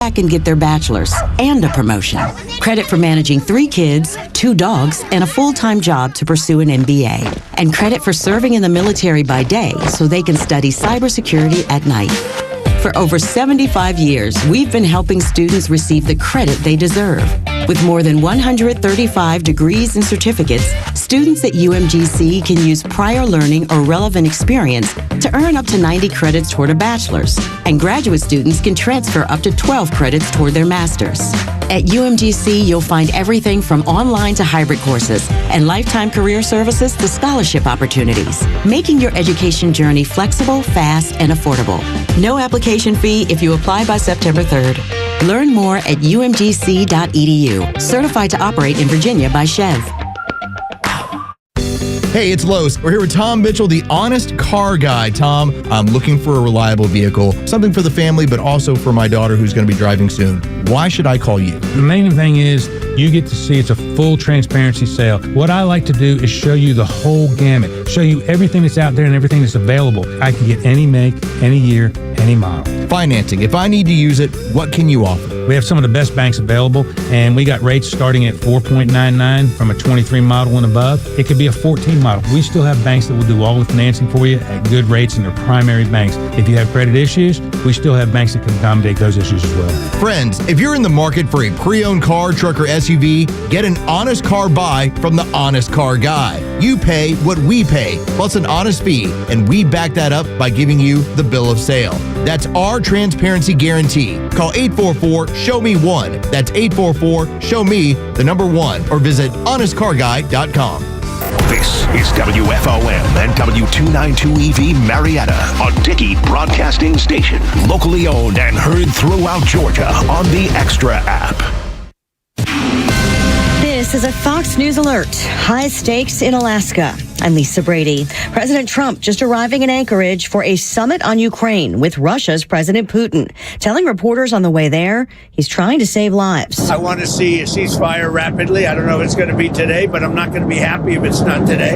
back and get their bachelor's and a promotion. Credit for managing 3 kids, 2 dogs, and a full-time job to pursue an MBA. And credit for serving in the military by day so they can study cybersecurity at night. For over 75 years, we've been helping students receive the credit they deserve. With more than 135 degrees and certificates, students at UMGC can use prior learning or relevant experience to earn up to 90 credits toward a bachelor's. And graduate students can transfer up to 12 credits toward their master's. At UMGC, you'll find everything from online to hybrid courses and lifetime career services to scholarship opportunities, making your education journey flexible, fast, and affordable. No application fee if you apply by September 3rd. Learn more at umgc.edu. Certified to operate in Virginia by Chev. Hey, it's Los. We're here with Tom Mitchell, the honest car guy. Tom, I'm looking for a reliable vehicle, something for the family, but also for my daughter who's going to be driving soon. Why should I call you? The main thing is you get to see it's a full transparency sale. What I like to do is show you the whole gamut, show you everything that's out there and everything that's available. I can get any make, any year, any model. Financing. If I need to use it, what can you offer? We have some of the best banks available, and we got rates starting at 4.99 from a 23 model and above. It could be a 14 model. We still have banks that will do all the financing for you at good rates, and they're primary banks. If you have credit issues, we still have banks that can accommodate those issues as well. Friends, if you're in the market for a pre-owned car, truck, or SUV, get an honest car buy from the Honest Car Guy. You pay what we pay, plus an honest fee, and we back that up by giving you the bill of sale. That's our transparency guarantee. Call 844-SHOW-ME-1. That's 844-SHOW-ME, the number 1, or visit honestcarguy.com. This is WFOM and W292EV Marietta, a Dickey Broadcasting station. Locally owned and heard throughout Georgia on the Extra app. This is a Fox News alert. High stakes in Alaska. I'm Lisa Brady. President Trump just arriving in Anchorage for a summit on Ukraine with Russia's President Putin, telling reporters on the way there he's trying to save lives. I want to see a ceasefire rapidly. I don't know if it's going to be today, but I'm not going to be happy if it's not today.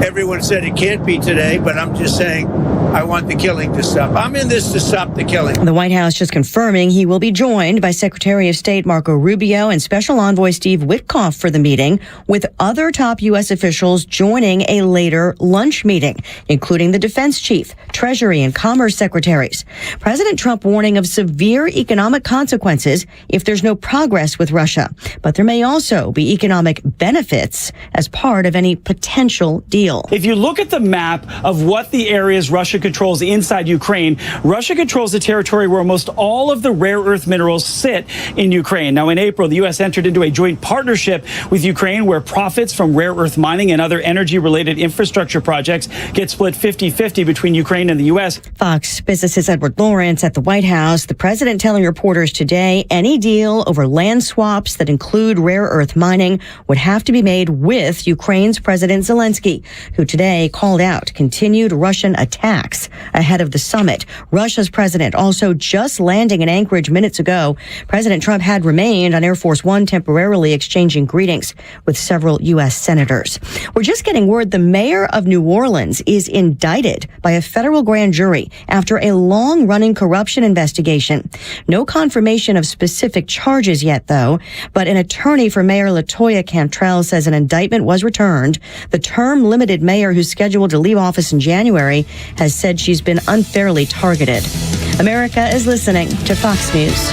Everyone said it can't be today, but I'm just saying I want the killing to stop. I'm in this to stop the killing. The White House just confirming he will be joined by Secretary of State Marco Rubio and Special Envoy Steve Witkoff for the meeting, with other top U.S. officials joining a later lunch meeting, including the defense chief, Treasury, and Commerce secretaries. President Trump warning of severe economic consequences if there's no progress with Russia. But there may also be economic benefits as part of any potential deal. If you look at the map of what the areas Russia controls inside Ukraine, Russia controls the territory where almost all of the rare earth minerals sit in Ukraine. Now, in April, the U.S. entered into a joint partnership with Ukraine where profits from rare earth mining and other energy-related infrastructure projects get split 50-50 between Ukraine and the U.S. Fox Business's Edward Lawrence at the White House. The president telling reporters today any deal over land swaps that include rare earth mining would have to be made with Ukraine's President Zelensky, who today called out continued Russian attacks ahead of the summit. Russia's president also just landing in Anchorage minutes ago. President Trump had remained on Air Force One temporarily, exchanging greetings with several U.S. senators. We're just getting word the mayor of New Orleans is indicted by a federal grand jury after a long-running corruption investigation. No confirmation of specific charges yet, though, but an attorney for Mayor LaToya Cantrell says an indictment was returned. The term-limited mayor, who's scheduled to leave office in January, has said she's been unfairly targeted. America is listening to Fox News.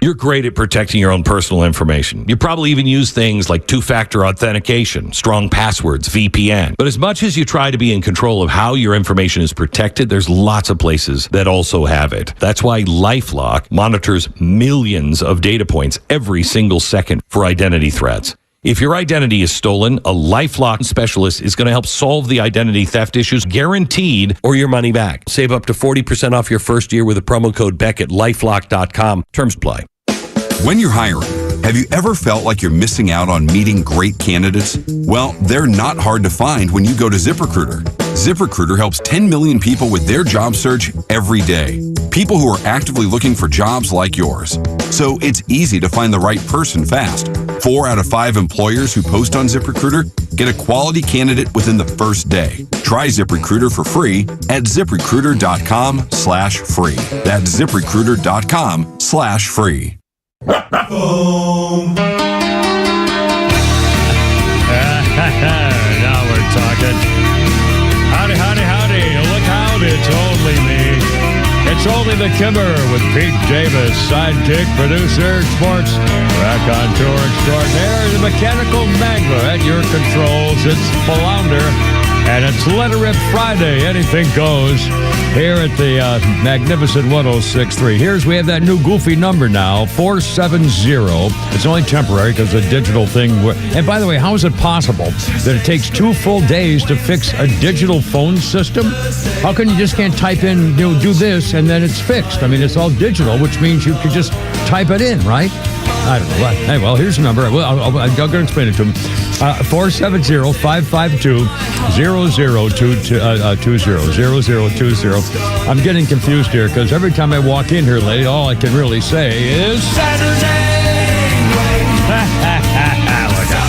You're great at protecting your own personal information. You probably even use things like two-factor authentication, strong passwords, VPN. But as much as you try to be in control of how your information is protected, there's lots of places that also have it. That's why LifeLock monitors millions of data points every single second for identity threats. If your identity is stolen, a LifeLock specialist is going to help solve the identity theft issues, guaranteed, or your money back. Save up to 40% off your first year with the promo code Beck at LifeLock.com. Terms apply. When you're hiring, have you ever felt like you're missing out on meeting great candidates? Well, they're not hard to find when you go to ZipRecruiter. ZipRecruiter helps 10 million people with their job search every day. People who are actively looking for jobs like yours. So it's easy to find the right person fast. 4 out of 5 employers who post on ZipRecruiter Get a quality candidate within the first day. Try ZipRecruiter for free at ZipRecruiter.com/free. That's ZipRecruiter.com/free. Now we're talking. Howdy, howdy, howdy. Look out, it's only me. It's only the Kimmer with Pete Davis, sidekick, producer, sports, raconteur extraordinaire, the mechanical mangler at your controls. It's Flounder, and it's Let It Rip Friday. Anything goes here at the magnificent 106.3. We have that new goofy number now, 470. It's only temporary because the digital thing. And by the way, how is it possible that it takes 2 full days to fix a digital phone system? How come you just can't type in, do this, and then it's fixed? I mean, it's all digital, which means you could just type it in, right? I don't know. Hey, well, here's the number. I'm going to explain it to him. 470-552-0020. I'm getting confused here because every time I walk in here, lady, all I can really say is Saturday. Look out.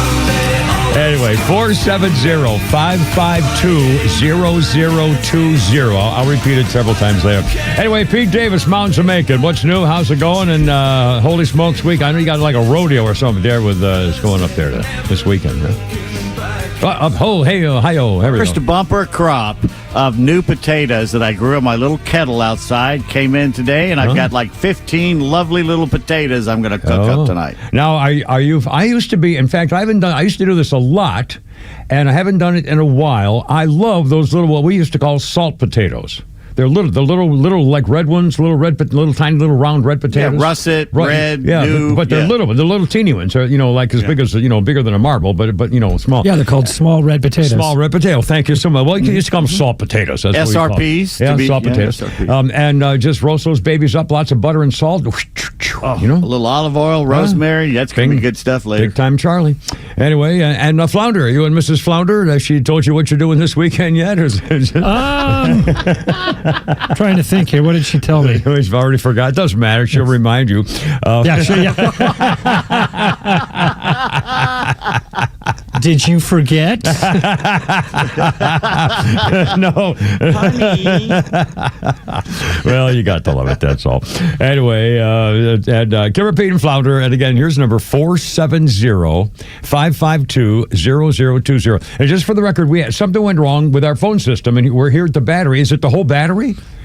Anyway, 470-552-0020. I'll repeat it several times later. Anyway, Pete Davis, Mountains of Macon. What's new? How's it going? And Holy Smokes Week. I know you got like a rodeo or something there with it's going up there this weekend. Huh? Hi-yo, First, a bumper crop of new potatoes that I grew in my little kettle outside came in today, and I've got like 15 lovely little potatoes I'm going to cook up tonight. Now, are you? I used to be. In fact, I used to do this a lot, and I haven't done it in a while. I love those little what we used to call salt potatoes. They're little like red ones, little tiny round red potatoes. Yeah, russet, red, new. But they're little. They're little teeny ones. They're, like as big as, bigger than a marble, but small. Yeah, they're called small red potatoes. Small red potato. Thank you so much. Well, you just call them salt potatoes. That's SRPs. What we call them. Salt potatoes. SRPs. And just roast those babies up, lots of butter and salt. A little olive oil, rosemary. That's going to be good stuff later. Big time Charlie. Anyway, and Flounder, you and Mrs. Flounder, has she told you what you're doing this weekend yet? I'm trying to think here. What did she tell me? We've already forgot. It doesn't matter. She'll remind you. Did you forget? No. Honey. Well, you got to love it. That's all. Anyway, Kimmer, Pete, and Flounder. And again, here's number 470-552-0020. And just for the record, something went wrong with our phone system, and we're here at the battery. Is it the whole battery?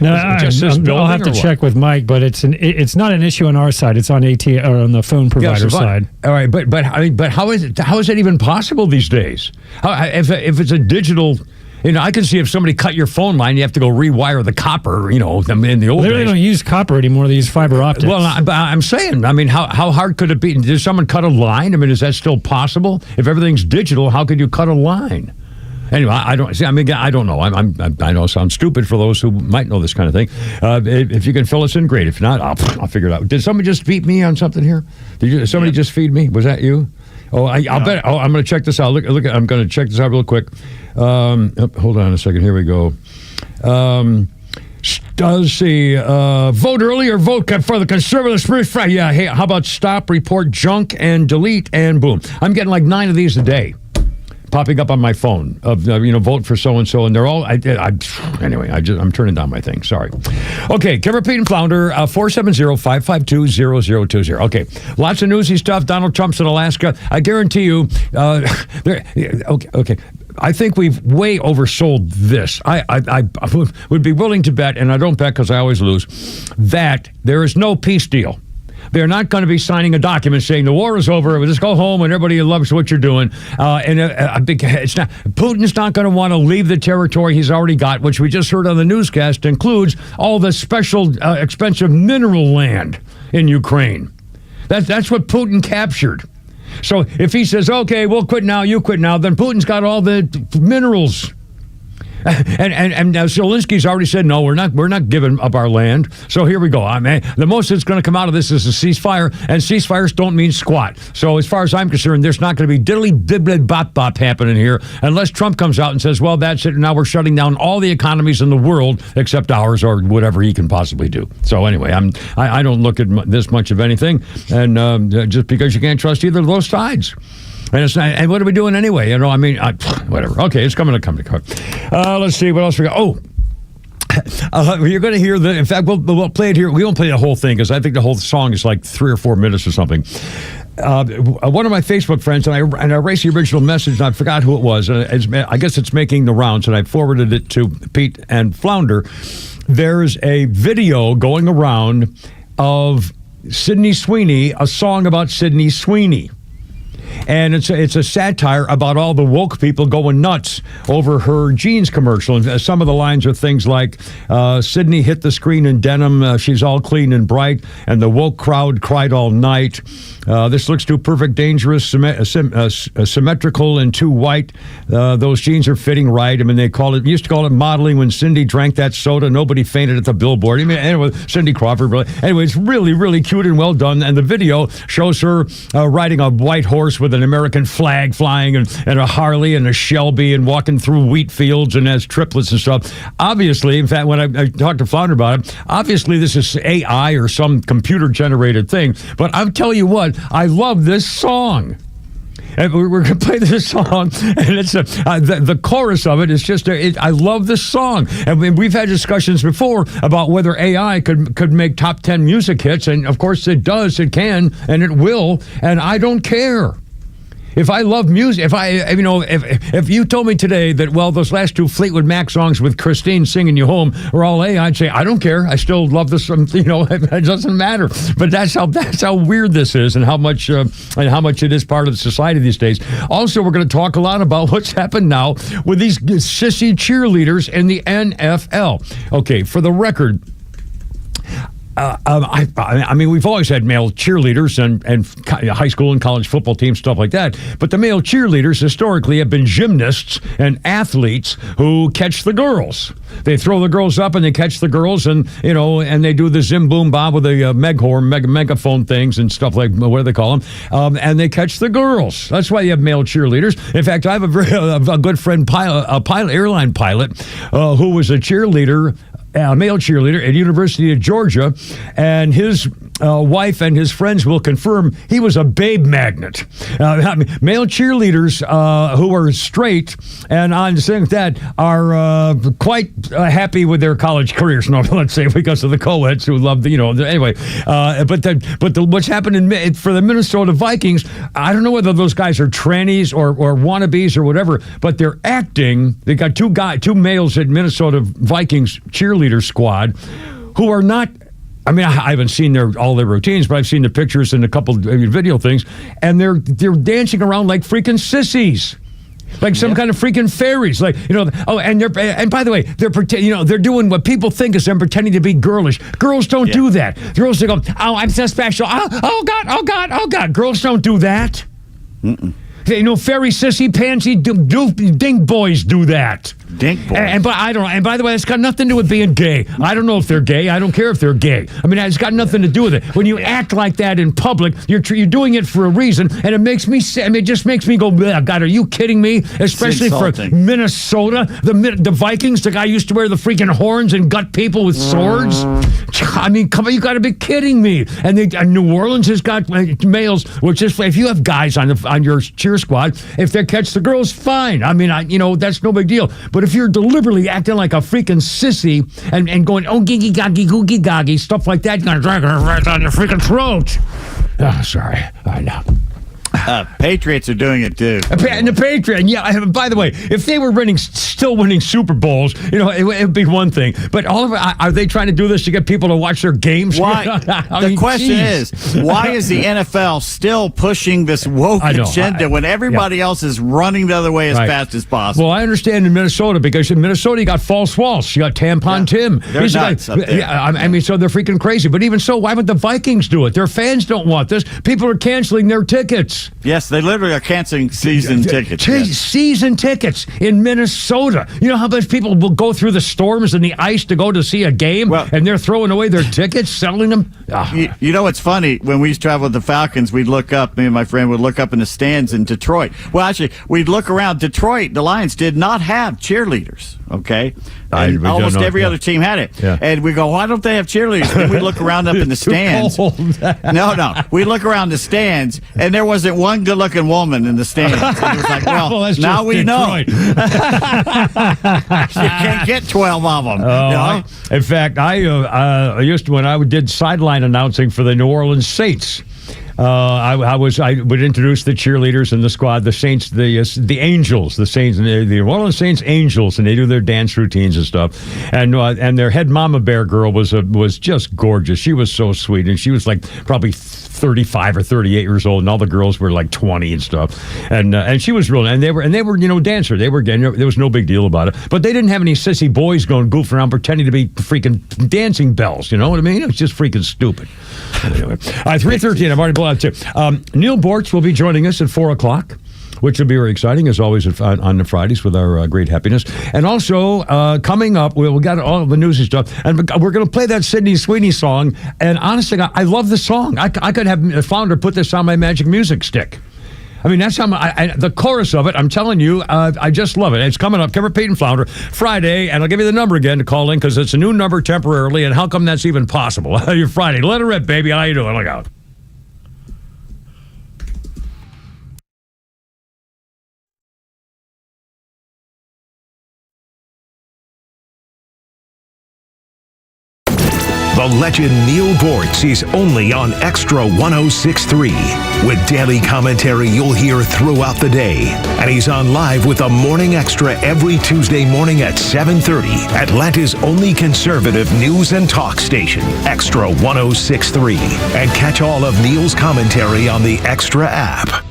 No, I'll have to check with Mike, but it's not an issue on our side. It's on or on the phone provider side. All right, but how is it even possible these days? If it's a digital, I can see if somebody cut your phone line, you have to go rewire the copper. In the old days. They really don't use copper anymore. They use fiber optics. Well, I'm saying, how hard could it be? Did someone cut a line? Is that still possible? If everything's digital, how could you cut a line? Anyway, I don't know. I know it sounds stupid for those who might know this kind of thing. If you can fill us in, great. If not, I'll figure it out. Did somebody just feed me on something here? Did somebody just feed me? Was that you? I'll bet. I'm going to check this out. Look. I'm going to check this out real quick. Hold on a second. Here we go. Let's see. Vote early or vote for the conservative spirit. Yeah. Hey, how about stop, report junk, and delete, and boom. I'm getting like 9 of these a day popping up on my phone of vote for so and so, and they're all. Anyway, I'm turning down my thing. Sorry. Okay, Kimmer, Pete, and Flounder. 470-552-0020. Okay, lots of newsy stuff. Donald Trump's in Alaska. I guarantee you. Okay. I think we've way oversold this. I would be willing to bet, and I don't bet because I always lose, that there is no peace deal. They're not going to be signing a document saying the war is over. We'll just go home and everybody loves what you're doing. Putin's not going to want to leave the territory he's already got, which we just heard on the newscast includes all the special expensive mineral land in Ukraine. That's what Putin captured. So if he says, okay, we'll quit now, you quit now, then Putin's got all the minerals. And Zelensky's already said, no, we're not giving up our land. So here we go. The most that's going to come out of this is a ceasefire, and ceasefires don't mean squat. So as far as I'm concerned, there's not going to be diddly diddly bop bop happening here unless Trump comes out and says, well, that's it. Now we're shutting down all the economies in the world except ours, or whatever he can possibly do. So anyway, I don't look at this much of anything, and just because you can't trust either of those sides. And it's not, and what are we doing anyway? You know, I mean, whatever. Okay, it's coming to come. Let's see what else we got. Oh. You're going to hear in fact, we'll play it here. We won't play the whole thing because I think the whole song is like 3 or 4 minutes or something. One of my Facebook friends, and I erased the original message, and I forgot who it was. I guess it's making the rounds, and I forwarded it to Pete and Flounder. There's a video going around of Sydney Sweeney, a song about Sydney Sweeney. And it's a satire about all the woke people going nuts over her jeans commercial. And some of the lines are things like, Sydney hit the screen in denim, she's all clean and bright, and the woke crowd cried all night. This looks too perfect, dangerous, symmetrical, and too white. Those jeans are fitting right. I mean, used to call it modeling when Cindy drank that soda. Nobody fainted at the billboard. I mean, anyway, Cindy Crawford. Anyway, it's really, really cute and well done. And the video shows her riding a white horse with an American flag flying and a Harley and a Shelby and walking through wheat fields and has triplets and stuff. Obviously, in fact, when I talked to Flounder about it, obviously this is AI or some computer-generated thing. But I'll tell you what, I love this song. And we're going to play this song, and it's the chorus of it is just I love this song. And we've had discussions before about whether AI could make top 10 music hits, and of course it does, it can, and it will, and I don't care. If I love music, if you told me today that, well, those last 2 Fleetwood Mac songs with Christine singing you home are all AI, I'd say, I don't care. I still love this, it doesn't matter. But that's how weird this is and how much it is part of the society these days. Also, we're going to talk a lot about what's happened now with these sissy cheerleaders in the NFL. Okay, for the record, I mean, we've always had male cheerleaders and high school and college football teams, stuff like that. But the male cheerleaders historically have been gymnasts and athletes who catch the girls. They throw the girls up and they catch the girls, and they do the zim boom bob with the megaphone things and stuff like what do they call them? And they catch the girls. That's why you have male cheerleaders. In fact, I have a good friend, airline pilot, who was a cheerleader. A male cheerleader at University of Georgia, and his wife and his friends will confirm he was a babe magnet. Male cheerleaders who are straight and on saying that are quite happy with their college careers. No, let's say because of the co-eds who love anyway. But what's happened for the Minnesota Vikings? I don't know whether those guys are trannies or wannabes or whatever, but they're acting. They got two males at Minnesota Vikings cheerleader squad who are not. I mean, I haven't seen all their routines, but I've seen the pictures and a couple video things, and they're dancing around like freaking sissies, like some kind of freaking fairies, like and by the way, they're doing what people think is them pretending to be girlish. Girls don't do that. Girls go, oh, I'm so special. Oh God. Girls don't do that. Fairy, sissy, pansy, dink boys do that. Dink boys. And by the way, it's got nothing to do with being gay. I don't know if they're gay. I don't care if they're gay. I mean, it's got nothing to do with it. When you act like that in public, you're doing it for a reason, and it makes me say, it just makes me go, God, are you kidding me? Especially for Minnesota, the Vikings, the guy used to wear the freaking horns and gut people with swords. I mean, come on, you got to be kidding me. And New Orleans has got males, which is if you have guys on your cheer squad, if they catch the girls, fine. I mean, that's no big deal. But if you're deliberately acting like a freaking sissy and going, oh, giggy goggy, googie goggy, stuff like that, you're going to drag her right down your freaking throat. Oh, sorry. I know. Patriots are doing it too. And the Patriots, yeah. By the way, if they were still winning Super Bowls, it would be one thing. But are they trying to do this to get people to watch their games? Why? The question is, why is the NFL still pushing this woke agenda when everybody else is running the other way as fast as possible? Well, I understand in Minnesota, because in Minnesota you got false walls. You got Tampon Tim. They're nuts up there. I mean, so they're freaking crazy. But even so, why would the Vikings do it? Their fans don't want this. People are canceling their tickets. Yes, they literally are canceling season tickets. Season tickets in Minnesota. You know how much people will go through the storms and the ice to go to see a game, and they're throwing away their tickets, selling them? You know what's funny? When we used to travel with the Falcons, we'd look up, me and my friend would look up in the stands in Detroit. Well, actually, we'd look around. Detroit, the Lions did not have cheerleaders, okay? And almost every other team had it. Yeah. And we go, why don't they have cheerleaders? Then we look around up in the stands. No. We look around the stands, and there wasn't one good-looking woman in the stands. And it was like, well now we know. You can't get 12 of them. In fact, I used to, when I did sideline announcing for the New Orleans Saints, I would introduce the cheerleaders and the squad, the Saints, the Angels, the Saints, the New Orleans Saints Angels, and they do their dance routines and stuff. And their head mama bear girl was just gorgeous. She was so sweet, and she was like probably 35 or 38 years old, and all the girls were like 20 and stuff. And she was real, and they were dancer. There was no big deal about it. But they didn't have any sissy boys going goofing around pretending to be freaking dancing bells. You know what I mean? It was just freaking stupid. Anyway, 3:13. I've already blown out too. Neil Boortz will be joining us at 4:00. Which will be very exciting, as always, on the Fridays with our great happiness. And also, coming up, we got all the news and stuff, and we're going to play that Sydney Sweeney song. And honestly, I love the song. I could have a founder put this on my magic music stick. I mean, that's how the chorus of it, I'm telling you, I just love it. It's coming up, Kevin Pete and Flounder, Friday, and I'll give you the number again to call in, because it's a new number temporarily, and how come that's even possible? You're Friday. Let it rip, baby. How you doing? Look out. The legend Neil Boortz is only on Extra 106.3. With daily commentary you'll hear throughout the day. And he's on live with the Morning Extra every Tuesday morning at 7:30. Atlanta's only conservative news and talk station, Extra 106.3. And catch all of Neil's commentary on the Extra app.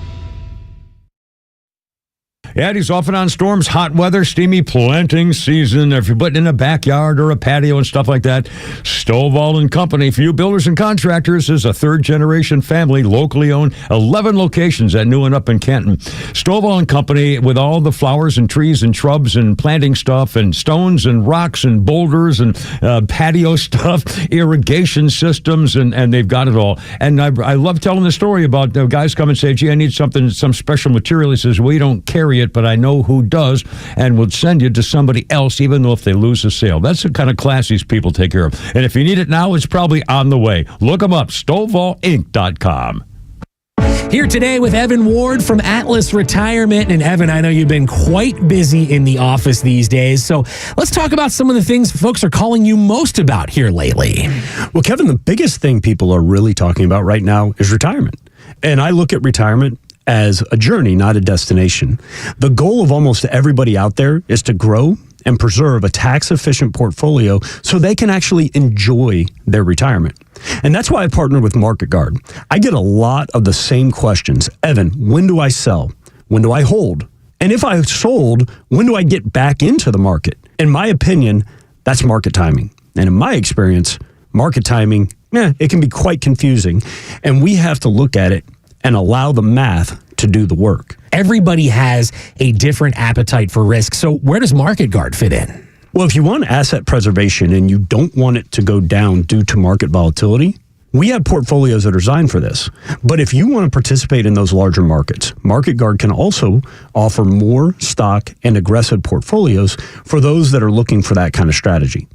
Yeah, he's often on storms, hot weather, steamy planting season. If you're putting in a backyard or a patio and stuff like that, Stovall & Company, for you builders and contractors, is a third-generation family, locally owned, 11 locations at New and Up in Canton. Stovall & Company, with all the flowers and trees and shrubs and planting stuff and stones and rocks and boulders and patio stuff, irrigation systems, and they've got it all. And I love telling the story about the guys come and say, gee, I need some special material. He says, we don't carry it, but I know who does, and will send you to somebody else, even though if they lose a sale. That's the kind of class these people take care of. And if you need it now, it's probably on the way. Look them up, StovallInc.com. Here today with Evan Ward from Atlas Retirement. And Evan, I know you've been quite busy in the office these days. So let's talk about some of the things folks are calling you most about here lately. Well, Kevin, the biggest thing people are really talking about right now is retirement. And I look at retirement as a journey, not a destination. The goal of almost everybody out there is to grow and preserve a tax-efficient portfolio so they can actually enjoy their retirement. And that's why I partnered with Market Guard. I get a lot of the same questions. Evan, when do I sell? When do I hold? And if I sold, when do I get back into the market? In my opinion, that's market timing. And in my experience, market timing, it can be quite confusing. And we have to look at it and allow the math to do the work. Everybody has a different appetite for risk. So where does Market Guard fit in? Well, if you want asset preservation and you don't want it to go down due to market volatility, we have portfolios that are designed for this. But if you want to participate in those larger markets, Market Guard can also offer more stock and aggressive portfolios for those that are looking for that kind of strategy.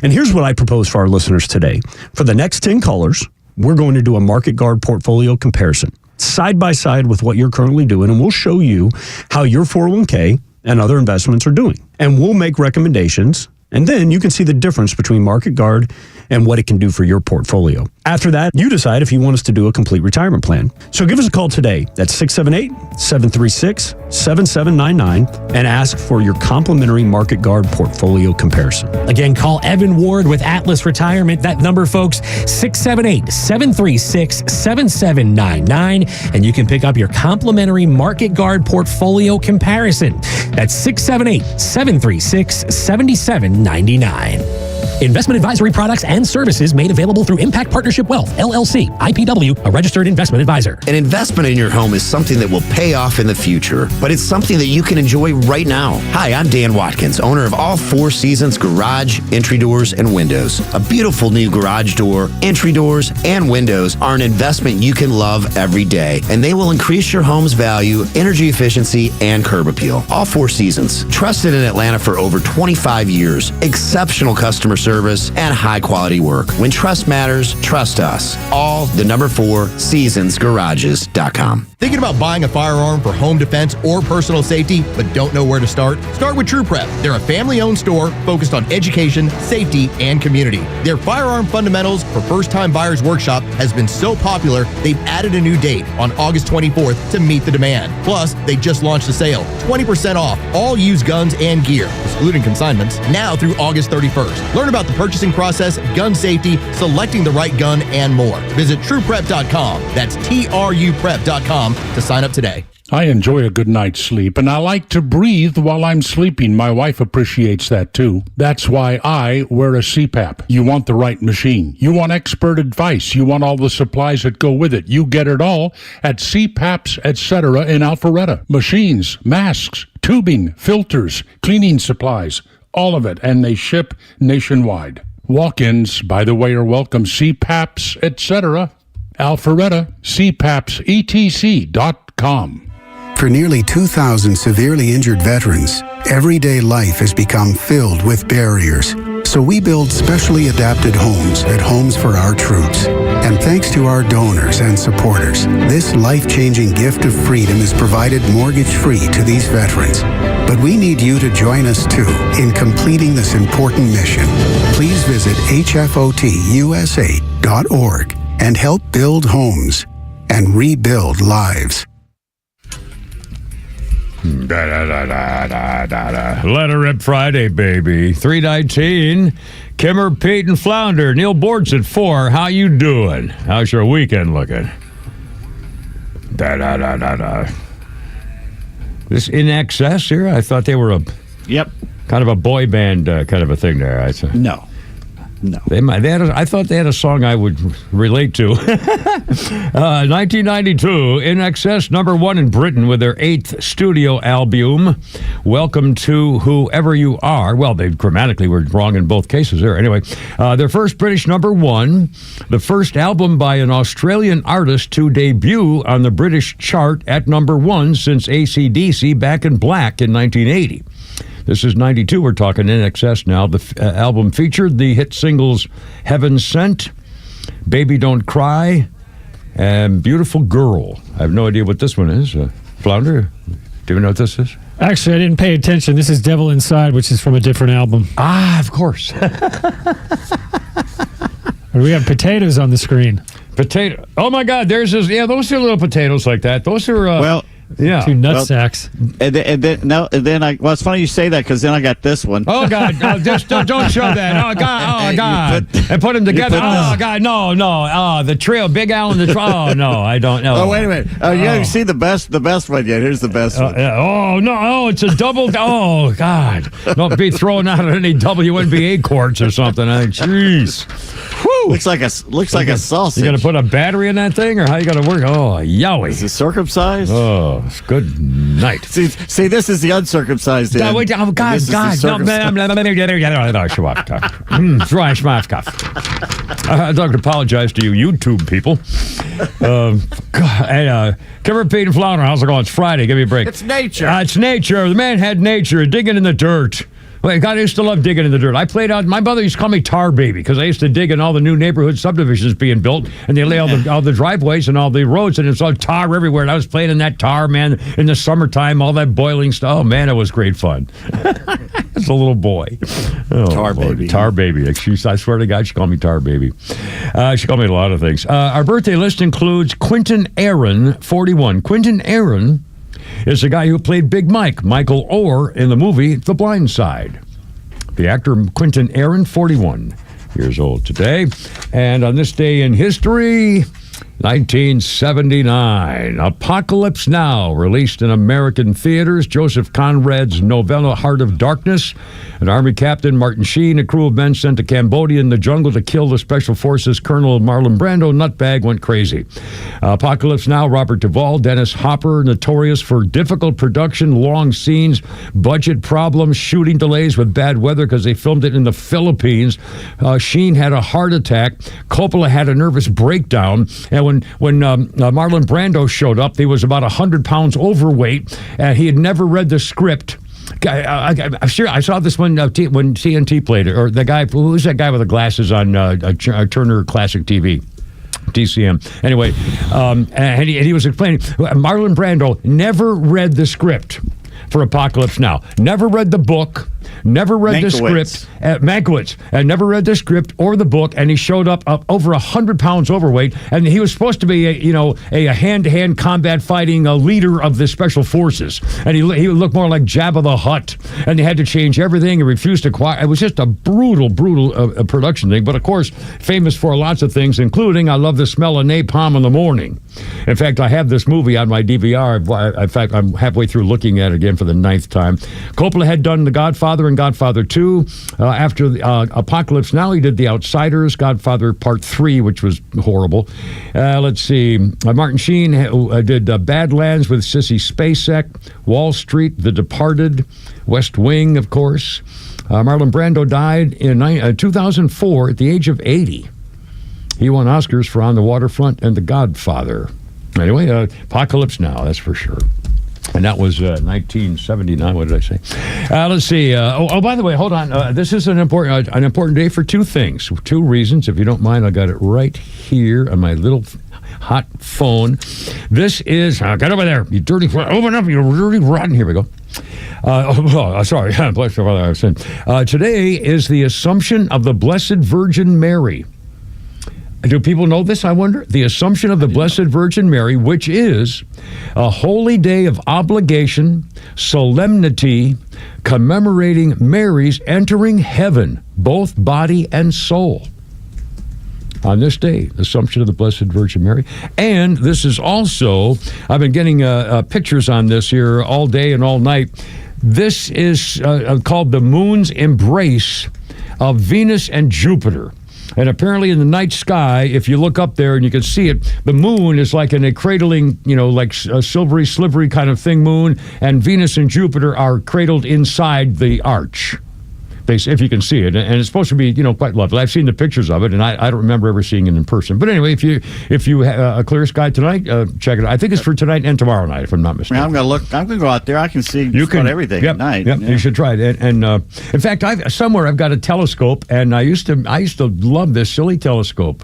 And here's what I propose for our listeners today. For the next 10 callers, we're going to do a Market Guard portfolio comparison, side by side with what you're currently doing, and we'll show you how your 401k and other investments are doing. And we'll make recommendations, and then you can see the difference between Market Guard and what it can do for your portfolio. After that, you decide if you want us to do a complete retirement plan. So give us a call today at 678-736-7799 and ask for your complimentary Market Guard portfolio comparison. Again, call Evan Ward with Atlas Retirement. That number, folks, 678-736-7799, and you can pick up your complimentary Market Guard portfolio comparison. That's 678-736-7799. Investment advisory products and services made available through Impact Partnership Wealth, LLC, IPW, a registered investment advisor. An investment in your home is something that will pay off in the future, but it's something that you can enjoy right now. Hi, I'm Dan Watkins, owner of All Four Seasons Garage, Entry Doors, and Windows. A beautiful new garage door, entry doors, and windows are an investment you can love every day, and they will increase your home's value, energy efficiency, and curb appeal. All Four Seasons, trusted in Atlanta for over 25 years, exceptional customer service, and high-quality work. When trust matters, trust us. All the number 4 seasonsgarages.com. Thinking about buying a firearm for home defense or personal safety, but don't know where to start? Start with True Prep. They're a family-owned store focused on education, safety, and community. Their Firearm Fundamentals for First-Time Buyers Workshop has been so popular, they've added a new date on August 24th to meet the demand. Plus, they just launched a sale, 20% off all used guns and gear, excluding consignments, now through August 31st. Learn about the purchasing process, gun safety, selecting the right gun, and more. Visit TruePrep.com. That's TRUPrep.com to sign up today. I enjoy a good night's sleep, and I like to breathe while I'm sleeping. My wife appreciates that too. That's why I wear a CPAP. You want the right machine. You want expert advice. You want all the supplies that go with it. You get it all at CPAPs, etc. in Alpharetta. Machines, masks, tubing, filters, cleaning supplies, all of it, and they ship nationwide. Walk-ins, by the way, are welcome. CPAPs, etc. Alpharetta, CPAPsetc.com. For nearly 2,000 severely injured veterans, everyday life has become filled with barriers. So we build specially adapted homes at Homes for Our Troops. And thanks to our donors and supporters, this life-changing gift of freedom is provided mortgage-free to these veterans. But we need you to join us too in completing this important mission. Please visit hfotusa.org and help build homes and rebuild lives. Let her rip Friday, baby. 3:19. Kimmer, Pete, and Flounder. Neil Boortz at 4. How you doing? How's your weekend looking? This In Excess here? I thought they were kind of a boy band kind of a thing there. No. I thought they had a song I would relate to. 1992, In Excess, #1 in Britain with their 8th studio album, Welcome to Whoever You Are. Well, they grammatically were wrong in both cases there. Anyway, their first British #1, the first album by an Australian artist to debut on the British chart at #1 since AC/DC Back in Black in 1980. This is 92. We're talking In Excess now. The album featured the hit singles Heaven Sent, Baby Don't Cry, and Beautiful Girl. I have no idea what this one is. Flounder, do you know what this is? Actually, I didn't pay attention. This is Devil Inside, which is from a different album. Ah, of course. We have potatoes on the screen. Potato. Oh, my God. There's this. Yeah, those are little potatoes like that. Those are... yeah. 2 nut sacks. And then it's funny you say that because then I got this one. Oh, God. Just don't show that. Oh, God. Oh, God. And put them together. Oh, God. No. Oh, the trio. Big Al and the trio. Oh, no. I don't know. Oh, wait a minute. You haven't seen the best one yet. Here's the best one. Oh, no. Oh, it's a double. Oh, God. Don't be throwing out any WNBA courts or something. Jeez. Looks like a sausage. You going to put a battery in that thing, or how you going to work? Oh, yowie. Is it circumcised? Oh, good night. See, this is the uncircumcised end. Oh, God. I'd like to apologize to you YouTube people. Kimmer, Pete, and Flounder, how's it going? It's Friday. Give me a break. It's nature. It's nature. The man had nature, digging in the dirt. Well, God, I used to love digging in the dirt. I played out. My mother used to call me Tar Baby because I used to dig in all the new neighborhood subdivisions being built, and they lay all the driveways and all the roads, and it's all tar everywhere. And I was playing in that tar, man, in the summertime, all that boiling stuff. Oh, man, it was great fun. As a little boy. Tar Baby. Tar Baby. I swear to God, she called me Tar Baby. She called me a lot of things. Our birthday list includes Quentin Aaron, 41. Quentin Aaron is the guy who played Big Mike, Michael Orr, in the movie The Blind Side. The actor Quentin Aaron, 41 years old today. And on this day in history, 1979, Apocalypse Now, released in American theaters. Joseph Conrad's novella Heart of Darkness. An Army captain, Martin Sheen, a crew of men sent to Cambodia in the jungle to kill the Special Forces Colonel Marlon Brando. Nutbag went crazy. Apocalypse Now, Robert Duvall, Dennis Hopper, notorious for difficult production, long scenes, budget problems, shooting delays with bad weather because they filmed it in the Philippines. Sheen had a heart attack. Coppola had a nervous breakdown. And when Marlon Brando showed up, he was about 100 pounds overweight, and he had never read the script. I'm sure I saw this when TNT played it, or the guy, who's that guy with the glasses on Turner Classic TV? TCM. Anyway, and he was explaining, Marlon Brando never read the script for Apocalypse Now. Never read the book. Never read the script. Mankiewicz. Never read the script or the book, and he showed up over 100 pounds overweight, and he was supposed to be a hand-to-hand combat fighting leader of the Special Forces, and he looked more like Jabba the Hutt, and they had to change everything. He refused to quiet. It was just a brutal production thing, but of course, famous for lots of things, including I love the smell of napalm in the morning. In fact, I have this movie on my DVR. In fact, I'm halfway through looking at it again for the 9th time. Coppola had done The Godfather and Godfather 2. After Apocalypse Now, he did The Outsiders, Godfather Part 3, which was horrible. Let's see. Martin Sheen did Badlands with Sissy Spacek, Wall Street, The Departed, West Wing, of course. Marlon Brando died in 2004 at the age of 80. He won Oscars for On the Waterfront and The Godfather. Anyway, Apocalypse Now, that's for sure. And that was 1979. What did I say? Let's see. By the way, hold on. This is an important day for two things, two reasons. If you don't mind, I got it right here on my little hot phone. This is get over there, you dirty. Open up, you dirty rotten. Here we go. Sorry. Today is the Assumption of the Blessed Virgin Mary. Do people know this, I wonder? The Assumption of the Blessed Virgin Mary, which is a holy day of obligation, solemnity, commemorating Mary's entering heaven, both body and soul. On this day, the Assumption of the Blessed Virgin Mary. And this is also, I've been getting pictures on this here all day and all night. This is called the moon's embrace of Venus and Jupiter. And apparently in the night sky, if you look up there and you can see it, the moon is like in a cradling, like a silvery, slivery kind of thing moon, and Venus and Jupiter are cradled inside the arch. If you can see it, and it's supposed to be, quite lovely. I've seen the pictures of it, and I don't remember ever seeing it in person. But anyway, if you have a clear sky tonight, check it out. I think it's for tonight and tomorrow night, if I'm not mistaken. I'm gonna go out there. I can see everything at night. Yep, you should try it. And in fact, I've got a telescope, and I used to love this silly telescope.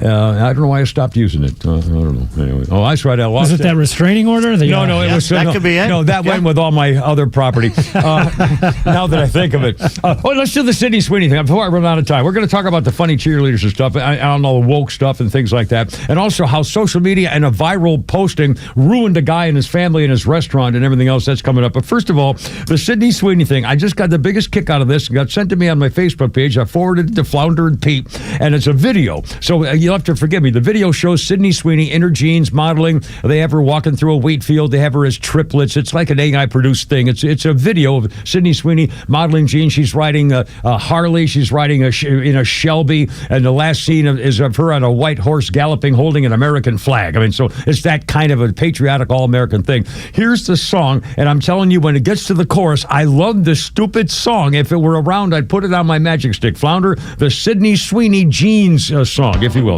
I don't know why I stopped using it. I don't know. Anyway, that's right. I lost it. Was it that restraining order? No, it was. That could be it. No, that went with all my other property. Now that I think of it. Let's do the Sydney Sweeney thing before I run out of time. We're going to talk about the funny cheerleaders and stuff, and all the woke stuff and things like that, and also how social media and a viral posting ruined a guy and his family and his restaurant and everything else that's coming up. But first of all, the Sydney Sweeney thing. I just got the biggest kick out of this. It got sent to me on my Facebook page. I forwarded it to Flounder and Pete, and it's a video. So you'll have to forgive me. The video shows Sydney Sweeney in her jeans modeling. They have her walking through a wheat field. They have her as triplets. It's like an AI-produced thing. It's a video of Sydney Sweeney modeling jeans. She's riding a Harley. She's riding in a Shelby. And the last scene is of her on a white horse galloping, holding an American flag. I mean, so it's that kind of a patriotic, all-American thing. Here's the song, and I'm telling you, when it gets to the chorus, I love this stupid song. If it were around, I'd put it on my magic stick. Flounder, the Sydney Sweeney jeans song, if you will.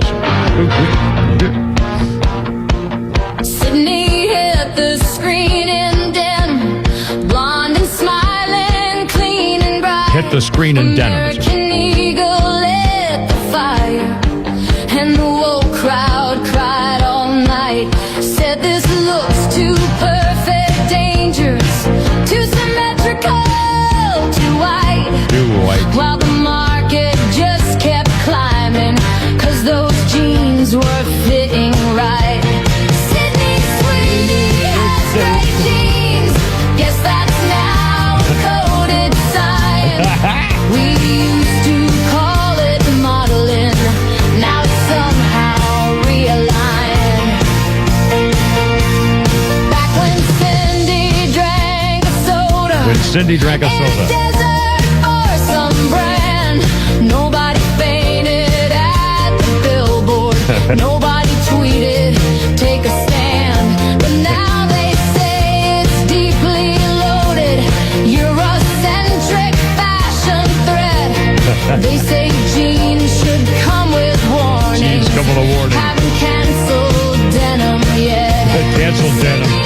Sydney hit the screen in denim, blonde and smiling, clean and bright. Hit the screen in denim. American Eagle lit the fire, and the woke crowd cried all night. Said this looks too perfect, dangerous, too symmetrical, too white. Too white. While the market just kept climbing, 'cause those jeans were fitting right. Sydney Sweeney has great jeans. Guess that's now a coded sign. We used to call it modeling. Now it's somehow realigned. Cindy drank a soda. Desert or some brand. Nobody fainted at the billboard. Nobody tweeted, take a stand. But now they say it's deeply loaded. Eurocentric fashion threat. They say jeans should come with warnings. Jeans come with a warning. Haven't canceled denim yet. Canceled denim.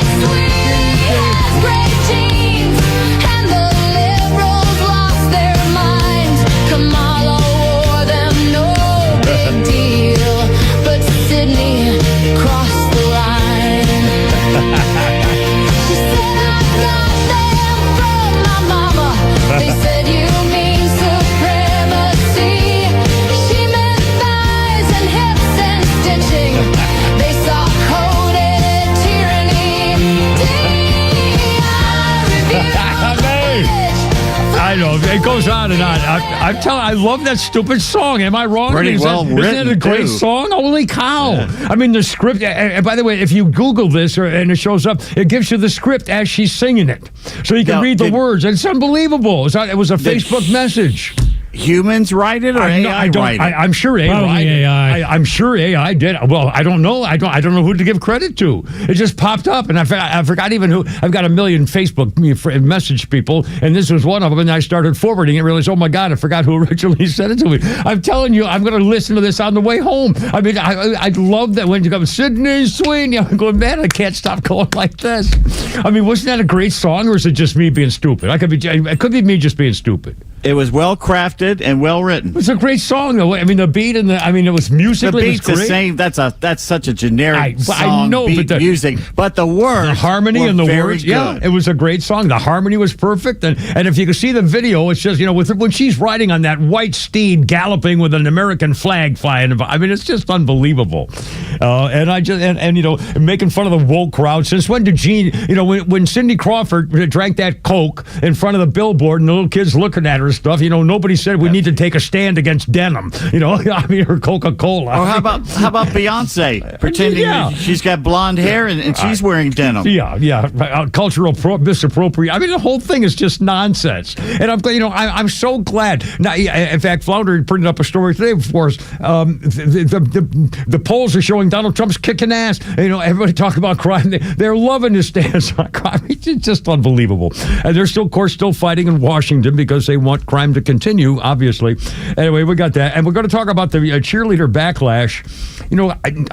Great jeans, and the liberals lost their minds. Kamala wore them, no big deal. But Sydney crossed the line. She said, I got them from my mama. They said, you mean supremacy. She meant thighs and hips and stitching. They saw coded tyranny. I know. It goes on and on. I'm telling I love that stupid song. Am I wrong? Pretty well written, Isn't it a great too. song? Holy cow. Yeah. I mean, the script, and by the way, if you Google this and it shows up, it gives you the script as she's singing it. So you can Now, read the words. It's unbelievable. It was a Facebook message. Humans write it or AI write it? I'm sure AI. Probably AI. I'm sure AI did. Well, I don't know. I don't know who to give credit to. It just popped up, and I forgot even who. I've got a million Facebook message people, and this was one of them. And I started forwarding it. Realized, oh my God, I forgot who originally sent it to me. I'm telling you, I'm going to listen to this on the way home. I mean, I love that when you go Sydney Sweeney. I'm going, man, I can't stop going like this. I mean, wasn't that a great song, or is it just me being stupid? It could be me just being stupid. It was well crafted and well written. It's a great song, though. I mean, the beat and it was musically. The beat's the same. That's such a generic song. I know, beat, but the music, but the words, the harmony and the words, good. yeah, it was a great song. The harmony was perfect, and if you can see the video, it's just when she's riding on that white steed, galloping with an American flag flying. I mean, it's just unbelievable. And making fun of the woke crowd. Since when did Gene? When Cindy Crawford drank that Coke in front of the billboard, and the little kids looking at her. Stuff, nobody said we need to take a stand against denim. I mean, or Coca-Cola. Or how about Beyonce pretending she's got blonde hair and she's wearing denim? Yeah, cultural misappropriation. I mean, the whole thing is just nonsense. And I'm so glad. Now, in fact, Flounder printed up a story today for us. The polls are showing Donald Trump's kicking ass. Everybody talking about crime. They're loving his stance on crime. It's just unbelievable. And they're still fighting in Washington because they want crime to continue, obviously. Anyway, we got that. And we're going to talk about the cheerleader backlash.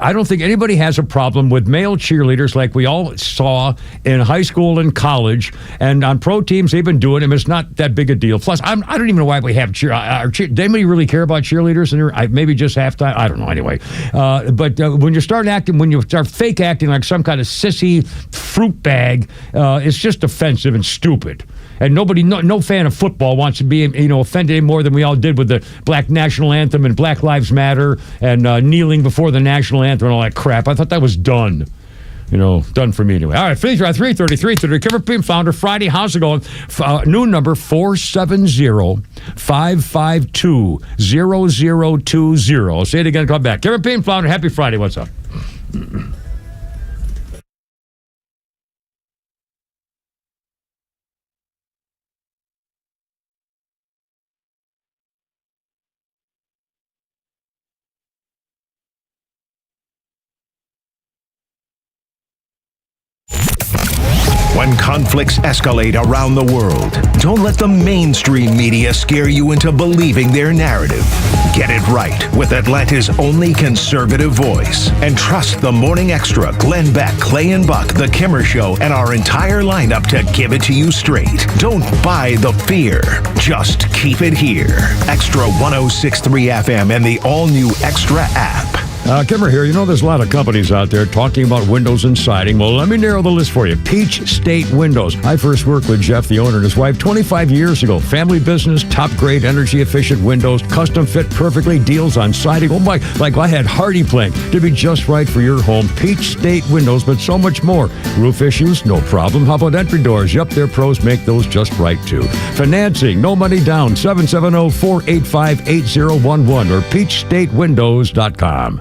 I don't think anybody has a problem with male cheerleaders like we all saw in high school and college. And on pro teams, they've been doing them. It's not that big a deal. Plus, I don't even know why we have does anybody really care about cheerleaders? And maybe just halftime? I don't know, anyway. But when you start fake acting like some kind of sissy fruit bag, it's just offensive and stupid. And no fan of football wants to be, offended any more than we all did with the Black National Anthem and Black Lives Matter and kneeling before the national anthem and all that crap. I thought that was done. Done for me anyway. All right, 333 to the Recover Pim Founder Friday. How's it going? New number 470-552-0020. I'll say it again. Come back. Recover Pim Founder. Happy Friday. What's up? When conflicts escalate around the world, don't let the mainstream media scare you into believing their narrative. Get it right with Atlanta's only conservative voice. And trust the Morning Extra, Glenn Beck, Clay and Buck, The Kimmer Show, and our entire lineup to give it to you straight. Don't buy the fear. Just keep it here. Extra 106.3 FM and the all-new Extra app. Kimmer here. There's a lot of companies out there talking about windows and siding. Well, let me narrow the list for you. Peach State Windows. I first worked with Jeff, the owner, and his wife 25 years ago. Family business, top-grade, energy-efficient windows, custom fit perfectly, deals on siding. Oh, my, like I had Hardy Plank to be just right for your home. Peach State Windows, but so much more. Roof issues? No problem. How about entry doors? Yep, their pros make those just right, too. Financing? No money down. 770-485-8011 or peachstatewindows.com.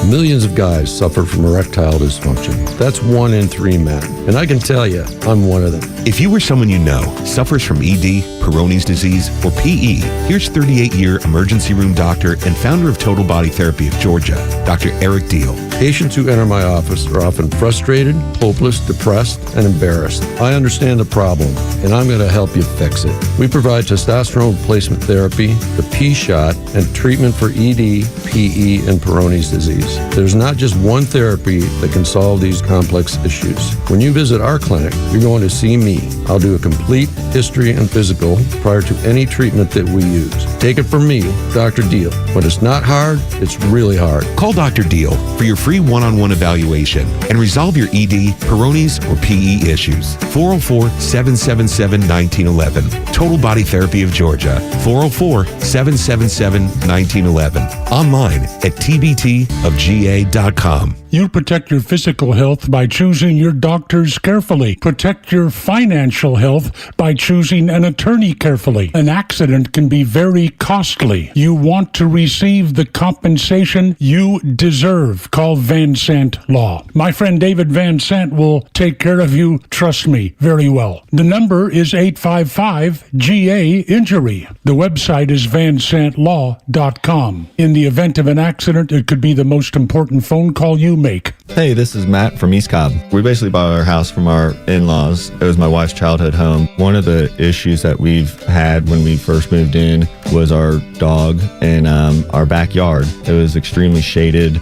Millions of guys suffer from erectile dysfunction. That's 1 in 3 men. And I can tell you, I'm one of them. If you or someone you know suffers from ED, Peyronie's disease, or PE, here's 38-year emergency room doctor and founder of Total Body Therapy of Georgia, Dr. Eric Deal. Patients who enter my office are often frustrated, hopeless, depressed, and embarrassed. I understand the problem, and I'm going to help you fix it. We provide testosterone replacement therapy, the P-shot, and treatment for ED, PE, and Peyronie's disease. There's not just one therapy that can solve these complex issues. When you visit our clinic, you're going to see me. I'll do a complete history and physical prior to any treatment that we use. Take it from me, Dr. Deal. When it's not hard, it's really hard. Call Dr. Deal for your free one-on-one evaluation and resolve your ED, Peyronie's, or PE issues. 404-777-1911. Total Body Therapy of Georgia. 404-777-1911. Online at tbtofga.com. You protect your physical health by choosing your doctors carefully. Protect your financial health by choosing an attorney carefully. An accident can be very costly. You want to receive the compensation you deserve. Call Van Sant Law. My friend David Van Sant will take care of you, trust me, very well. The number is 855-GA-INJURY. The website is vansantlaw.com. In the event of an accident, it could be the most important phone call you make. Hey, this is Matt from East Cobb. We basically bought our house from our in-laws. It was my wife's childhood home. One of the issues that we've had when we first moved in was our dog in our backyard. It was extremely shaded,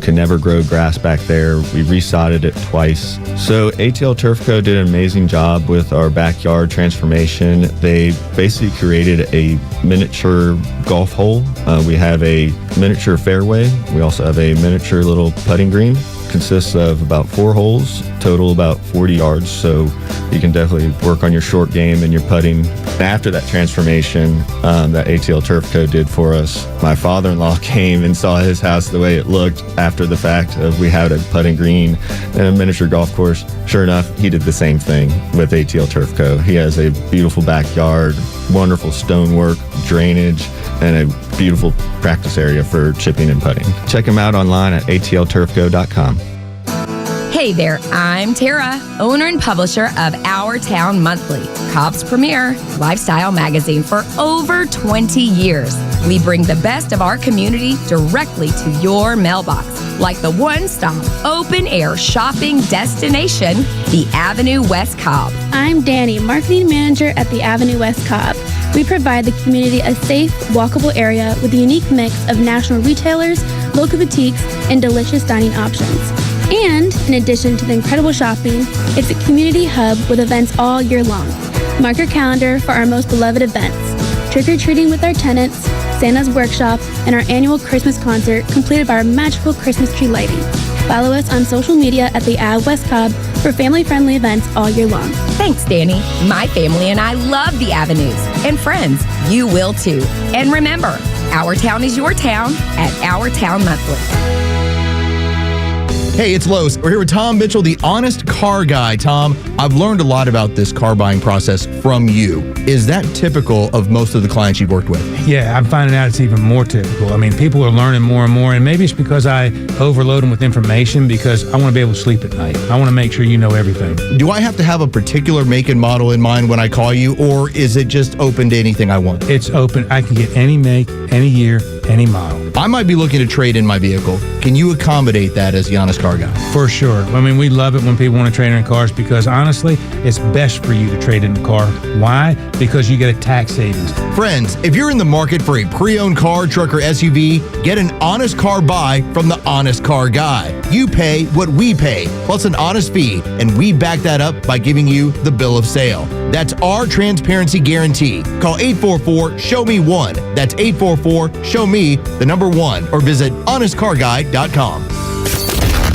could never grow grass back there. We resodded it twice. So ATL Turf Co. did an amazing job with our backyard transformation. They basically created a miniature golf hole. We have a miniature fairway. We also have a miniature little putting green. Consists of about 4 holes, total about 40 yards, so you can definitely work on your short game and your putting. After that transformation that ATL Turf Co. did for us, my father-in-law came and saw his house the way it looked after the fact of we had a putting green and a miniature golf course. Sure enough, he did the same thing with ATL Turf Co. He has a beautiful backyard, wonderful stonework, drainage, and a beautiful practice area for chipping and putting. Check him out online at atlturfco.com. Hey there, I'm Tara, owner and publisher of Our Town Monthly, Cobb's premier lifestyle magazine for over 20 years. We bring the best of our community directly to your mailbox, like the one-stop open-air shopping destination, the Avenue West Cobb. I'm Danny, marketing manager at the Avenue West Cobb. We provide the community a safe, walkable area with a unique mix of national retailers, local boutiques, and delicious dining options. And in addition to the incredible shopping, it's a community hub with events all year long. Mark your calendar for our most beloved events: trick-or-treating with our tenants, Santa's workshop, and our annual Christmas concert completed by our magical Christmas tree lighting. Follow us on social media at the Av West Cobb for family-friendly events all year long. Thanks, Danny. My family and I love the Avenues. And friends, you will too. And remember, our town is your town at Our Town Monthly. Hey, it's Los. We're here with Tom Mitchell, the honest car guy. Tom, I've learned a lot about this car buying process from you. Is that typical of most of the clients you've worked with? Yeah, I'm finding out it's even more typical. I mean, people are learning more and more, and maybe it's because I overload them with information because I want to be able to sleep at night. I want to make sure you know everything. Do I have to have a particular make and model in mind when I call you, or is it just open to anything I want? It's open. I can get any make, any year, any model. I might be looking to trade in my vehicle. Can you accommodate that as the honest car guy? For sure. I mean, we love it when people want to trade in cars because honestly, it's best for you to trade in a car. Why? Because you get a tax savings. Friends, if you're in the market for a pre-owned car, truck, or SUV, get an honest car buy from the honest car guy. You pay what we pay, plus an honest fee, and we back that up by giving you the bill of sale. That's our transparency guarantee. Call 844-SHOW-ME-1. That's 844-SHOW-ME, the number 1, or visit honestcarguy.com.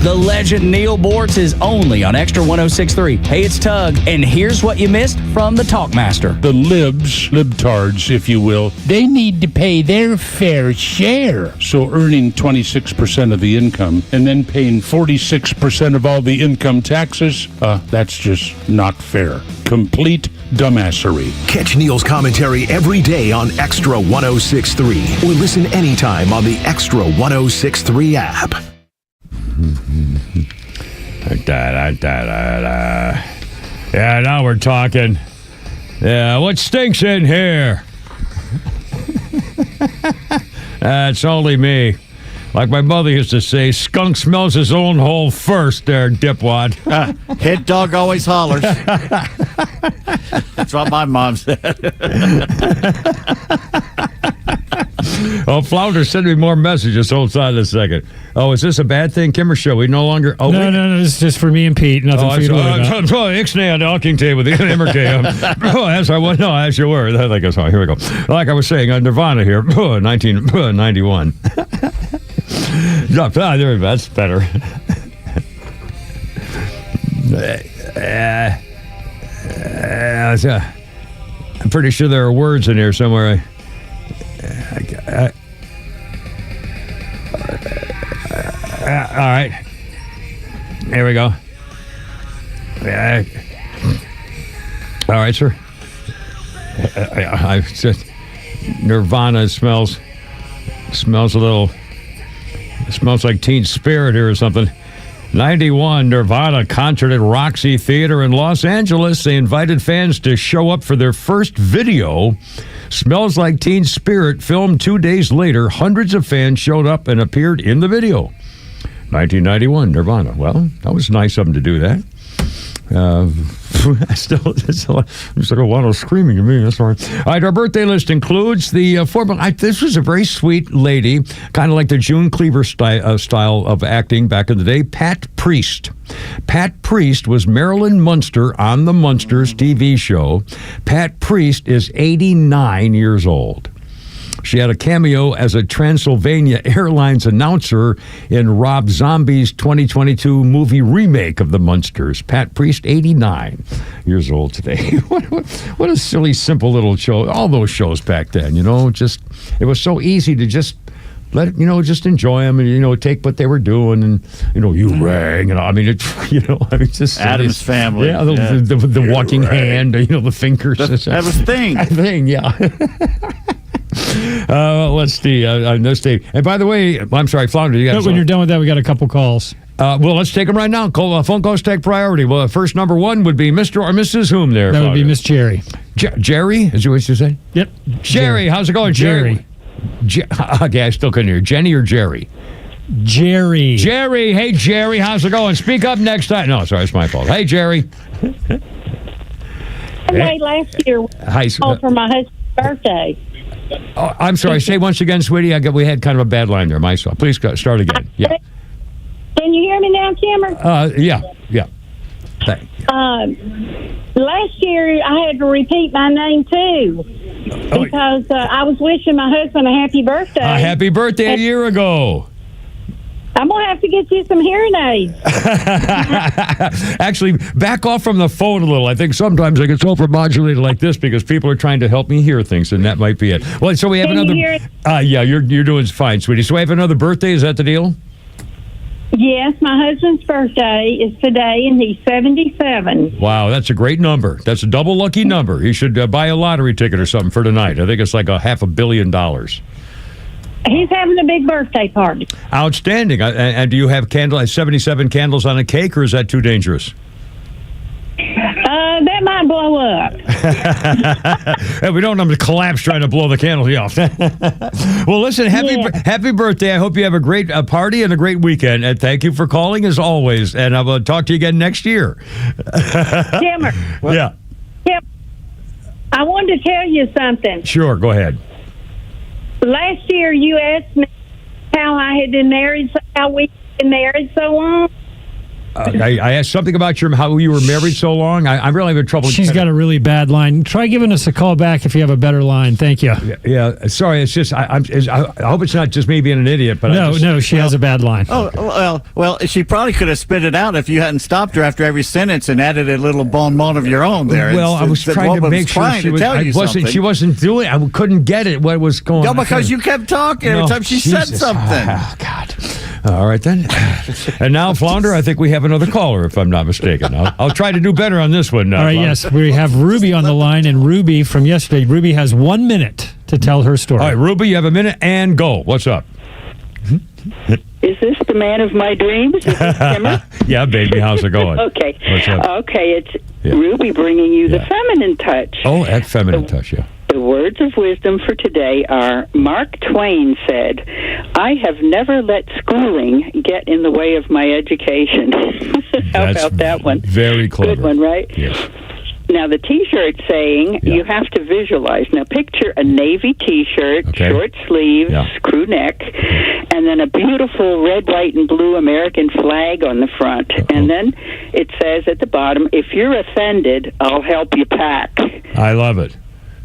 The legend Neil Boortz is only on Extra 106.3. Hey, it's Tug, and here's what you missed from the Talkmaster. The libtards, if you will, they need to pay their fair share. So earning 26% of the income and then paying 46% of all the income taxes, that's just not fair. Complete dumbassery. Catch Neil's commentary every day on Extra 106.3 or listen anytime on the Extra 106.3 app. Yeah, now we're talking. Yeah, what stinks in here? It's only me. Like my mother used to say, skunk smells his own hole first there, dipwad. Head dog always hollers. That's what my mom said. Oh, Flounder, send me more messages. Hold on a second. Oh, is this a bad thing, Kimmer Show? We no longer... Oh, No, this is just for me and Pete. Nothing for you to worry about. Ixnay on Alking Day with the Immergay. As I was, no, as you were. I think that's all. Here we go. Like I was saying, Nirvana here, 1991. There, that's better. I'm pretty sure there are words in here somewhere. All right. Here we go. All right, sir. I just Nirvana smells a little. It smells like Teen Spirit here or something. 91, Nirvana concert at Roxy Theater in Los Angeles. They invited fans to show up for their first video. Smells Like Teen Spirit, filmed 2 days later. Hundreds of fans showed up and appeared in the video. 1991, Nirvana. Well, that was nice of them to do that. It's like a lot of screaming at me. That's all right. All right, our birthday list includes the former. This was a very sweet lady, kind of like the June Cleaver style of acting back in the day. Pat Priest. Pat Priest was Marilyn Munster on the Munsters TV show. Pat Priest is 89 years old. She had a cameo as a Transylvania Airlines announcer in Rob Zombie's 2022 movie remake of The Munsters. Pat Priest, 89 years old today. What a silly, simple little show. All those shows back then, just, it was so easy to just let it, just enjoy them and, take what they were doing and, you rang, just Addams Family. Yeah, the walking hand, the fingers. That was Thing. Thing, yeah. Let's see. This day. And by the way, I'm sorry, Flounder. When you're done with that, we got a couple calls. Well, let's take them right now. Phone calls take priority. Well, first number one would be Mr. or Mrs. Whom there? That would be Miss Jerry. Jerry? Is what you say? Yep. Jerry, how's it going, Jerry? Okay, I still couldn't hear. Jenny or Jerry? Jerry. Jerry. Hey, Jerry, how's it going? Speak up next time. No, sorry, it's my fault. Hey, Jerry. Last year, called for my husband's birthday. Oh, I'm sorry. Say once again, sweetie. We had kind of a bad line there. Myself. Please start again. Yeah. Can you hear me now, Kimmer? Yeah. Thanks. Last year, I had to repeat my name too because I was wishing my husband a happy birthday. Happy birthday a year ago. I'm going to have to get you some hearing aids. Actually, back off from the phone a little. I think sometimes I get overmodulated like this because people are trying to help me hear things, and that might be it. Well, so we have another... yeah, you're doing fine, sweetie. So we have another birthday. Is that the deal? Yes, my husband's birthday is today, and he's 77. Wow, that's a great number. That's a double lucky number. He should buy a lottery ticket or something for tonight. I think it's like $500 million. He's having a big birthday party. Outstanding. And do you have 77 candles on a cake, or is that too dangerous? That might blow up. We don't want them to collapse trying to blow the candles off. Well, listen, happy birthday. I hope you have a great party and a great weekend. And thank you for calling as always. And I will talk to you again next year. Kimmer. Yeah. Kim, I wanted to tell you something. Sure, go ahead. Last year, you asked me how we've been married so long. I asked something about how you were married so long. I'm really having trouble. She's got a really bad line. Try giving us a call back if you have a better line. Thank you. Yeah. Sorry, it's just I hope it's not just me being an idiot. But no, she has a bad line. Oh well, she probably could have spit it out if you hadn't stopped her after every sentence and added a little bon mot of your own there. Well, I was trying to make sure she wasn't doing. I couldn't get it. What was going on? No, because you kept talking every time she said something. Oh, God. All right, then. And now, Flounder, I think we have another caller, if I'm not mistaken. I'll try to do better on this one. All right, Flounder. yes. We have Ruby on the line, and Ruby from yesterday. Ruby has 1 minute to tell her story. All right, Ruby, you have a minute and go. What's up? Is this the man of my dreams? Is this Timmer? Yeah, baby, how's it going? Okay. What's up? Okay, it's Ruby bringing you the feminine touch. Oh, at feminine touch, yeah. The words of wisdom for today are, Mark Twain said, I have never let schooling get in the way of my education. How about that one? Very clever. Good one, right? Yes. Now, the T-shirt's saying you have to visualize. Now, picture a navy T-shirt, short sleeves, crew neck, and then a beautiful red, white, and blue American flag on the front. And then it says at the bottom, if you're offended, I'll help you pack. I love it.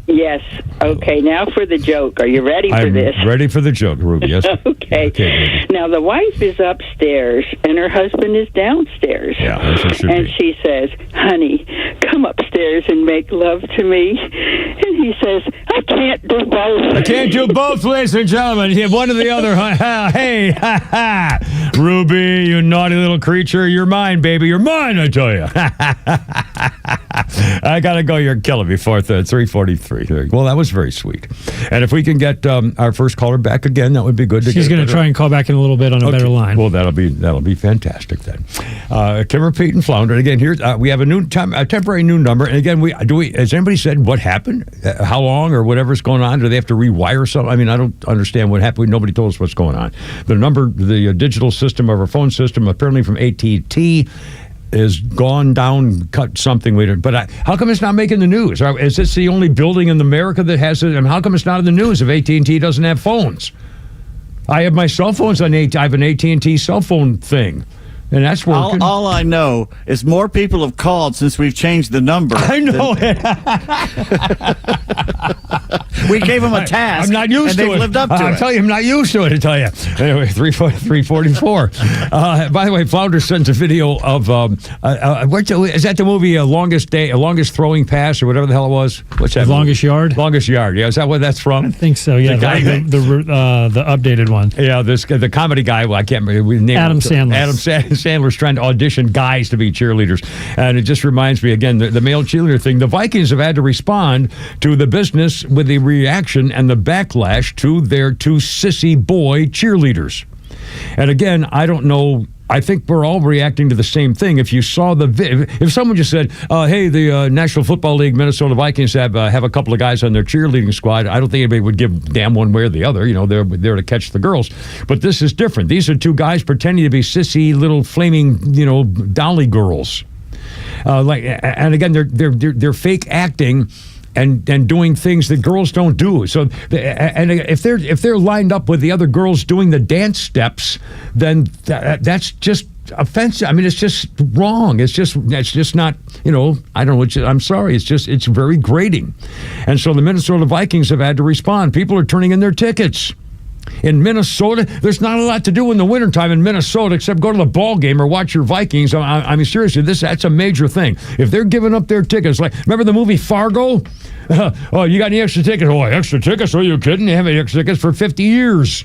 Yes. Okay, now for the joke. Are you ready for this? I'm ready for the joke, Ruby. Yes. Okay. Now, the wife is upstairs, and her husband is downstairs. Yeah, as it should and be. she says, honey, come upstairs and make love to me. And he says, I can't do both. I can't do both, ladies and gentlemen. You have one or the other. Hey, Ruby, you naughty little creature. You're mine, baby. You're mine, I tell you. I got to go. You're killing me. 3:43. Well, that was very sweet. And if we can get our first caller back again, that would be good. She's going to try and call back in a little bit on a better line. Well, that'll be fantastic then. Kimmer, Pete, and Flounder. And again, here we have a temporary new number. And again, has anybody said what happened? How long or whatever's going on? Do they have to rewire something? I mean, I don't understand what happened. Nobody told us what's going on. The number, the digital system of our phone system, apparently from AT&T, is gone down, cut something with it. But how come it's not making the news? Is this the only building in America that has it? And how come it's not in the news if AT&T doesn't have phones? I have my cell phones on I have an AT&T cell phone thing. And that's working. All I know is more people have called since we've changed the number. I know We gave them a task. I'm not used and to they've it. lived up to it. I tell you, I'm not used to it, I tell you. Anyway, 344. By the way, Flounder sends a video of, is that the movie Longest Throwing Pass or whatever the hell it was? What's that? Longest Yard? Longest Yard, yeah. Is that what that's from? I think so, yeah. The updated one. Yeah, the comedy guy, well, I can't remember. Adam Sandler. Adam Sandler's trying to audition guys to be cheerleaders. And it just reminds me, again, the male cheerleader thing. The Vikings have had to respond to the business with the reaction and the backlash to their two sissy boy cheerleaders. And again, I don't know. I think we're all reacting to the same thing. If you saw if someone just said, hey, the National Football League Minnesota Vikings have a couple of guys on their cheerleading squad, I don't think anybody would give a damn one way or the other. You know, they're there to catch the girls. But this is different. These are two guys pretending to be sissy little flaming, dolly girls. And again, they're fake acting and doing things that girls don't do. So, and if they're lined up with the other girls doing the dance steps, then that's just offensive. I mean, it's just wrong. It's just not. I don't know. I'm sorry. It's very grating. And so the Minnesota Vikings have had to respond. People are turning in their tickets. In Minnesota, there's not a lot to do in the wintertime in Minnesota except go to the ball game or watch your Vikings. I mean, seriously, that's a major thing. If they're giving up their tickets, like, remember the movie Fargo? Oh, you got any extra tickets? Oh, extra tickets? Are you kidding? They haven't had extra tickets for 50 years.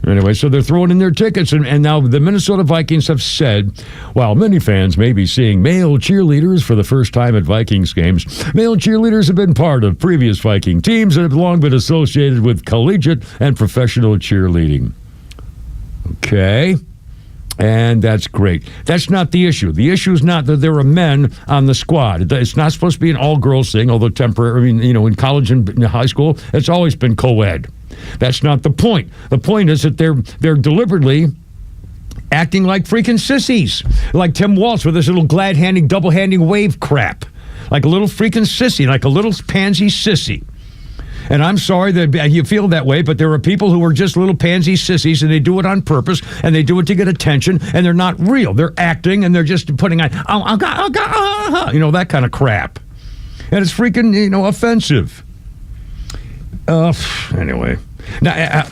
Anyway, so they're throwing in their tickets, and now the Minnesota Vikings have said, while many fans may be seeing male cheerleaders for the first time at Vikings games, male cheerleaders have been part of previous Viking teams that have long been associated with collegiate and professional cheerleading. Okay. And that's great. That's not the issue. The issue is not that there are men on the squad. It's not supposed to be an all-girls thing, although temporary, in college and in high school, it's always been co-ed. That's not the point. The point is that they're deliberately acting like freaking sissies, like Tim Waltz with this little glad-handing, double-handing wave crap, like a little freaking sissy, like a little pansy sissy. And I'm sorry that you feel that way, but there are people who are just little pansy sissies, and they do it on purpose, and they do it to get attention, and they're not real. They're acting, and they're just putting on, that kind of crap. And it's freaking, offensive. Anyway. Now,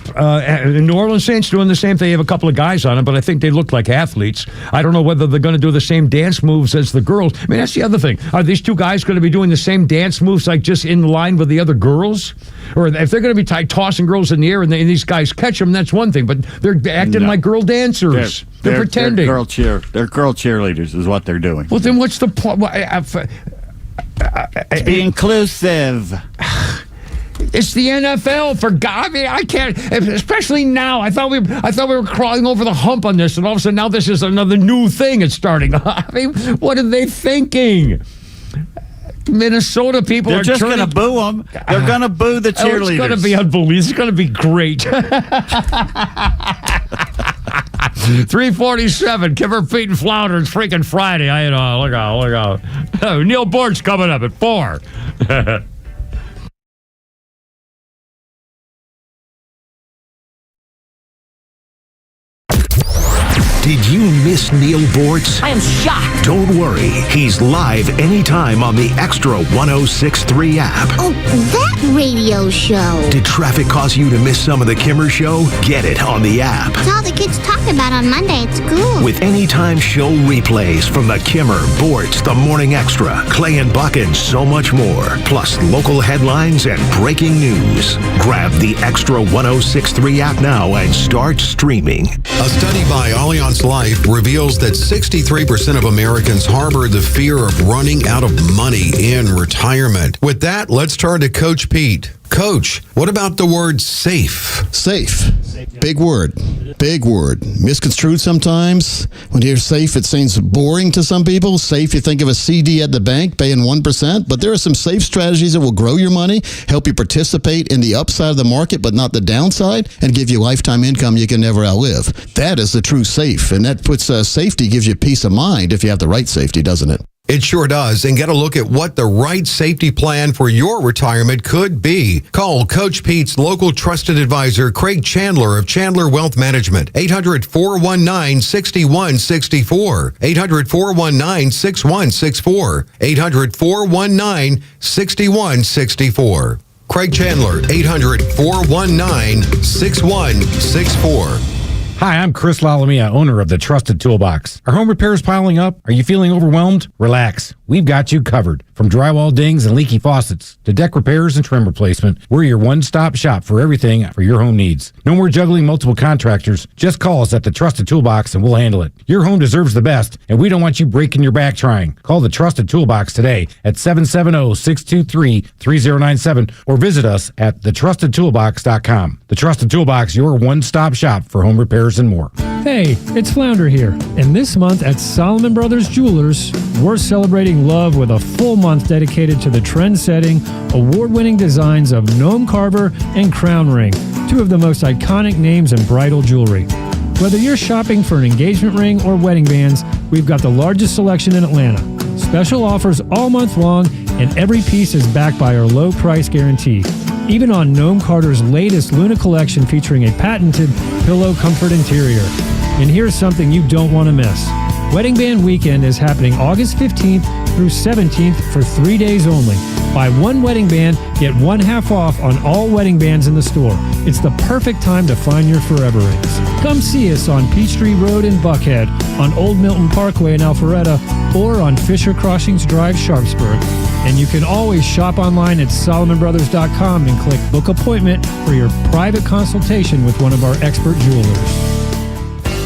New Orleans Saints doing the same thing. They have a couple of guys on it, but I think they look like athletes. I don't know whether they're going to do the same dance moves as the girls. I mean, that's the other thing. Are these two guys going to be doing the same dance moves, like just in line with the other girls? Or if they're going to be tossing girls in the air and these guys catch them, that's one thing. But they're acting like girl dancers. They're pretending. They're girl cheerleaders is what they're doing. Well, then what's the point? Be inclusive. It's the NFL, for God. I mean, I can't, especially now. I thought we were crawling over the hump on this, and all of a sudden now this is another new thing it's starting. I mean, what are they thinking? Minnesota people They're just going to boo them. They're going to boo the cheerleaders. It's going to be unbelievable. It's going to be great. 347, Kimmer, Pete, and Flounder. It's freaking Friday. Look out. Neil Boortz coming up at 4. Did you miss Neil Boortz? I am shocked. Don't worry. He's live anytime on the Extra 106.3 app. Oh, that radio show. Did traffic cause you to miss some of the Kimmer Show? Get it on the app. It's all the kids talk about on Monday at school. With anytime show replays from the Kimmer, Boortz, The Morning Extra, Clay and Buck, and so much more. Plus local headlines and breaking news. Grab the Extra 106.3 app now and start streaming. A study by Allianz Life reveals that 63% of Americans harbor the fear of running out of money in retirement. With that, let's turn to Coach Pete. Coach, what about the word safe? Safe. Big word. Big word. Misconstrued sometimes. When you hear safe, it seems boring to some people. Safe, you think of a CD at the bank paying 1%, but there are some safe strategies that will grow your money, help you participate in the upside of the market, but not the downside, and give you lifetime income you can never outlive. That is the true safe, and that puts safety, gives you peace of mind if you have the right safety, doesn't it? It sure does. And get a look at what the right safety plan for your retirement could be. Call Coach Pete's local trusted advisor, Craig Chandler of Chandler Wealth Management. 800-419-6164. 800-419-6164. 800-419-6164. Craig Chandler, 800-419-6164. Hi, I'm Chris Lalamia, owner of the Trusted Toolbox. Are home repairs piling up? Are you feeling overwhelmed? Relax. We've got you covered. From drywall dings and leaky faucets to deck repairs and trim replacement, we're your one-stop shop for everything for your home needs. No more juggling multiple contractors. Just call us at the Trusted Toolbox and we'll handle it. Your home deserves the best, and we don't want you breaking your back trying. Call the Trusted Toolbox today at 770-623-3097 or visit us at thetrustedtoolbox.com. The Trusted Toolbox, your one-stop shop for home repairs and more. Hey, it's Flounder here. And this month at Solomon Brothers Jewelers, we're celebrating love with a full month dedicated to the trend-setting, award-winning designs of Gnome Carver and Crown Ring, two of the most iconic names in bridal jewelry. Whether you're shopping for an engagement ring or wedding bands, we've got the largest selection in Atlanta. Special offers all month long, and every piece is backed by our low price guarantee. Even on Gnome Carter's latest Luna collection featuring a patented pillow comfort interior. And here's something you don't want to miss. Wedding Band Weekend is happening August 15th through 17th for 3 days only. Buy one wedding band, get one half off on all wedding bands in the store. It's the perfect time to find your forever rings. Come see us on Peachtree Road in Buckhead, on Old Milton Parkway in Alpharetta, or on Fisher Crossings Drive, Sharpsburg. And you can always shop online at SolomonBrothers.com and click Book Appointment for your private consultation with one of our expert jewelers.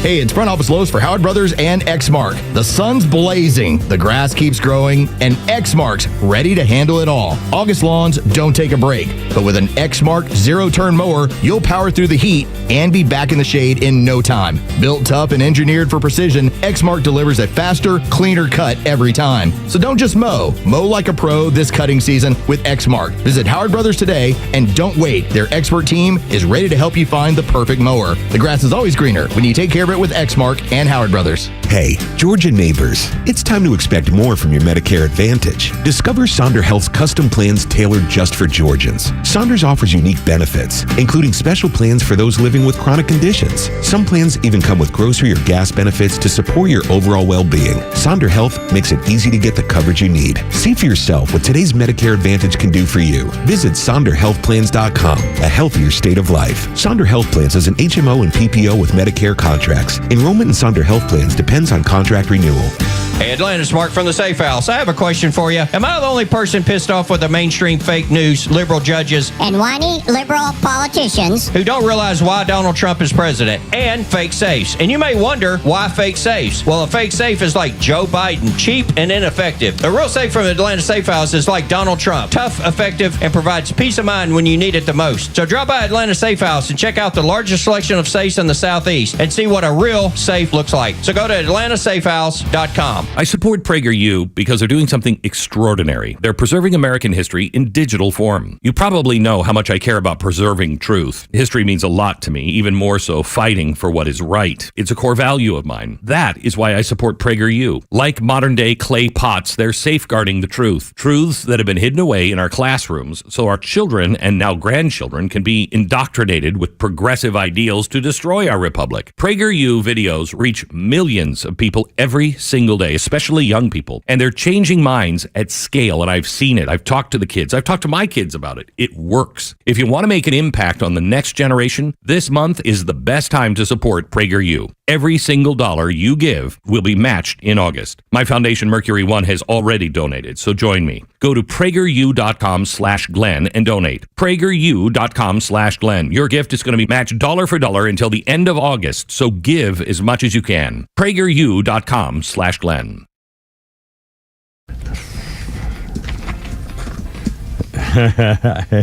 Hey, it's front office Lowe's for Howard Brothers and Exmark. The sun's blazing, the grass keeps growing, and Exmark's ready to handle it all. August lawns don't take a break, but with an Exmark zero-turn mower, you'll power through the heat and be back in the shade in no time. Built tough and engineered for precision, Exmark delivers a faster, cleaner cut every time. So don't just mow. Mow like a pro this cutting season with Exmark. Visit Howard Brothers today, and don't wait. Their expert team is ready to help you find the perfect mower. The grass is always greener when you take care of it with Exmark and Howard Brothers. Hey, Georgia neighbors, it's time to expect more from your Medicare Advantage. Discover Sonder Health's custom plans tailored just for Georgians. Saunders offers unique benefits, including special plans for those living with chronic conditions. Some plans even come with grocery or gas benefits to support your overall well-being. Sonder Health makes it easy to get the coverage you need. See for yourself what today's Medicare Advantage can do for you. Visit SonderHealthPlans.com, a healthier state of life. Sonder Health Plans is an HMO and PPO with Medicare contracts. Enrollment in Sonder Health Plans depends on contract renewal. Hey, Atlanta's Mark from the Safe House. I have a question for you. Am I the only person pissed off with the mainstream fake news, liberal judges, and whiny liberal politicians who don't realize why Donald Trump is president, and fake safes? And you may wonder, why fake safes? Well, a fake safe is like Joe Biden, cheap and ineffective. A real safe from Atlanta Safe House is like Donald Trump, tough, effective, and provides peace of mind when you need it the most. So drop by Atlanta Safe House and check out the largest selection of safes in the Southeast and see what a real safe looks like. So go to atlantasafehouse.com. I support PragerU because they're doing something extraordinary. They're preserving American history in digital form. You probably know how much I care about preserving truth. History means a lot to me, even more so fighting for what is right. It's a core value of mine. That is why I support PragerU. Like modern-day clay pots, they're safeguarding the truth. Truths that have been hidden away in our classrooms so our children and now grandchildren can be indoctrinated with progressive ideals to destroy our republic. PragerU videos reach millions of people every single day, especially young people, and they're changing minds at scale, and I've seen it. I've talked to the kids. I've talked to my kids about it. It works. If you want to make an impact on the next generation, this month is the best time to support PragerU. Every single dollar you give will be matched in August. My foundation, Mercury One, has already donated, so join me. Go to PragerU.com/Glenn and donate. PragerU.com/Glenn. Your gift is going to be matched dollar for dollar until the end of August, so give as much as you can. PragerU.com/Glenn.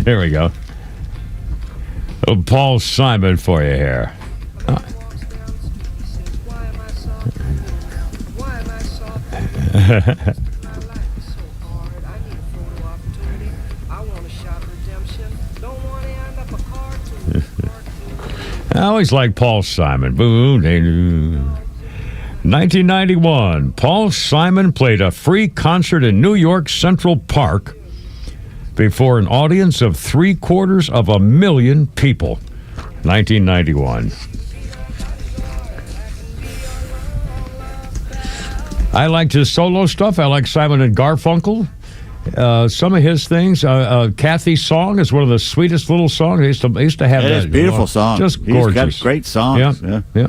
Here we go. Paul Simon for you here. I always like Paul Simon. 1991, Paul Simon played a free concert in New York Central Park before an audience of 750,000 people. 1991. I liked his solo stuff. I like Simon and Garfunkel. Some of his things. Kathy's Song is one of the sweetest little songs. I used to have that. It's a beautiful song. Just gorgeous. He's got great songs. Yeah.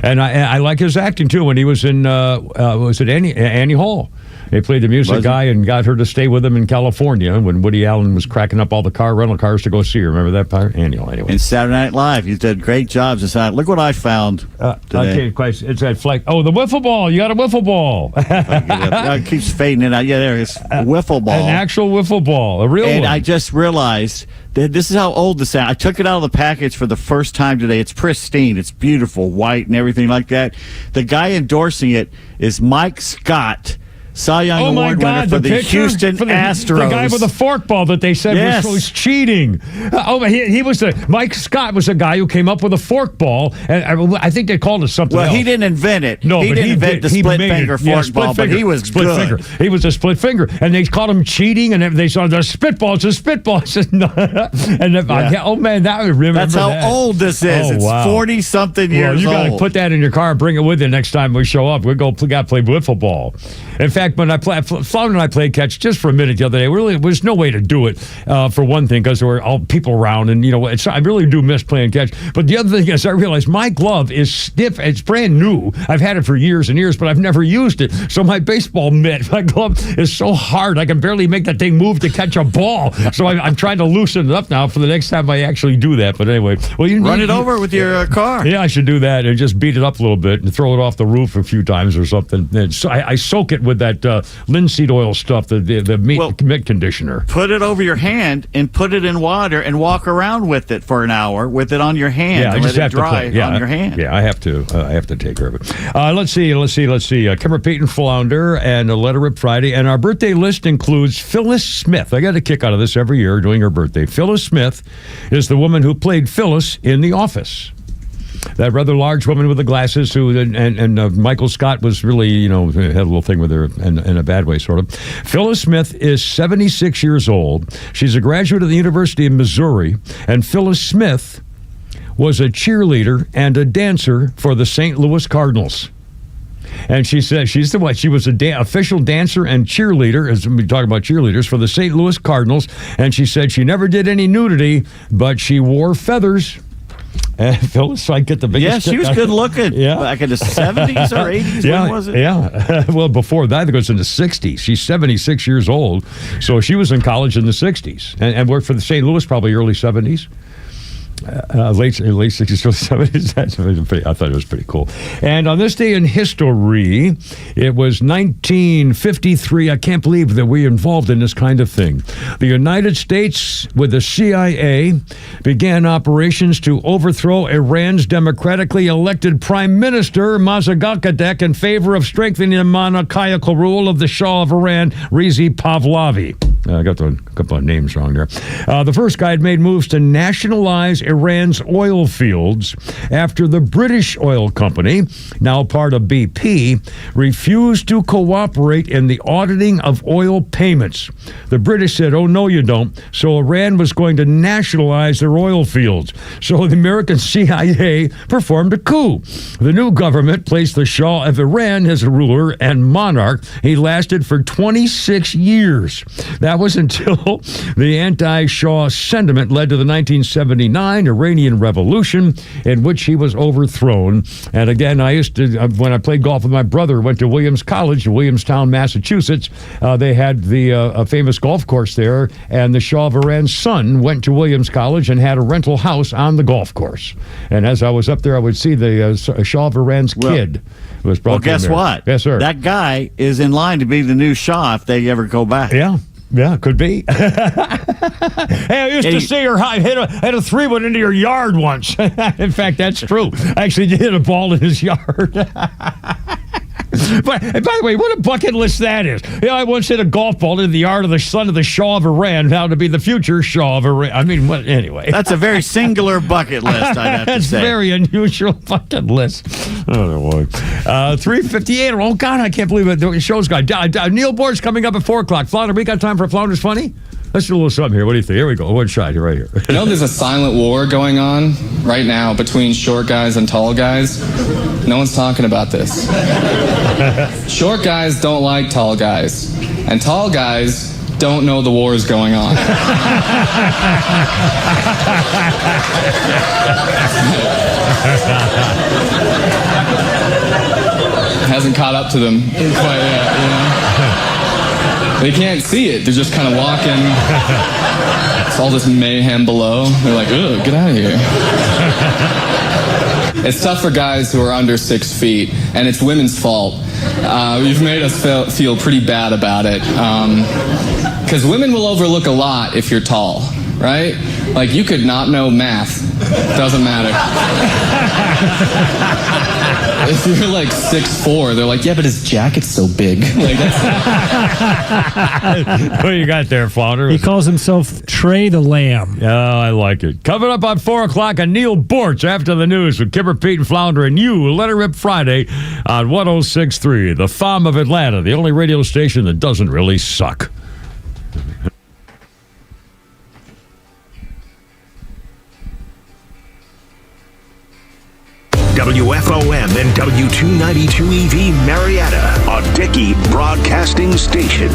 And I like his acting too. When he was in was it Annie Hall? He played the music guy and got her to stay with him in California when Woody Allen was cracking up all the rental cars to go see her. Remember that part? Annie Hall, anyway. In Saturday Night Live, he did great jobs. Look what I found today. Okay, it's that flag. Oh, the wiffle ball. You got a wiffle ball. It keeps fading in. Yeah, there it is. A wiffle ball. An actual wiffle ball. A real one. And I just realized that this is how old this is. I took it out of the package for the first time today. It's pristine. It's beautiful, white and everything like that. The guy endorsing it is Mike Scott, Cy Young Award winner for the Houston Astros. The guy with the forkball that they said was cheating. He was Mike Scott was a guy who came up with a forkball, and I think they called it something else. Well, he didn't invent it. No, he didn't invent the split finger forkball, but he was split good. Finger. He was a split finger, and they called him cheating, and they saw the spitball. It's a spitball. I said, no. And oh man, that I remember. That's how old this is. It's 40-something years old. You got to put that in your car and bring it with you next time we show up. We got to play wiffle ball. In fact, when Flounder and I played catch just for a minute the other day, really, there was no way to do it, for one thing, because there were all people around, and, I really do miss playing catch. But the other thing is, I realized my glove is stiff. It's brand new. I've had it for years and years, but I've never used it. So my baseball mitt, my glove is so hard, I can barely make that thing move to catch a ball. So I'm trying to loosen it up now for the next time I actually do that. But anyway, run it over with your car. Yeah, I should do that and just beat it up a little bit and throw it off the roof a few times or something. And so I soak it with that linseed oil stuff, the mitt conditioner. Put it over your hand and put it in water and walk around with it for an hour with it on your hand. Yeah, I just have to dry on your hand. Yeah, I have to take care of it. Let's see. Kimber Peyton Flounder and a Letter Rip Friday, and our birthday list includes Phyllis Smith. I get a kick out of this every year doing her birthday. Phyllis Smith is the woman who played Phyllis in The Office. That rather large woman with the glasses and Michael Scott was really, had a little thing with her in a bad way, sort of. Phyllis Smith is 76 years old. She's a graduate of the University of Missouri, and Phyllis Smith was a cheerleader and a dancer for the St. Louis Cardinals. And she said she was official dancer and cheerleader, as we talk about cheerleaders, for the St. Louis Cardinals. And she said she never did any nudity, but she wore feathers. Phyllis, I get the biggest. Yeah, she was good looking. Yeah. Back in the 70s or 80s. Yeah, When was it? Yeah. Well, before that, I think it was in the 60s. She's 76 years old. So she was in college in the 60s and worked for the St. Louis probably early 70s. Late 60s, early 70s. I thought it was pretty cool. And on this day in history, it was 1953. I can't believe that we're involved in this kind of thing. The United States, with the CIA, began operations to overthrow Iran's democratically elected Prime Minister, Mossadegh, in favor of strengthening the monarchical rule of the Shah of Iran, Reza Pahlavi. I got a couple of names wrong there. The first guy had made moves to nationalize Iran's oil fields after the British Oil Company, now part of BP, refused to cooperate in the auditing of oil payments. The British said, oh, no, you don't. So Iran was going to nationalize their oil fields. So the American CIA performed a coup. The new government placed the Shah of Iran as a ruler and monarch. He lasted for 26 years. That was until the anti-Shah sentiment led to the 1979 Iranian Revolution, in which he was overthrown. And again, I used to, when I played golf with my brother, went to Williams College in Williamstown, Massachusetts. They had the famous golf course there, and the Shah of Iran's son went to Williams College and had a rental house on the golf course. And as I was up there, I would see the Shah of Iran's kid. Was brought guess what? Yes, sir. That guy is in line to be the new Shah if they ever go back. Yeah. Yeah, could be. Hey, I used to see her hit a 3-wood into your yard once. In fact, that's true. I actually hit a ball in his yard. But by the way, what a bucket list that is. Yeah, I once hit a golf ball into the yard of the son of the Shah of Iran, now to be the future Shah of Iran. I mean, anyway. That's a very singular bucket list, I'd have to That's say. That's very unusual bucket list. Oh, boy. 3:58. Oh, God, I can't believe it. The show's got Neil Boortz coming up at 4 o'clock. Flounder, we got time for Flounder's Funny? Let's do a little something here. What do you think? Here we go. One shot here, right here. You know, there's a silent war going on right now between short guys and tall guys. No one's talking about this. Short guys don't like tall guys, and tall guys don't know the war is going on. Hasn't caught up to them quite yet, you know? They can't see it. They're just kind of walking. It's all this mayhem below. They're like, ugh, get out of here. It's tough for guys who are under 6 feet, and it's women's fault. You've made us feel pretty bad about it. Because women will overlook a lot if you're tall, right? Like, you could not know math. Doesn't matter. If you're like 6'4", they're like, yeah, but his jacket's so big. Like, What you got there, Flounder? He calls himself Trey the Lamb. Oh, I like it. Coming up on 4 o'clock, a Neil Boortz after the news with Kipper, Pete, and Flounder, and you, Let It Rip Friday on 106.3, the Farm of Atlanta, the only radio station that doesn't really suck. WFOM and W292EV Marietta, a Dickey Broadcasting Station.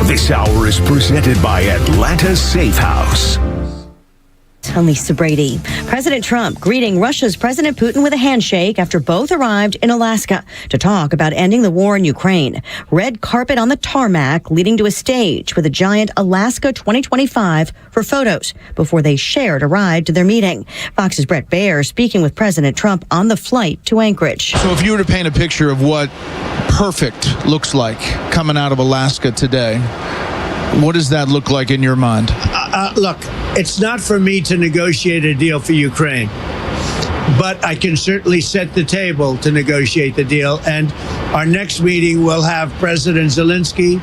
This hour is presented by Atlanta's Safe House. I'm Lisa Brady. President Trump greeting Russia's President Putin with a handshake after both arrived in Alaska to talk about ending the war in Ukraine. Red carpet on the tarmac leading to a stage with a giant Alaska 2025 for photos before they shared a ride to their meeting. Fox's Brett Baer speaking with President Trump on the flight to Anchorage. So if you were to paint a picture of what perfect looks like coming out of Alaska today, what does that look like in your mind? Look, it's not for me to negotiate a deal for Ukraine, but I can certainly set the table to negotiate the deal. And our next meeting will have President Zelensky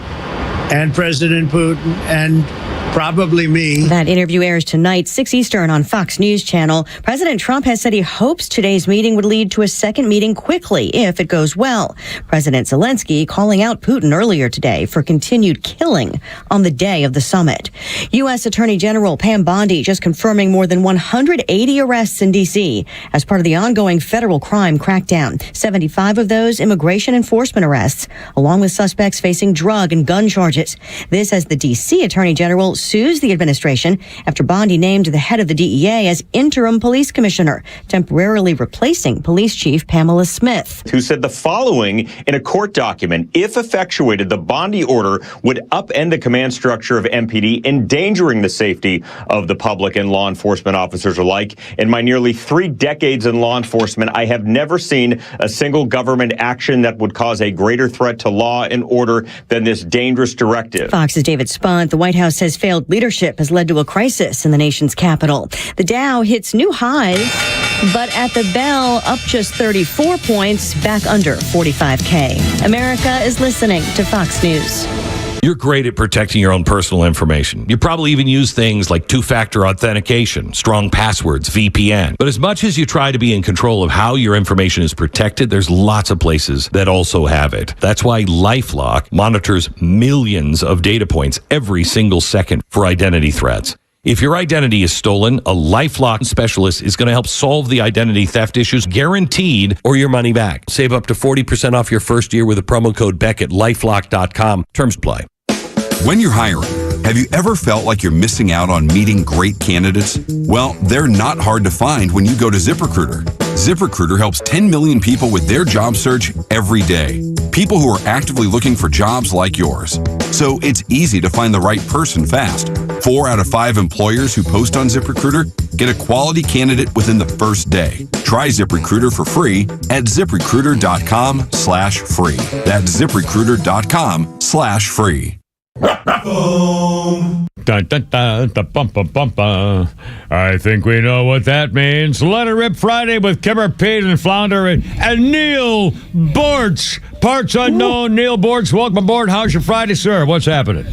and President Putin and probably me. That interview airs tonight, 6 Eastern on Fox News Channel. President Trump has said he hopes today's meeting would lead to a second meeting quickly if it goes well. President Zelensky calling out Putin earlier today for continued killing on the day of the summit. U.S. Attorney General Pam Bondi just confirming more than 180 arrests in D.C. as part of the ongoing federal crime crackdown. 75 of those immigration enforcement arrests, along with suspects facing drug and gun charges. This as the D.C. Attorney General sues the administration after Bondi named the head of the DEA as interim police commissioner, temporarily replacing police chief Pamela Smith. Who said the following in a court document: if effectuated, the Bondi order would upend the command structure of MPD, endangering the safety of the public and law enforcement officers alike. In my nearly 3 decades in law enforcement, I have never seen a single government action that would cause a greater threat to law and order than this dangerous directive. Fox's David Spunt. The White House says failed leadership has led to a crisis in the nation's capital. The Dow hits new highs, but at the bell, up just 34 points, back under 45K. America is listening to Fox News. You're great at protecting your own personal information. You probably even use things like two-factor authentication, strong passwords, VPN. But as much as you try to be in control of how your information is protected, there's lots of places that also have it. That's why LifeLock monitors millions of data points every single second for identity threats. If your identity is stolen, a LifeLock specialist is going to help solve the identity theft issues, guaranteed, or your money back. Save up to 40% off your first year with a promo code Beck at LifeLock.com. Terms apply. When you're hiring, have you ever felt like you're missing out on meeting great candidates? Well, they're not hard to find when you go to ZipRecruiter. ZipRecruiter helps 10 million people with their job search every day. People who are actively looking for jobs like yours. So it's easy to find the right person fast. 4 out of 5 employers who post on ZipRecruiter get a quality candidate within the first day. Try ZipRecruiter for free at ZipRecruiter.com/free. That's ZipRecruiter.com/free. Dun, dun, dun, da, bum, bum, bum, bum. I think we know what that means. Let It Rip Friday with Kimmer, Pete, and Flounder and Neil Boortz. Parts unknown. Neil Boortz, welcome aboard. How's your Friday, sir? What's happening?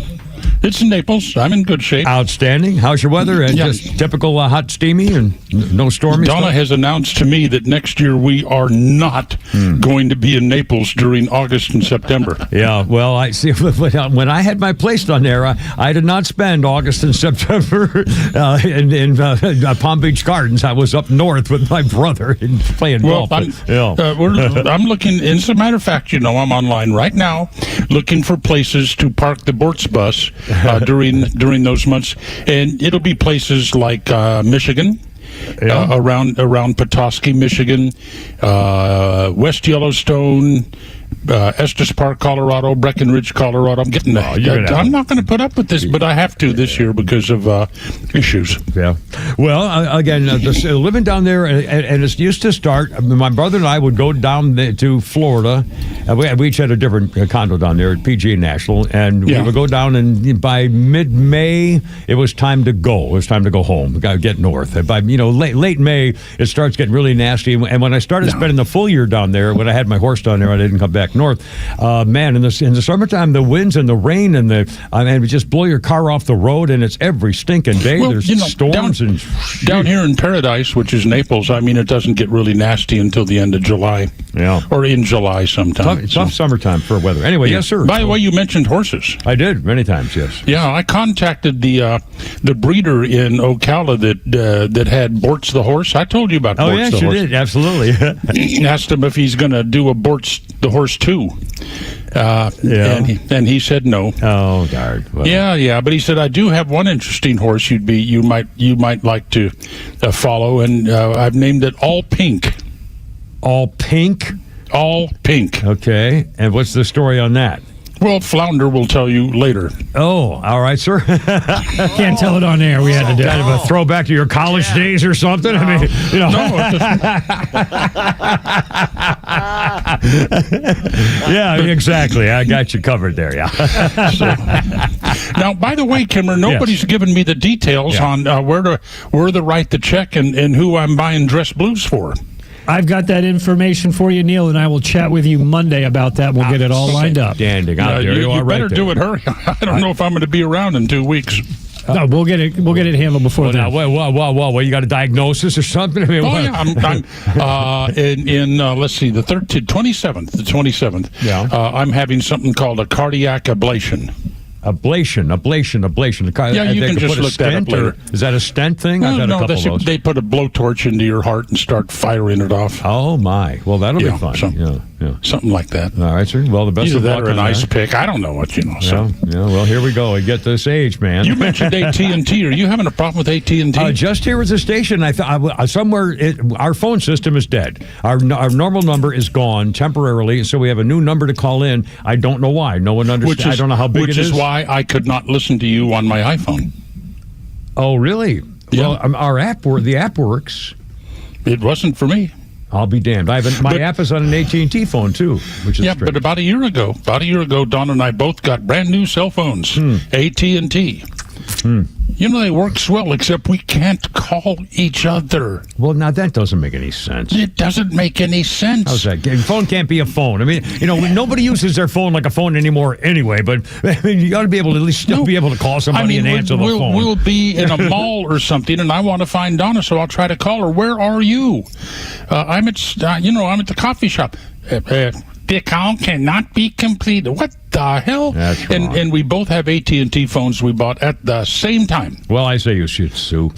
It's in Naples. I'm in good shape. Outstanding. How's your weather? And just typical hot, steamy, and no stormy Donna stuff? has announced to me that next year we are not going to be in Naples during August and September. Yeah, well, I see. When I had my place down there, I did not spend August and September in Palm Beach Gardens. I was up north with my brother and playing golf. I'm looking, as a matter of fact, I'm online right now looking for places to park the Boortz bus during those months, and it'll be places like Michigan, around Petoskey, Michigan, West Yellowstone, Estes Park, Colorado, Breckenridge, Colorado. I'm getting that. I'm not going to put up with this, but I have to this year because of issues. Yeah. Well, again, living down there, and it's used to start. My brother and I would go down to Florida. We each had a different condo down there at PGA National, and we would go down, and by mid-May, it was time to go. It was time to go home. We got to get north. By late May, it starts getting really nasty. And when I started spending the full year down there, when I had my horse down there, I didn't come back north. Man, in the summertime, the winds and the rain and it would just blow your car off the road, and it's every stinking day. There's storms down here in Paradise, which is Naples. I mean, it doesn't get really nasty until the end of July. Yeah, or in July sometime. Tough summertime for weather. Anyway, yes, sir. By the way, you mentioned horses. I did many times. Yes. Yeah, I contacted the breeder in Ocala that had Boortz the horse. I told you about Boortz the horse. Oh, yes, you did. Absolutely. Asked him if he's going to do a Boortz the horse too. And he said no. Oh, darn. Well. Yeah, but he said, I do have one interesting horse you might like to follow, and I've named it All Pink. All Pink? All Pink. Okay, and what's the story on that? Well, Flounder will tell you later. Oh, all right, sir. Can't tell it on air. We had to do kind of a throwback to your college days or something. No. I mean, yeah, exactly. I got you covered there. Yeah. Now, by the way, Kimmer, nobody's given me the details on where to write the check and who I'm buying dress blues for. I've got that information for you, Neil, and I will chat with you Monday about that. We'll get it all lined up. Standing out there. You better do it, hurry. I don't know if I'm going to be around in 2 weeks. No, we'll get it handled before then. Well, you got a diagnosis or something? I mean, I'm let's see, the 27th. Yeah. I'm having something called a cardiac ablation. Ablation. Yeah, you can just look that up later. Is that a stent thing? No, they put a blowtorch into your heart and start firing it off. Oh, my. Well, that'll be fun. So, Something like that. All right, sir. Well, the best Either of that luck or an on ice that. pick. I don't know what, So. Yeah, well, here we go. We get this age, man. You mentioned AT&T. Are you having a problem with AT&T? Just here at the station, somewhere our phone system is dead. Our normal number is gone temporarily, so we have a new number to call in. I don't know why. No one understands. I don't know how big it is. Which is why I could not listen to you on my iPhone. Oh, really? Yeah. Well, the app works. It wasn't for me. I'll be damned. My app is on an AT&T phone too, which is strange. But about a year ago, Don and I both got brand new cell phones, AT&T. You know, they work swell, except we can't call each other. Well, now that doesn't make any sense. It doesn't make any sense. How's that? A phone can't be a phone. I mean, nobody uses their phone like a phone anymore anyway, but I mean, you got to be able to at least still be able to call somebody and answer the phone. We'll be in a mall or something, and I want to find Donna, so I'll try to call her. Where are you? I'm at the coffee shop. The call cannot be completed. What the hell? That's wrong. And we both have AT&T phones we bought at the same time. Well, I say you should sue.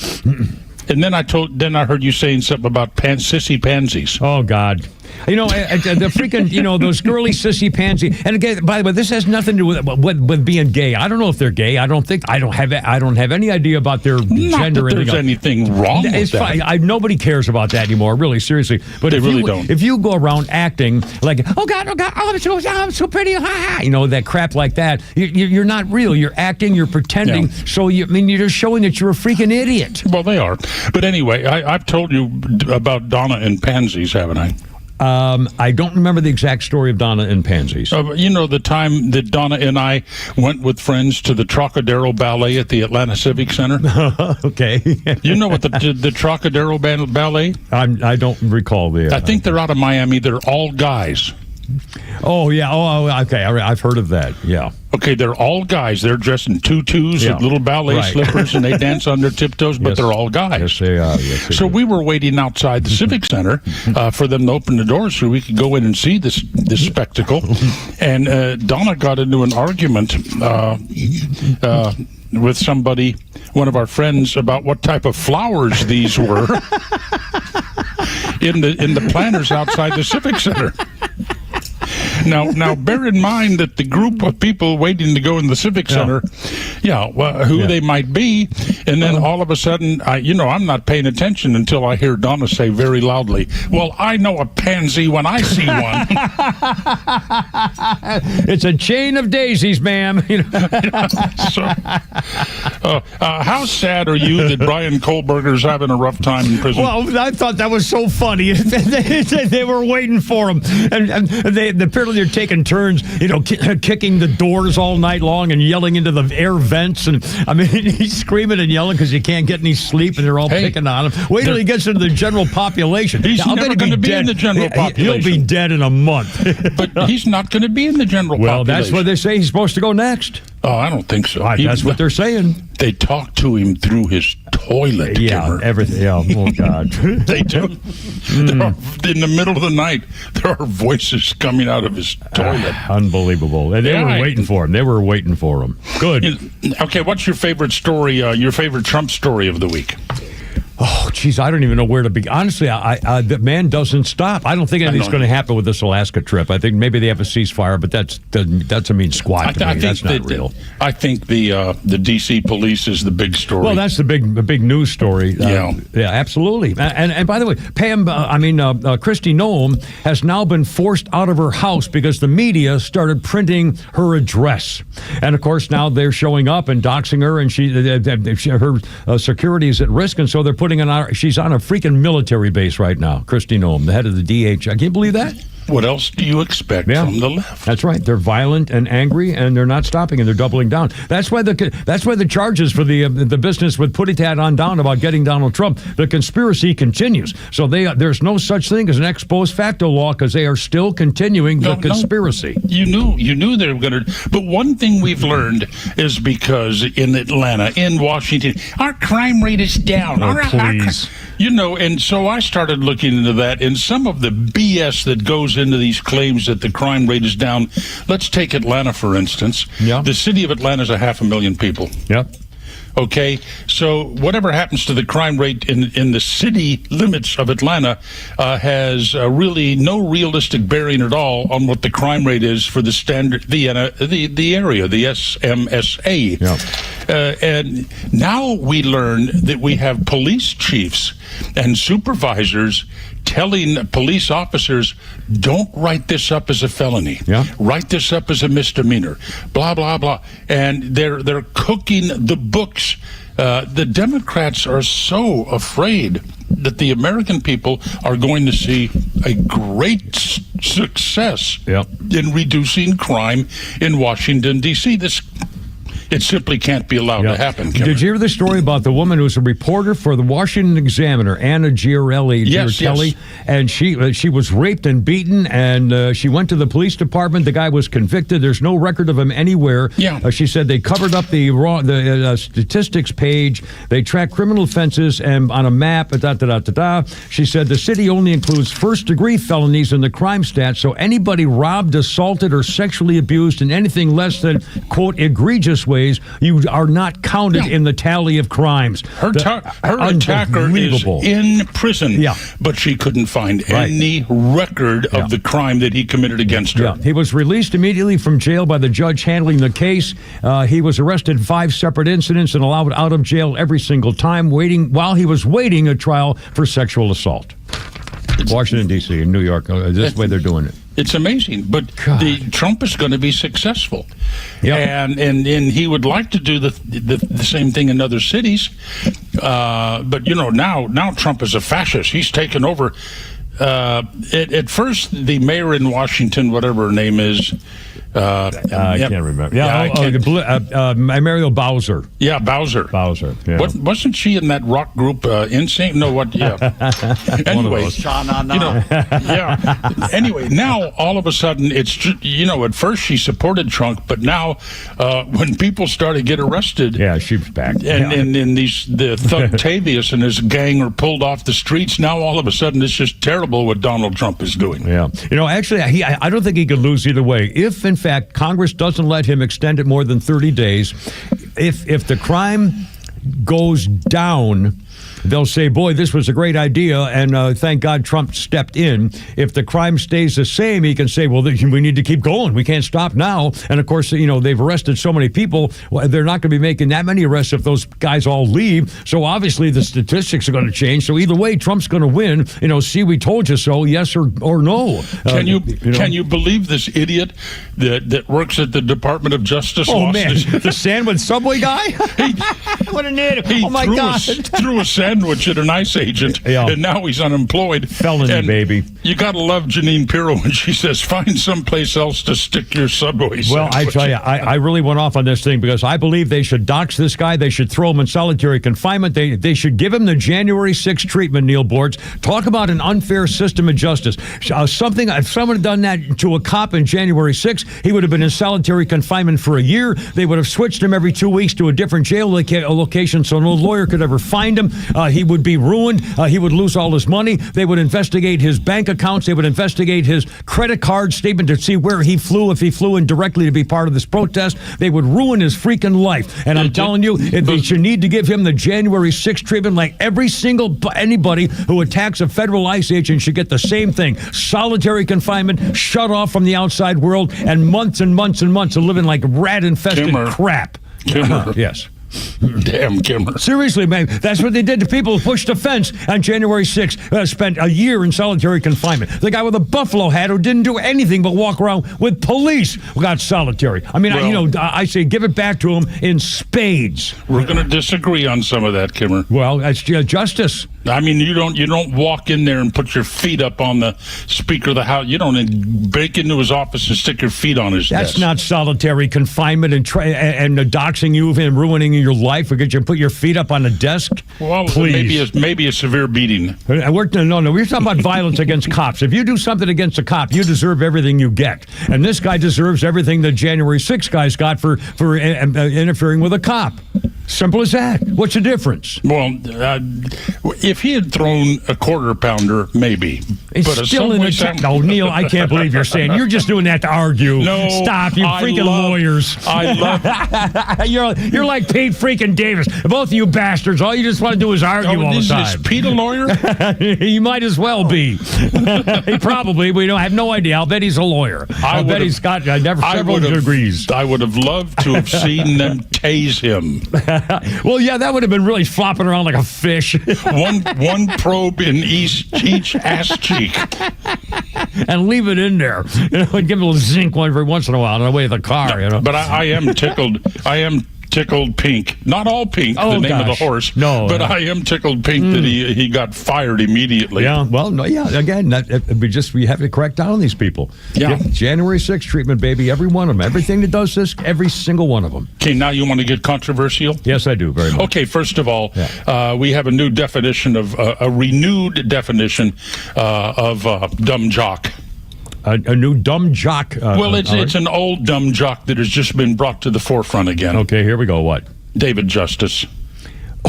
And then I heard you saying something about sissy pansies. Oh God. The freaking, those girly sissy pansy. And again, by the way, this has nothing to do with being gay. I don't know if they're gay. I don't have any idea about their gender. Not that there's anything wrong with that. Fine. Nobody cares about that anymore, really, seriously. But they really don't. If you go around acting like, oh God, I'm so pretty, ha ha, that crap like that, you're not real. You're acting, you're pretending. Yeah. So you're just showing that you're a freaking idiot. Well, they are. But anyway, I've told you about Donna and pansies, haven't I? I don't remember the exact story of Donna and pansies. The time that Donna and I went with friends to the Trocadero Ballet at the Atlanta Civic Center. Okay. You know what the Trocadero Ballet? I don't recall the. I think they're out of Miami. They're all guys. Oh yeah. Oh okay. I've heard of that. Yeah. Okay, they're all guys. They're dressed in tutus and little ballet slippers, and they dance on their tiptoes, but they're all guys. Yes, they are. Yes, so we were waiting outside the Civic Center for them to open the doors so we could go in and see this spectacle. And Donna got into an argument with somebody, one of our friends, about what type of flowers these were in the planters outside the Civic Center. Now, bear in mind that the group of people waiting to go in the Civic Center, they might be, and then all of a sudden, I'm not paying attention until I hear Donna say very loudly, "Well, I know a pansy when I see one." It's a chain of daisies, ma'am. How sad are you that Brian Kohlberger's having a rough time in prison? Well, I thought that was so funny. They were waiting for him, and apparently they're taking turns, kicking the doors all night long and yelling into the air vents. And I mean, he's screaming and yelling because he can't get any sleep, and they're all picking on him. Wait till he gets into the general population. He's never going to be in the general population. He'll be dead in a month. But he's not going to be in the general population. Well, that's what they say he's supposed to go next. Oh, I don't think so. That's what they're saying. They talk to him through his toilet. Yeah, everything. Yeah, oh God. They do. In the middle of the night, there are voices coming out of his toilet. Unbelievable. And they were waiting for him. Good. Okay, what's your favorite story, your favorite Trump story of the week? Oh, geez, I don't even know where to begin. Honestly, the man doesn't stop. I don't think anything's going to happen with this Alaska trip. I think maybe they have a ceasefire, but that's a mean squat to me. That's not real. I think the D.C. police is the big story. Well, that's the big news story. Yeah, absolutely. And by the way, Kristi Noem has now been forced out of her house because the media started printing her address. And of course, now they're showing up and doxing her, and her security is at risk, and so they're putting she's on a freaking military base right now. Kristi Noem, the head of the DHS. Can you believe that? What else do you expect from the left? That's right. They're violent and angry, and they're not stopping, and they're doubling down. That's why the charges for the business with Puttitat on down about getting Donald Trump, the conspiracy continues. So there's no such thing as an ex post facto law because they are still continuing the conspiracy. You knew they were going to. But one thing we've learned is because in Atlanta, in Washington, our crime rate is down. Please. And so I started looking into that, and some of the BS that goes into these claims that the crime rate is down. Let's take Atlanta, for instance. Yeah. The city of Atlanta is 500,000 people. Yep. Okay, so whatever happens to the crime rate in the city limits of Atlanta has really no realistic bearing at all on what the crime rate is for the standard, the area, the SMSA. Yeah. And now we learn that we have police chiefs and supervisors telling police officers, don't write this up as a felony. Yeah. Write this up as a misdemeanor. Blah, blah, blah. And they're cooking the books. The Democrats are so afraid that the American people are going to see a great success in reducing crime in Washington, D.C. It simply can't be allowed to happen. Did you hear the story about the woman who's a reporter for the Washington Examiner, Anna Girly? Yes. And she was raped and beaten, and she went to the police department. The guy was convicted. There's no record of him anywhere. Yeah. She said they covered up the statistics page. They track criminal offenses and on a map. She said the city only includes first-degree felonies in the crime stats, so anybody robbed, assaulted, or sexually abused in anything less than, quote, egregious ways, you are not counted in the tally of crimes. Her attacker is in prison, but she couldn't find any record of the crime that he committed against her. Yeah. He was released immediately from jail by the judge handling the case. He was arrested in 5 separate incidents and allowed out of jail every single time, while he was waiting a trial for sexual assault. Washington, D.C., and New York. This way they're doing it. It's amazing, but Trump is going to be successful, and he would like to do the same thing in other cities, but now Trump is a fascist. He's taken over. At first, the mayor in Washington, whatever her name is, I can't remember. Mario Bowser. Yeah, Bowser. Yeah. Wasn't she in that rock group NSYNC? No, what? Yeah. Anyway, Anyway, now all of a sudden it's at first she supported Trump, but now when people start to get arrested, she's back. And the thug Tavius and his gang are pulled off the streets. Now all of a sudden it's just terrible what Donald Trump is doing. Yeah. Actually, I don't think he could lose either way. If in fact Congress doesn't let him extend it more than 30 days, if the crime goes down, they'll say, boy, this was a great idea, and thank God Trump stepped in. If the crime stays the same, he can say, well, we need to keep going. We can't stop now. And, of course, they've arrested so many people. They're not going to be making that many arrests if those guys all leave. So, obviously, the statistics are going to change. So, either way, Trump's going to win. See, we told you so, yes or no. Can you believe this idiot that works at the Department of Justice? Oh, man, the sandwich Subway guy? What an idiot. Oh, my God. Threw a sandwich at an ICE agent, and now he's unemployed. Felony, baby. You got to love Janine Pirro when she says, find someplace else to stick your Subway sandwich. Well, I tell you, I really went off on this thing because I believe they should dox this guy. They should throw him in solitary confinement. They should give him the January 6th treatment, Neil Boortz. Talk about an unfair system of justice. If someone had done that to a cop in January 6th, he would have been in solitary confinement for a year. They would have switched him every 2 weeks to a different jail location so no lawyer could ever find him. He would be ruined. He would lose all his money. They would investigate his bank accounts. They would investigate his credit card statement to see where he flew, if he flew in directly to be part of this protest. They would ruin his freaking life. And I'm telling you, they should need to give him the January 6th treatment like anybody who attacks a federal ICE agent should get the same thing. Solitary confinement, shut off from the outside world, and months and months and months of living like rat-infested crap. Yes. Damn, Kimmer. Seriously, man, that's what they did to people who pushed the fence on January 6th, spent a year in solitary confinement. The guy with a buffalo hat who didn't do anything but walk around with police got solitary. I mean, I say give it back to him in spades. We're going to disagree on some of that, Kimmer. Well, that's justice. I mean, you don't walk in there and put your feet up on the Speaker of the House. You don't break into his office and stick your feet on his desk. That's not solitary confinement and doxing you and ruining your life because you put your feet up on a desk. Well, please. maybe a severe beating. No, we're talking about violence against cops. If you do something against a cop, you deserve everything you get. And this guy deserves everything the January 6th guys got for interfering with a cop. Simple as that. What's the difference? Well, if he had thrown a quarter pounder, maybe. But still in the No, Neil, I can't believe you're saying you're just doing that to argue. No, stop, you freaking lawyers. I love. You're like Pete freaking Davis. Both of you bastards. All you just want to do is argue all the time. Is Pete a lawyer? He might as well be. Probably. We don't have no idea. I'll bet he's a lawyer. I'll bet he's got several degrees. I would have loved to have seen them tase him. Well, yeah, that would have been really flopping around like a fish. one probe in each ass cheek. And leave it in there. And give it a little zinc one every once in a while on the way to the car. But I am tickled. I am tickled pink. Not all pink, the name of the horse. No. But I am tickled pink that he got fired immediately. Yeah, well, no, yeah. Again, we have to crack down on these people. Yeah. January 6th treatment, baby. Every one of them. Everything that does this, every single one of them. Okay, now you want to get controversial? Yes, I do, very much. Okay, first of all, we have a new definition of, a renewed definition of dumb jock. A new dumb jock. Well, it's an old dumb jock that has just been brought to the forefront again. Okay, here we go. What? David Justice.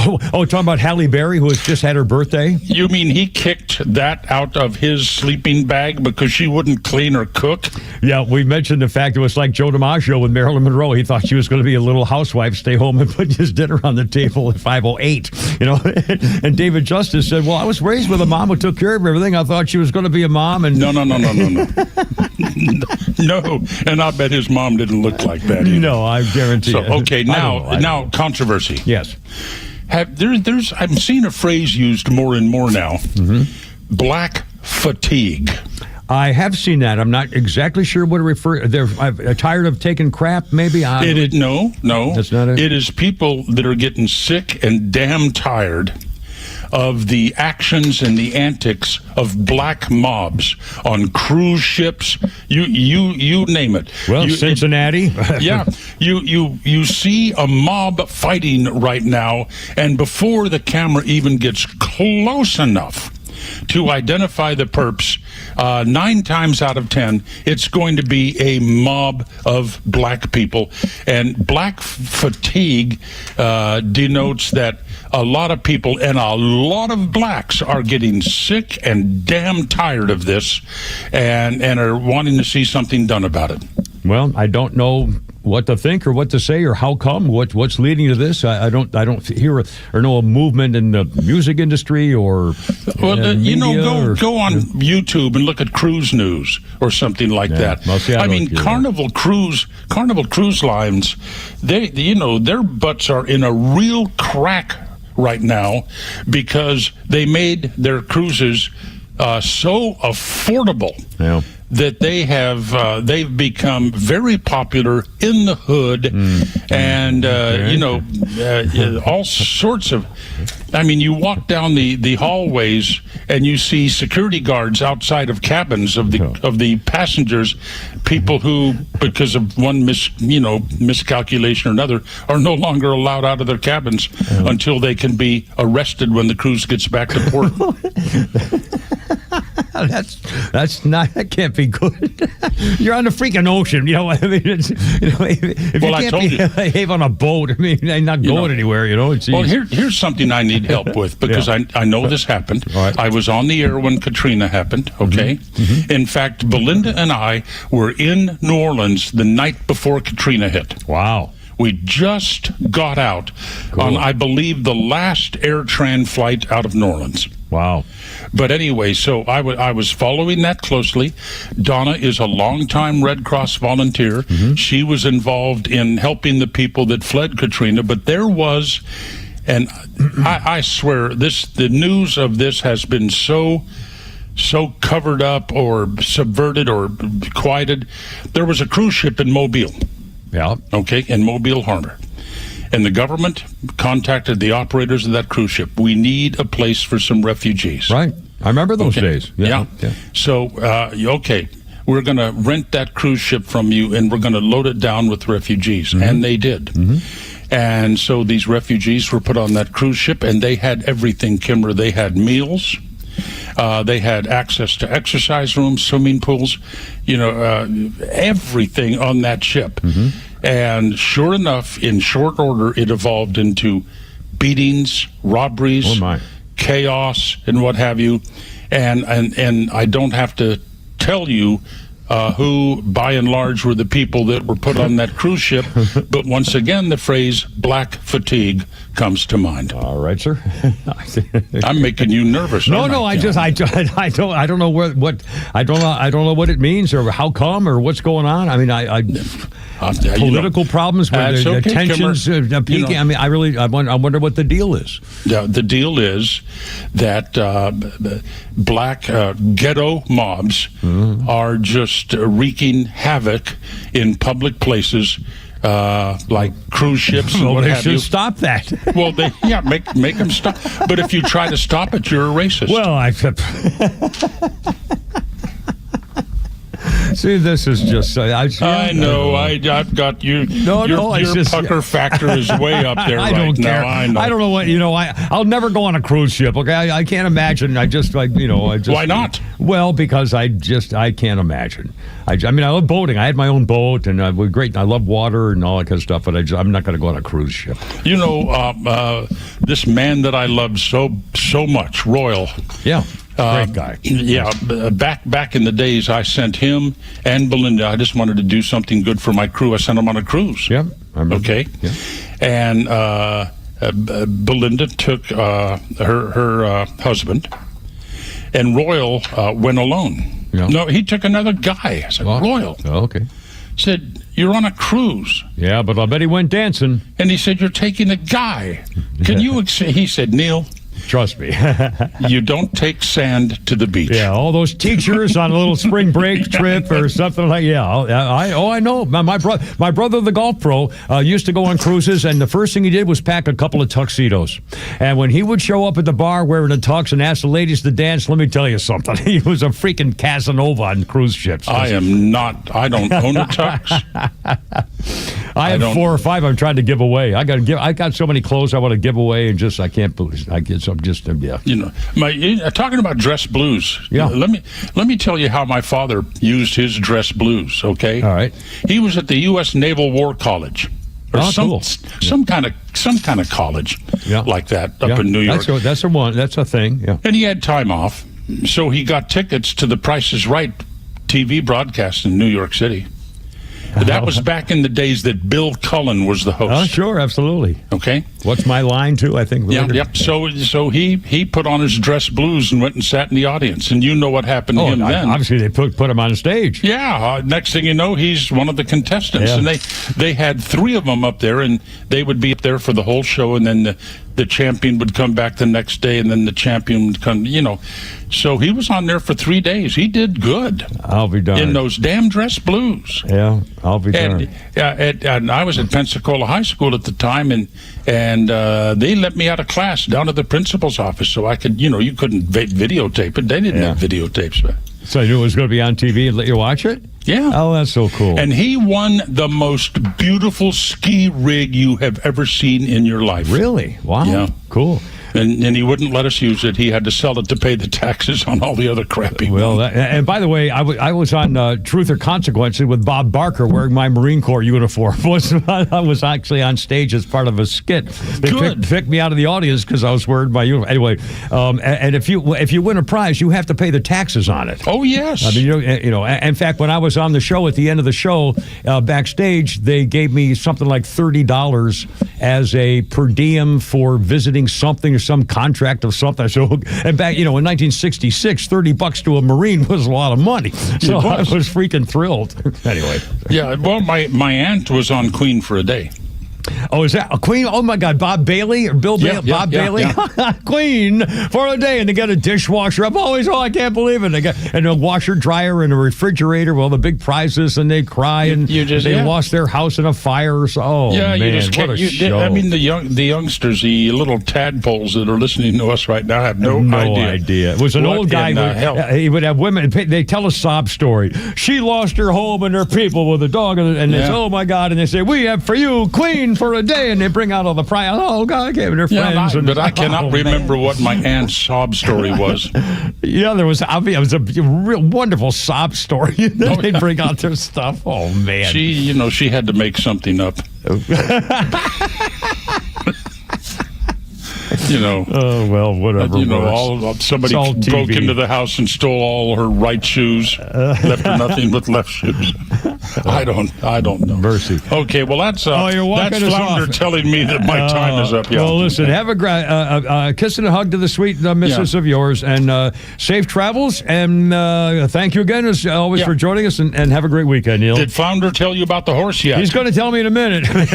Oh, talking about Halle Berry, who has just had her birthday? You mean he kicked that out of his sleeping bag because she wouldn't clean or cook? Yeah, we mentioned the fact it was like Joe DiMaggio with Marilyn Monroe. He thought she was going to be a little housewife, stay home and put his dinner on the table at 5:08. And David Justice said, well, I was raised with a mom who took care of everything. I thought she was going to be a mom. And No. No, and I bet his mom didn't look like that either. No, I guarantee so, it. Okay, now controversy. Yes. I'm seeing a phrase used more and more now. Black fatigue. I have seen that. I'm not exactly sure what it refers. I'm tired of taking crap. Maybe no. That's not it. It is people that are getting sick and damn tired of the actions and the antics of black mobs on cruise ships. You name it. Well, Cincinnati. Yeah, you see a mob fighting right now, and before the camera even gets close enough to identify the perps, 9 times out of 10, it's going to be a mob of black people. And black fatigue denotes that a lot of people and a lot of blacks are getting sick and damn tired of this and are wanting to see something done about it. Well, I don't know what to think or what to say or how come, what's leading to this. I don't hear or know a movement in the music industry or go on YouTube and look at cruise news or something like that. Well, see, I mean, Carnival Cruise Lines, their butts are in a real crack right now because they made their cruises so affordable. Yeah. That they've become very popular in the hood, and all sorts of. I mean, you walk down the hallways and you see security guards outside of cabins of the passengers, people who, because of one miscalculation or another, are no longer allowed out of their cabins until they can be arrested when the cruise gets back to port. That can't be good. You're on the freaking ocean, I mean, if you can't behave on a boat, I mean, they're not going anywhere, It's well, here's something I need help with because I know this happened. Right. I was on the air when Katrina happened. Okay, In fact, Belinda and I were in New Orleans the night before Katrina hit. Wow. We just got out on, I believe, the last AirTran flight out of New Orleans. Wow. But anyway, so I was following that closely. Donna is a longtime Red Cross volunteer. She was involved in helping the people that fled Katrina, but there was, and I swear, the news of this has been so covered up or subverted or quieted. There was a cruise ship in Mobile. Yeah. Okay, in Mobile Harbor. And the government contacted the operators of that cruise ship. We need a place for some refugees. Right. I remember those days. Yeah. So, we're going to rent that cruise ship from you, and we're going to load it down with refugees. And they did. And so these refugees were put on that cruise ship, and they had everything, Kimber. They had meals. They had access to exercise rooms, swimming pools, everything on that ship. And sure enough, in short order, it evolved into beatings, robberies, chaos, and what have you. and I don't have to tell you who, by and large, were the people that were put on that cruise ship. But once again, the phrase "black fatigue" comes to mind. All right, sir. I'm making you nervous. No, I don't know I don't know what it means or how come or what's going on. I mean, political problems where the tensions peaking. I mean, I wonder what the deal is. Yeah, the deal is that black ghetto mobs are just wreaking havoc in public places, like cruise ships and what they have should you. Stop that. Well, make them stop. But if you try to stop it, you're a racist. Well, see, this is just. I know. I've got you. Your pucker factor is way up there I right don't care. now. I know. I don't know what I'll never go on a cruise ship. Okay, I can't imagine. Why not? Well, because I can't imagine. I mean, I love boating. I had my own boat, and we're great. I love water and all that kind of stuff. But I'm not going to go on a cruise ship. This man that I love so much, Royal. Yeah. Great guy. Yeah, back in the days, I sent him and Belinda. I just wanted to do something good for my crew. I sent them on a cruise. Yeah, I remember. Okay. Yeah. And Belinda took her husband, and Royal went alone. Yeah. No, he took another guy. I said, Royal. Oh, okay. Said, you're on a cruise. Yeah, but I bet he went dancing. And he said, you're taking a guy. Can you? He said, Neil. Trust me. You don't take sand to the beach. Yeah, all those teachers on a little spring break trip or something like I know. My brother, the golf pro, used to go on cruises, and the first thing he did was pack a couple of tuxedos. And when he would show up at the bar wearing a tux and ask the ladies to dance, let me tell you something. He was a freaking Casanova on cruise ships. I am not. I don't own a tux. I have 4 or 5 I'm trying to give away. I got so many clothes I want to give away, and I can't believe I get some. Talking about dress blues. Yeah. Let me tell you how my father used his dress blues. Okay. All right. He was at the U.S. Naval War College, or cool. some kind of college, like that up in New York. That's a thing. Yeah. And he had time off, so he got tickets to the Price is Right TV broadcast in New York City. That was back in the days that Bill Cullen was the host. Oh, sure, absolutely. Okay. What's my line, too, I think? Yep. So he put on his dress blues and went and sat in the audience. And you know what happened to him then. Obviously, they put him on stage. Yeah. Next thing you know, he's one of the contestants. Yeah. And they had 3 of them up there, and they would be up there for the whole show, and then the champion would come back the next day, and then the champion would come, So he was on there for 3 days. He did good. I'll be darned. In those damn dress blues. Yeah, I'll be darned. And I was at Pensacola High School at the time, and they let me out of class down to the principal's office so I could, you couldn't videotape it. They didn't have videotapes. So you knew it was going to be on TV and let you watch it? Yeah. Oh, that's so cool. And he won the most beautiful ski rig you have ever seen in your life. Really? Wow. Yeah. Cool. And he wouldn't let us use it. He had to sell it to pay the taxes on all the other crap he won. And by the way, I was on Truth or Consequences with Bob Barker wearing my Marine Corps uniform. I was actually on stage as part of a skit. They picked me out of the audience because I was wearing my uniform. Anyway, and if you win a prize, you have to pay the taxes on it. Oh, yes. I mean, in fact, when I was on the show, at the end of the show, backstage, they gave me something like $30 as a per diem for visiting something or some contract of something. So, and back, in 1966, $30 to a Marine was a lot of money. So I was freaking thrilled. Anyway. Yeah, well, my aunt was on Queen for a day. Oh, is that a Queen? Oh my God, Bob Bailey or Bill Bailey? Bob Bailey, Queen for a day, and they got a dishwasher up. I can't believe it. They got a washer, dryer, and a refrigerator. Well, the big prizes, and they cry, and they lost their house in a fire. So, man, what a show! I mean, the youngsters, the little tadpoles that are listening to us right now have no idea. It was an old guy. He would have women. They tell a sob story. She lost her home and her people with a dog, and they say, "Oh my God!" And they say, "We have for you, Queen." For a day, and they bring out all the prize. Oh God, okay, and their friends. But I cannot remember what my aunt's sob story was. There was a real wonderful sob story. They bring out their stuff. Oh man, she had to make something up. Oh, well, whatever. Somebody It's all broke TV. into the house and stole all her right shoes, left her nothing but left shoes. I don't know. Mercy. Okay, well, that's you're walking that's us Flounder off. telling me that my time is up. Yeah. Well, listen, have a kiss and a hug to the sweet missus of yours, and safe travels, and thank you again, as always, for joining us, and have a great weekend, Neil. Did Flounder tell you about the horse yet? He's going to tell me in a minute. All right,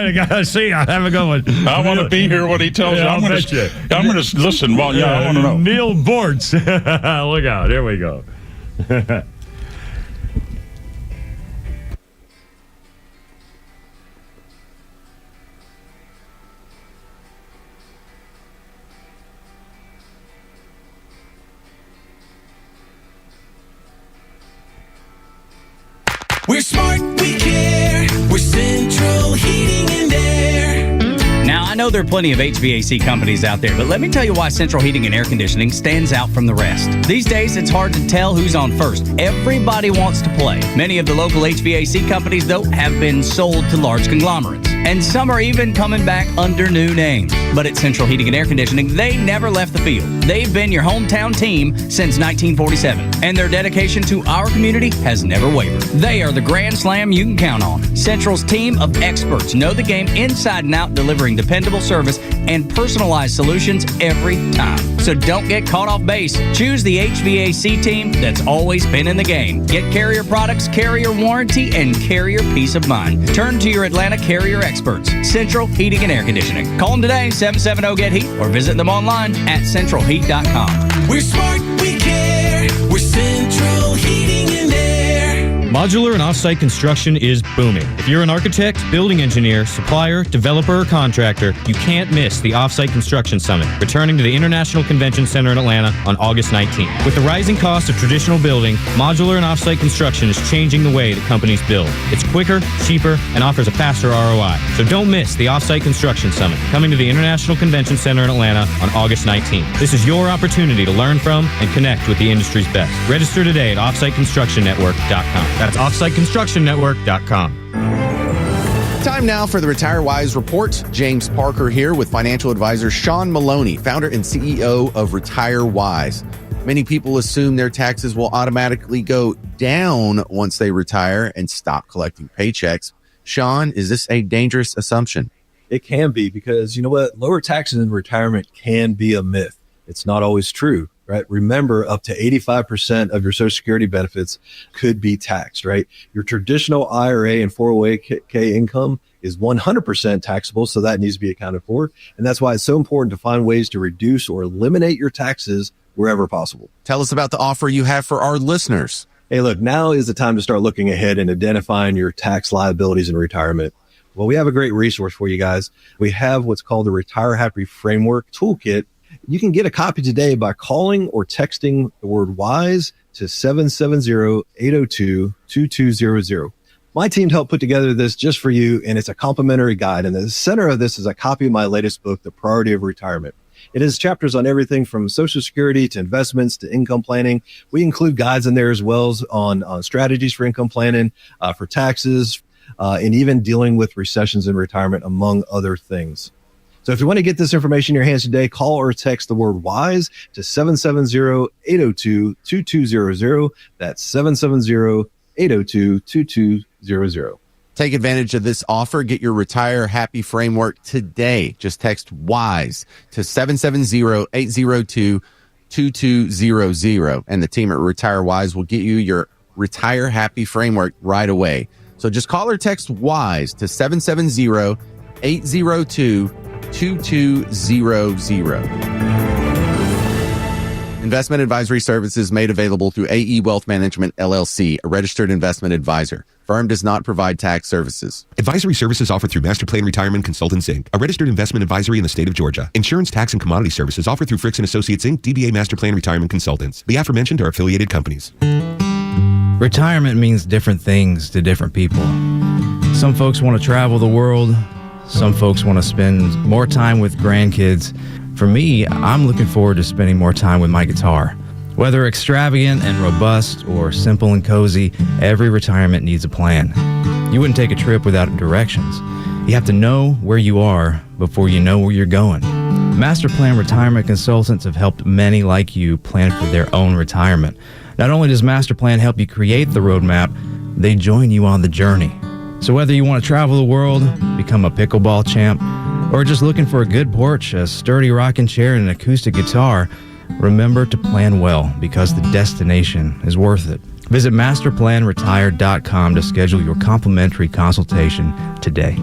I got to see you. Have a good one. I want to be here when he tells you. I'm going to listen. Well, I want to know. Neil Boortz. Look out. Here we go. We're smart, we care. We're Central Heating and Air. Now, I know there are plenty of HVAC companies out there, but let me tell you why Central Heating and Air Conditioning stands out from the rest. These days, it's hard to tell who's on first. Everybody wants to play. Many of the local HVAC companies, though, have been sold to large conglomerates. And some are even coming back under new names. But at Central Heating and Air Conditioning, they never left the field. They've been your hometown team since 1947. And their dedication to our community has never wavered. They are the grand slam you can count on. Central's team of experts know the game inside and out, delivering dependable service and personalized solutions every time. So don't get caught off base. Choose the HVAC team that's always been in the game. Get Carrier products, Carrier warranty, and Carrier peace of mind. Turn to your Atlanta Carrier experts, Central Heating and Air Conditioning. Call them today, 770-GET-HEAT, or visit them online at centralheat.com. We're smart, we care. We're Central Heating and Air. Modular and off-site construction is booming. If you're an architect, building engineer, supplier, developer, or contractor, you can't miss the Off-Site Construction Summit, returning to the International Convention Center in Atlanta on August 19th. With the rising cost of traditional building, modular and off-site construction is changing the way that companies build. It's quicker, cheaper, and offers a faster ROI. So don't miss the Off-Site Construction Summit, coming to the International Convention Center in Atlanta on August 19th. This is your opportunity to learn from and connect with the industry's best. Register today at offsiteconstructionnetwork.com. That's offsiteconstructionnetwork.com. Time now for the Retire Wise Report. James Parker here with financial advisor Sean Maloney, founder and CEO of Retire Wise. Many people assume their taxes will automatically go down once they retire and stop collecting paychecks. Sean, is this a dangerous assumption? It can be, because you know what? Lower taxes in retirement can be a myth. It's not always true, right? Remember, up to 85% of your Social Security benefits could be taxed, right? Your traditional IRA and 401k income is 100% taxable, so that needs to be accounted for. And that's why it's so important to find ways to reduce or eliminate your taxes wherever possible. Tell us about the offer you have for our listeners. Hey, look, now is the time to start looking ahead and identifying your tax liabilities in retirement. Well, we have a great resource for you guys. We have what's called the Retire Happy Framework Toolkit. You can get a copy today by calling or texting the word WISE to 770-802-2200. My team helped put together this just for you, and it's a complimentary guide. And the center of this is a copy of my latest book, The Priority of Retirement. It has chapters on everything from Social Security to investments to income planning. We include guides in there as well as on strategies for income planning, for taxes, and even dealing with recessions in retirement, among other things. So if you want to get this information in your hands today, call or text the word WISE to 770-802-2200. That's 770-802-2200. Take advantage of this offer. Get your Retire Happy Framework today. Just text WISE to 770-802-2200. And the team at Retire Wise will get you your Retire Happy Framework right away. So just call or text WISE to 770-802-2200. Investment advisory services made available through AE Wealth Management, LLC, a registered investment advisor. Firm does not provide tax services. Advisory services offered through Master Plan Retirement Consultants, Inc., a registered investment advisory in the state of Georgia. Insurance, tax, and commodity services offered through Fricks & Associates, Inc., DBA Master Plan Retirement Consultants. The aforementioned are affiliated companies. Retirement means different things to different people. Some folks want to travel the world. Some folks want to spend more time with grandkids. For me, I'm looking forward to spending more time with my guitar. Whether extravagant and robust or simple and cozy, every retirement needs a plan. You wouldn't take a trip without directions. You have to know where you are before you know where you're going. Master Plan Retirement Consultants have helped many like you plan for their own retirement. Not only does Master Plan help you create the roadmap, they join you on the journey. So whether you want to travel the world, become a pickleball champ, or just looking for a good porch, a sturdy rocking chair, and an acoustic guitar, remember to plan well because the destination is worth it. Visit masterplanretire.com to schedule your complimentary consultation today.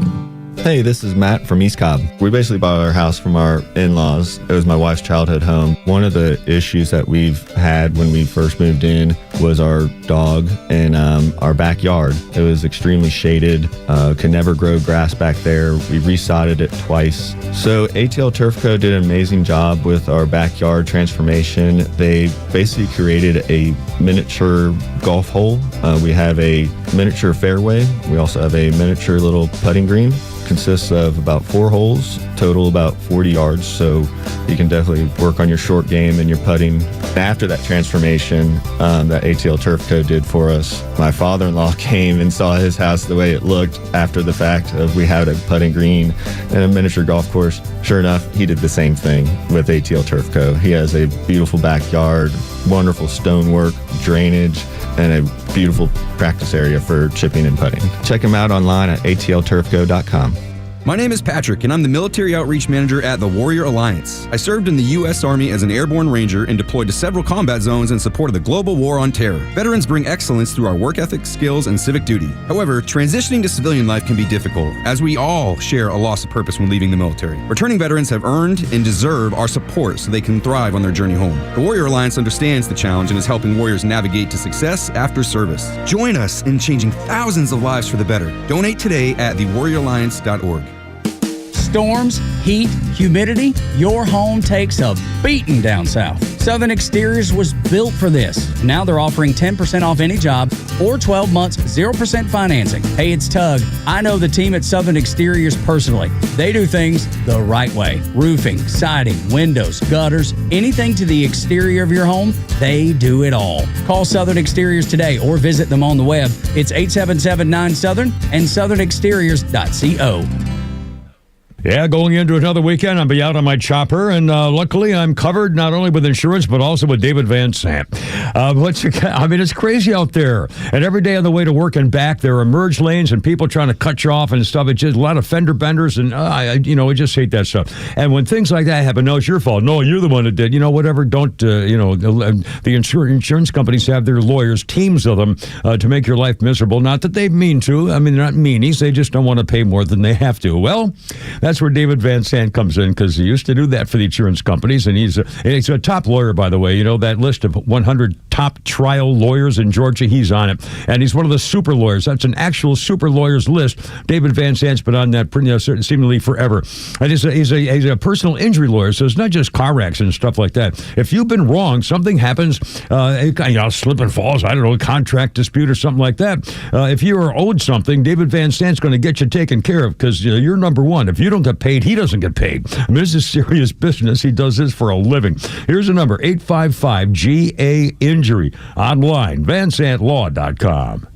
Hey, this is Matt from East Cobb. We basically bought our house from our in-laws. It was my wife's childhood home. One of the issues that we've had when we first moved in was our dog in our backyard. It was extremely shaded, could never grow grass back there. We resodded it twice. So ATL Turf Co. did an amazing job with our backyard transformation. They basically created a miniature golf hole. We have a miniature fairway. We also have a miniature little putting green. Consists of about 4 holes, total about 40 yards, so you can definitely work on your short game and your putting. After that transformation that ATL Turf Co. did for us, my father-in-law came and saw his house the way it looked after the fact of we had a putting green and a miniature golf course. Sure enough, he did the same thing with ATL Turf Co. He has a beautiful backyard, wonderful stonework, drainage, and a beautiful practice area for chipping and putting. Check him out online at atlturfco.com. My name is Patrick, and I'm the Military Outreach Manager at the Warrior Alliance. I served in the U.S. Army as an airborne ranger and deployed to several combat zones in support of the global war on terror. Veterans bring excellence through our work ethic, skills, and civic duty. However, transitioning to civilian life can be difficult, as we all share a loss of purpose when leaving the military. Returning veterans have earned and deserve our support so they can thrive on their journey home. The Warrior Alliance understands the challenge and is helping warriors navigate to success after service. Join us in changing thousands of lives for the better. Donate today at thewarrioralliance.org. Storms, heat, humidity, your home takes a beating down south. Southern Exteriors was built for this. Now they're offering 10% off any job or 12 months, 0% financing. Hey, it's Tug. I know the team at Southern Exteriors personally. They do things the right way. Roofing, siding, windows, gutters, anything to the exterior of your home, they do it all. Call Southern Exteriors today or visit them on the web. It's 877-9-SOUTHERN and southernexteriors.co. Yeah, going into another weekend, I'll be out on my chopper, and luckily I'm covered not only with insurance, but also with David Van Sant. It's crazy out there. And every day on the way to work and back, there are merge lanes and people trying to cut you off and stuff. It's just a lot of fender benders, and I just hate that stuff. And when things like that happen, no, it's your fault. No, you're the one that did. Whatever, don't, the insurance companies have their lawyers, teams of them, to make your life miserable. Not that they mean to. I mean, they're not meanies. They just don't want to pay more than they have to. Well, that's where David Van Sant comes in, because he used to do that for the insurance companies, and he's a top lawyer, by the way. That list of 100 top trial lawyers in Georgia, he's on it, and he's one of the super lawyers. That's an actual super lawyers list. David Van Sant's been on that seemingly forever, and he's a personal injury lawyer, so it's not just car wrecks and stuff like that. If you've been wrong, something happens, slip and falls, I don't know, a contract dispute or something like that. If you are owed something, David Van Sant's going to get you taken care of, because you're number one. If you don't get paid, he doesn't get paid. I mean, this is serious business. He does this for a living. Here's a number, 855-GA-INJURY. Online, vansantlaw.com.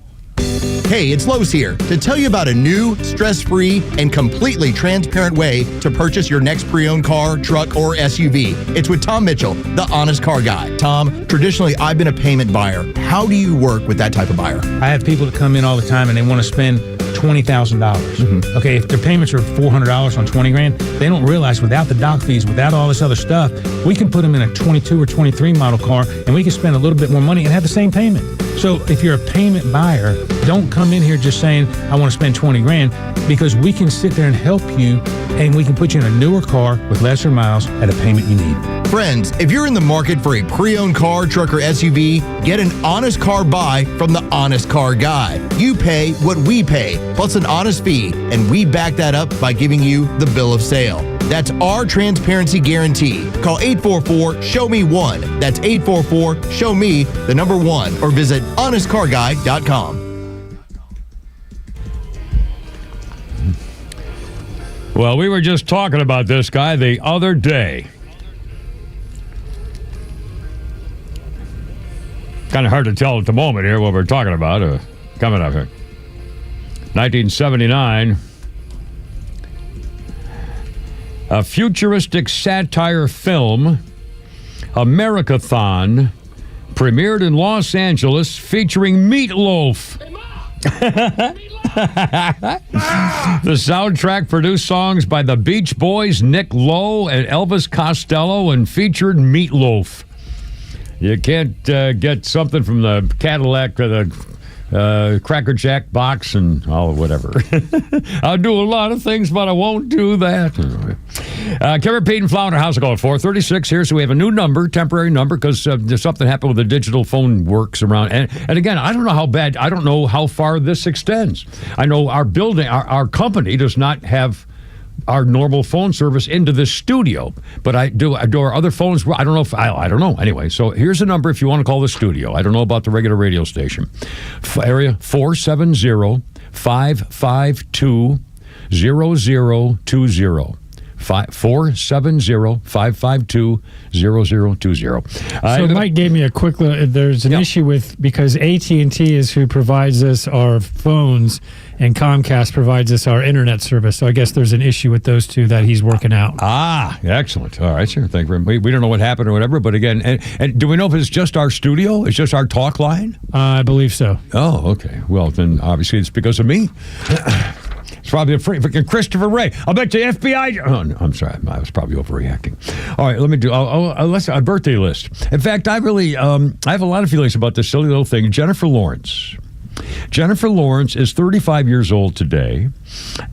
Hey, it's Lowe's here to tell you about a new, stress-free, and completely transparent way to purchase your next pre-owned car, truck, or SUV. It's with Tom Mitchell, the honest car guy. Tom, traditionally, I've been a payment buyer. How do you work with that type of buyer? I have people that come in all the time and they want to spend $20,000. Okay, if their payments are $400 on $20,000, they don't realize without the doc fees, without all this other stuff, we can put them in a 22 or 23 model car and we can spend a little bit more money and have the same payment. So if you're a payment buyer, don't come in here just saying, I want to spend $20,000, because we can sit there and help you, and we can put you in a newer car with lesser miles at a payment you need. Friends, if you're in the market for a pre-owned car, truck, or SUV, get an honest car buy from the Honest Car Guy. You pay what we pay, plus an honest fee, and we back that up by giving you the bill of sale. That's our transparency guarantee. Call 844-SHOW-ME-1. That's 844-SHOW-ME, the number 1, or visit honestcarguy.com. Well, we were just talking about this guy the other day. Kind of hard to tell at the moment here what we're talking about. Coming up here. 1979. A futuristic satire film, Americathon, premiered in Los Angeles featuring Meatloaf. The soundtrack produced songs by the Beach Boys, Nick Lowe, and Elvis Costello, and featured Meatloaf. You can't get something from the Cadillac or the Cracker Jack box and whatever. I'll do a lot of things, but I won't do that. Kevin Pete and Flounder, how's it going? 436 here. So we have a new number, temporary number, because there's something happened with the digital phone works around. And again, I don't know how bad, I don't know how far this extends. I know our building, our company does not have our normal phone service into this studio, but I do our other phones. I don't know if I don't know. Anyway, so here's a number if you want to call the studio. I don't know about the regular radio station. Area 470-552-0020. 470-552-0020. So Mike gave me a quick look. There's an issue with, because AT&T is who provides us our phones and Comcast provides us our internet service. So I guess there's an issue with those two that he's working out. Excellent. All right, sure. Thank you very much. We don't know what happened or whatever, but again, and do we know if it's just our studio? It's just our talk line? I believe so. Oh, okay. Well, then obviously it's because of me. It's probably a freaking Christopher Wray. I'll bet you FBI. Oh, no, I'm sorry. I was probably overreacting. All right, let me do a birthday list. In fact, I really I have a lot of feelings about this silly little thing. Jennifer Lawrence. Jennifer Lawrence is 35 years old today,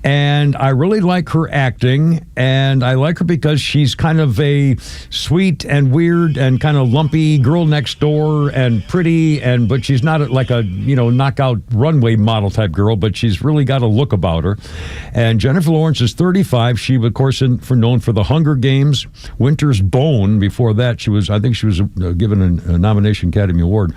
and I really like her acting, and I like her because she's kind of a sweet and weird and kind of lumpy girl next door and pretty, but she's not like a knockout runway model type girl, but she's really got a look about her. And Jennifer Lawrence is 35. She, of course, known for The Hunger Games, Winter's Bone. Before that, I think she was given a nomination Academy Award.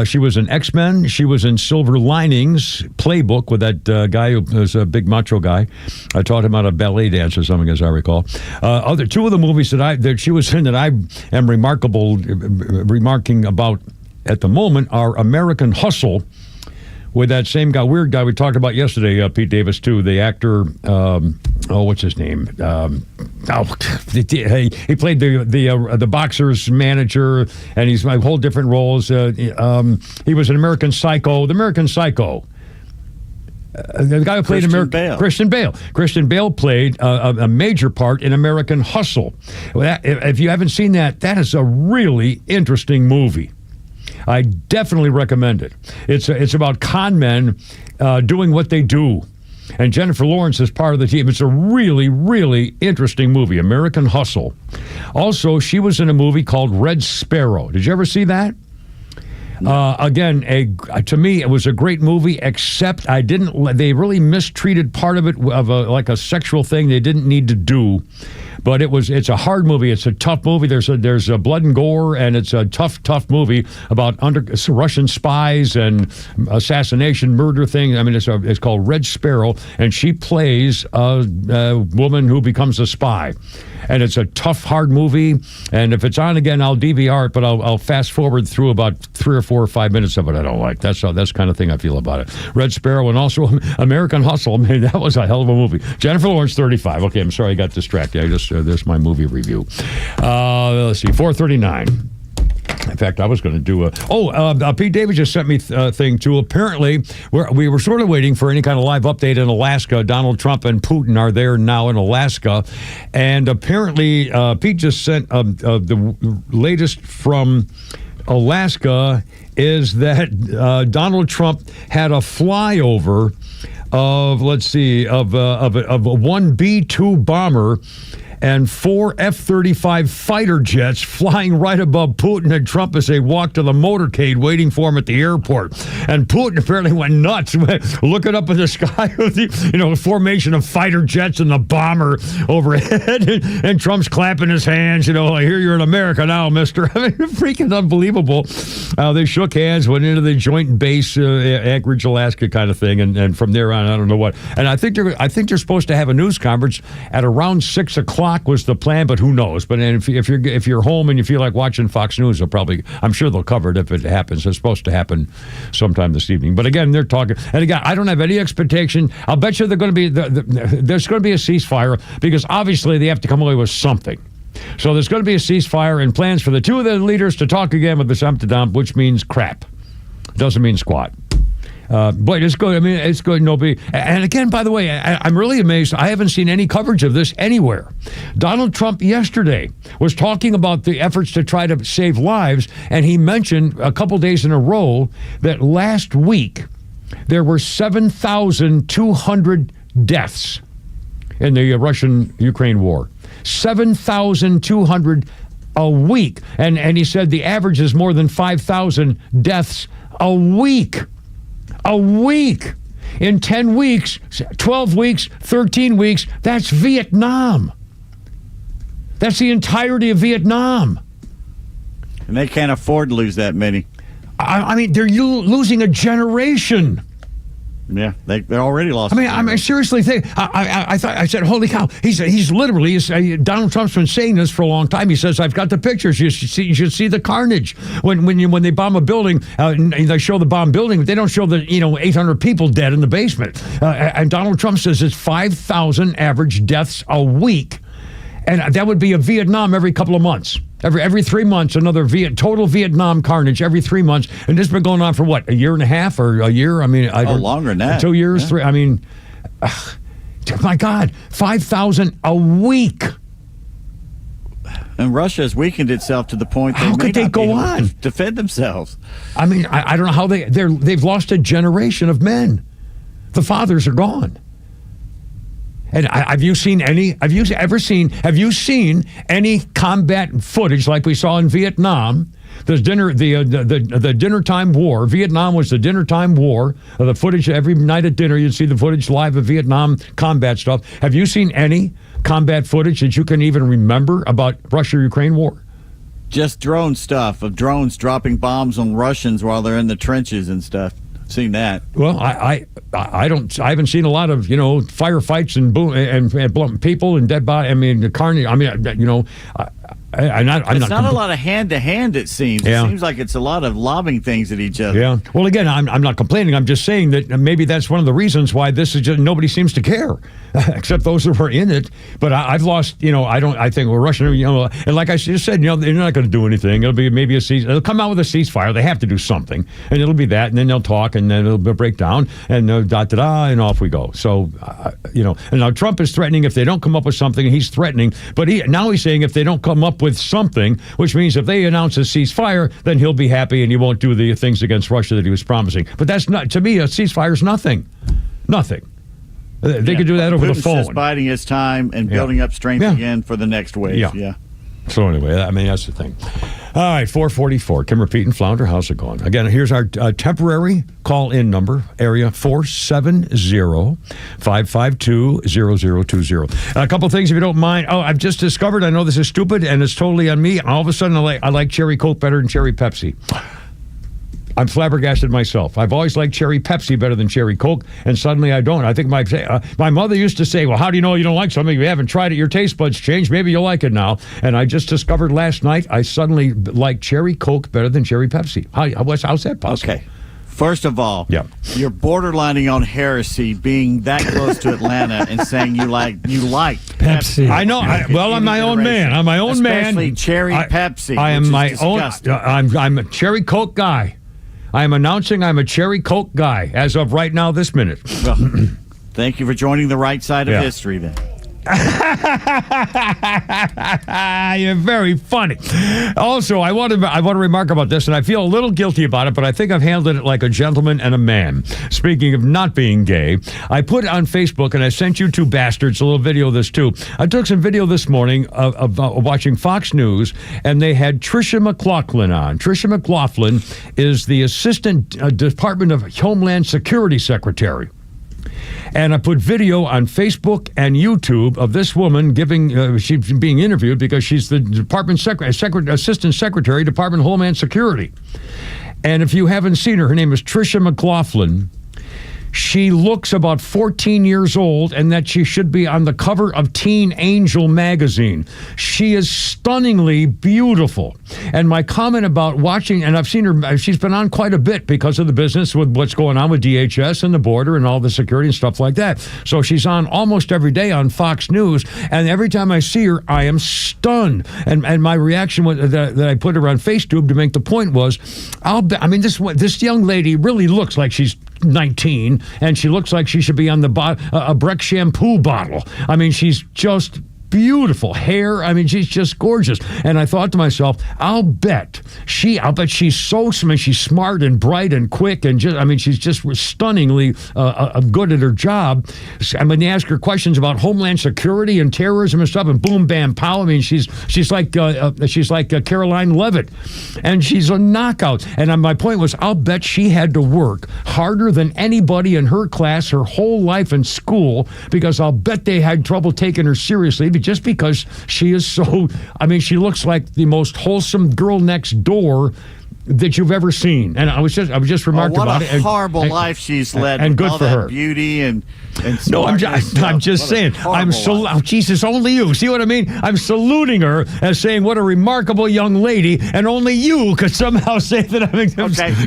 She was in X-Men. She was in Silver Linings Playbook with that guy who was a big macho guy. I taught him how to ballet dance or something, as I recall. Two of the movies that she was in that I am remarking about at the moment are American Hustle, with that same guy, weird guy we talked about yesterday, Pete Davis, too, the actor, what's his name? He played the boxer's manager, and he's my whole different roles. He was an American Psycho, the guy who played Christian Bale. Christian Bale played a major part in American Hustle. If you haven't seen that, that is a really interesting movie. I definitely recommend it. It's about con men doing what they do. And Jennifer Lawrence is part of the team. It's a really, really interesting movie, American Hustle. Also, she was in a movie called Red Sparrow. Did you ever see that? Again, to me, it was a great movie, except they really mistreated part of it like a sexual thing they didn't need to do. But it's a hard movie. It's a tough movie. There's a blood and gore, and it's a tough movie about Russian spies and assassination, murder thing. I mean, it's called Red Sparrow, and she plays a woman who becomes a spy. And it's a tough, hard movie. And if it's on again, I'll DVR it, but I'll fast forward through about 3 or 4 or 5 minutes of it. I don't like. That's the kind of thing I feel about it. Red Sparrow and also American Hustle. I mean, that was a hell of a movie. Jennifer Lawrence, 35. Okay, I'm sorry I got distracted. There's my movie review. Let's see, 439. In fact, I was going to do Pete Davis just sent me a thing, too. Apparently, we were sort of waiting for any kind of live update in Alaska. Donald Trump and Putin are there now in Alaska. And apparently, Pete just sent the latest from Alaska is that Donald Trump had a flyover of a 1B-2 bomber and 4 F-35 fighter jets flying right above Putin and Trump as they walked to the motorcade waiting for him at the airport. And Putin apparently went nuts, looking up at the sky with the formation of fighter jets and the bomber overhead. And Trump's clapping his hands, I hear you're in America now, mister. I mean, freaking unbelievable. They shook hands, went into the joint base, Anchorage, Alaska kind of thing. And from there on, I don't know what. And I think they're supposed to have a news conference at around 6 o'clock shock was the plan, but who knows? But if you're home and you feel like watching Fox News, I'm sure they'll cover it if it happens. It's supposed to happen sometime this evening. But again, they're talking. And again, I don't have any expectation. I'll bet you there's going to be a ceasefire because obviously they have to come away with something. So there's going to be a ceasefire and plans for the two of the leaders to talk again with the dump, which means crap. Doesn't mean squat. But it's good. I mean, it's good. Nobody. And again, by the way, I'm really amazed. I haven't seen any coverage of this anywhere. Donald Trump yesterday was talking about the efforts to try to save lives, and he mentioned a couple days in a row that last week there were 7,200 deaths in the Russian-Ukraine war. 7,200 a week. And he said the average is more than 5,000 deaths a week. A week. In 10 weeks, 12 weeks, 13 weeks, that's Vietnam. That's the entirety of Vietnam. And they can't afford to lose that many. I mean, they're losing a generation. Yeah, they're already lost. I mean, seriously, I said, holy cow. He's literally, Donald Trump's been saying this for a long time. He says, I've got the pictures. You should see the carnage. When they bomb a building, they show the bomb building, but they don't show the 800 people dead in the basement. And Donald Trump says it's 5,000 average deaths a week. And that would be a Vietnam every couple of months. Every 3 months, another total Vietnam carnage every 3 months. And this has been going on for what, a year and a half or a year? I mean, longer than that. 2 years, yeah. 3. I mean, my God, 5,000 a week. And Russia has weakened itself to the point how could they go on defend themselves? I mean, I don't know how they've lost a generation of men. The fathers are gone. And have you seen any combat footage like we saw in Vietnam? The dinner time war. Vietnam was the dinner time war. The footage every night at dinner, you'd see the footage live of Vietnam combat stuff. Have you seen any combat footage that you can even remember about Russia-Ukraine war? Just drone stuff of drones dropping bombs on Russians while they're in the trenches and stuff. Seen that. Well, I haven't seen a lot of firefights and people and dead bodies. I mean, the carnage. I mean, I'm not a lot of hand to hand. It seems. Yeah. It seems like it's a lot of lobbing things at each other. Yeah. Well, again, I'm not complaining. I'm just saying that maybe that's one of the reasons why this is just nobody seems to care, except those that were in it. But I've lost. I think we're Russian. And like I just said, they're not going to do anything. It'll be maybe a cease. They'll come out with a ceasefire. They have to do something, and it'll be that, and then they'll talk, and then it'll break down, and and off we go. So, and now Trump is threatening if they don't come up with something. He's threatening, but now he's saying if they don't come up with something, which means if they announce a ceasefire, then he'll be happy and he won't do the things against Russia that he was promising. But that's not, to me, a ceasefire is nothing. Nothing. They could do that over the phone. Just biding his time and building up strength again for the next wave. Yeah. So anyway, I mean, that's the thing. All right, 444. Kim Repeat and Flounder, how's it going? Again, here's our temporary call-in number, area 470-552-0020. A couple things, if you don't mind. Oh, I've just discovered, I know this is stupid, and it's totally on me. All of a sudden, I like Cherry Coke better than Cherry Pepsi. I'm flabbergasted myself. I've always liked Cherry Pepsi better than Cherry Coke, and suddenly I don't. I think my mother used to say, well, how do you know you don't like something? If you haven't tried it, your taste buds change. Maybe you'll like it now. And I just discovered last night I suddenly like Cherry Coke better than Cherry Pepsi. How's that possible? Okay. First of all, you're borderlining on heresy being that close to Atlanta and saying you like Pepsi. I know. I'm my own man. I'm my own man. Especially Cherry Pepsi. I am my disgusting. own. I'm a Cherry Coke guy. I am announcing I'm a Cherry Coke guy as of right now, this minute. Well, thank you for joining the right side of history, then. You're very funny. Also, I want to remark about this, and I feel a little guilty about it, but I think I've handled it like a gentleman and a man. Speaking of not being gay, I put on Facebook, and I sent you two bastards a little video of this too. I took some video this morning of watching Fox News, and they had Tricia McLaughlin on. Tricia McLaughlin is the Assistant Department of Homeland Security Secretary. And I put video on Facebook and YouTube of this woman she's being interviewed because she's the Assistant Secretary, Department of Homeland Security. And if you haven't seen her name is Tricia McLaughlin. she looks about 14 years old and that she should be on the cover of Teen Angel magazine. She is stunningly beautiful. And my comment about watching, and I've seen her, she's been on quite a bit because of the business with what's going on with DHS and the border and all the security and stuff like that. So she's on almost every day on Fox News, and every time I see her, I am stunned. And my reaction was, that I put her on FaceTube to make the point was, this young lady really looks like she's 19, and she looks like she should be on a Breck shampoo bottle. I mean, she's just beautiful hair. I mean, she's just gorgeous. And I thought to myself, I'll bet she's so, she's smart and bright and quick and she's just stunningly good at her job. And when they ask her questions about Homeland Security and terrorism and stuff, and boom, bam, pow. I mean, she's like Caroline Levitt, and she's a knockout. And my point was, I'll bet she had to work harder than anybody in her class her whole life in school, because I'll bet they had trouble taking her seriously, just because she is so, she looks like the most wholesome girl next door that you've ever seen. And I was just remarked about it. What a horrible life she's led. And good all for that her. Beauty and no, I'm just saying. Jesus, only you. See what I mean? I'm saluting her as saying what a remarkable young lady, and only you could somehow say that I'm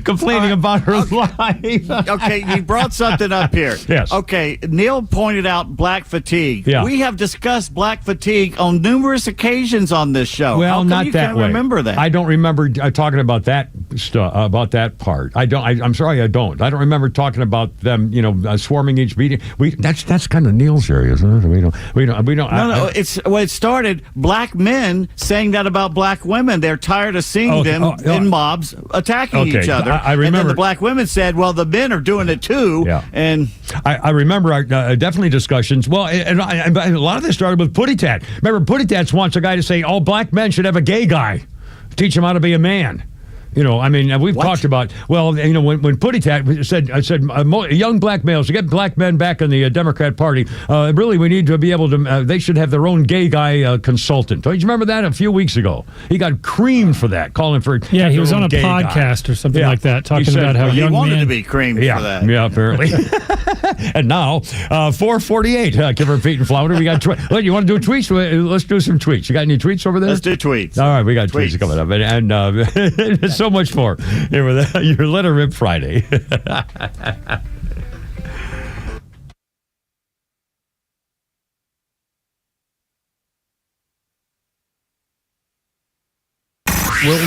complaining about her life. Okay, you brought something up here. Yes. Okay, Neil pointed out black fatigue. Yeah. We have discussed black fatigue on numerous occasions on this show. Well, How come not you that can't way. Remember that? I don't remember talking about that stuff, about that part. I'm sorry, I don't. I don't remember talking about them, swarming each meeting. That's kind of Neil's area, isn't it? We don't. No. It started black men saying that about black women. They're tired of seeing them in mobs attacking each other. I remember. And then the black women said, "Well, the men are doing it too." Yeah. And I remember definitely discussions. Well, and a lot of this started with Putty Tat. Remember, Putty Tat wants a guy to say all black men should have a gay guy, teach him how to be a man. We've talked about, when Putty Tat said young black males, to get black men back in the Democrat Party, really we need to be able to, they should have their own gay guy consultant. Don't you remember that a few weeks ago? He got creamed for that, calling for he was on a podcast or something like that, talking about how young men... He wanted to be creamed for that. Yeah, apparently. And now, 4:48, Kipper, Pete, and Flounder, we got, you want to do tweets? Let's do some tweets. You got any tweets over there? Let's do tweets. All right, we got tweets coming up. And so much more here with your Let Her Rip Friday. Well,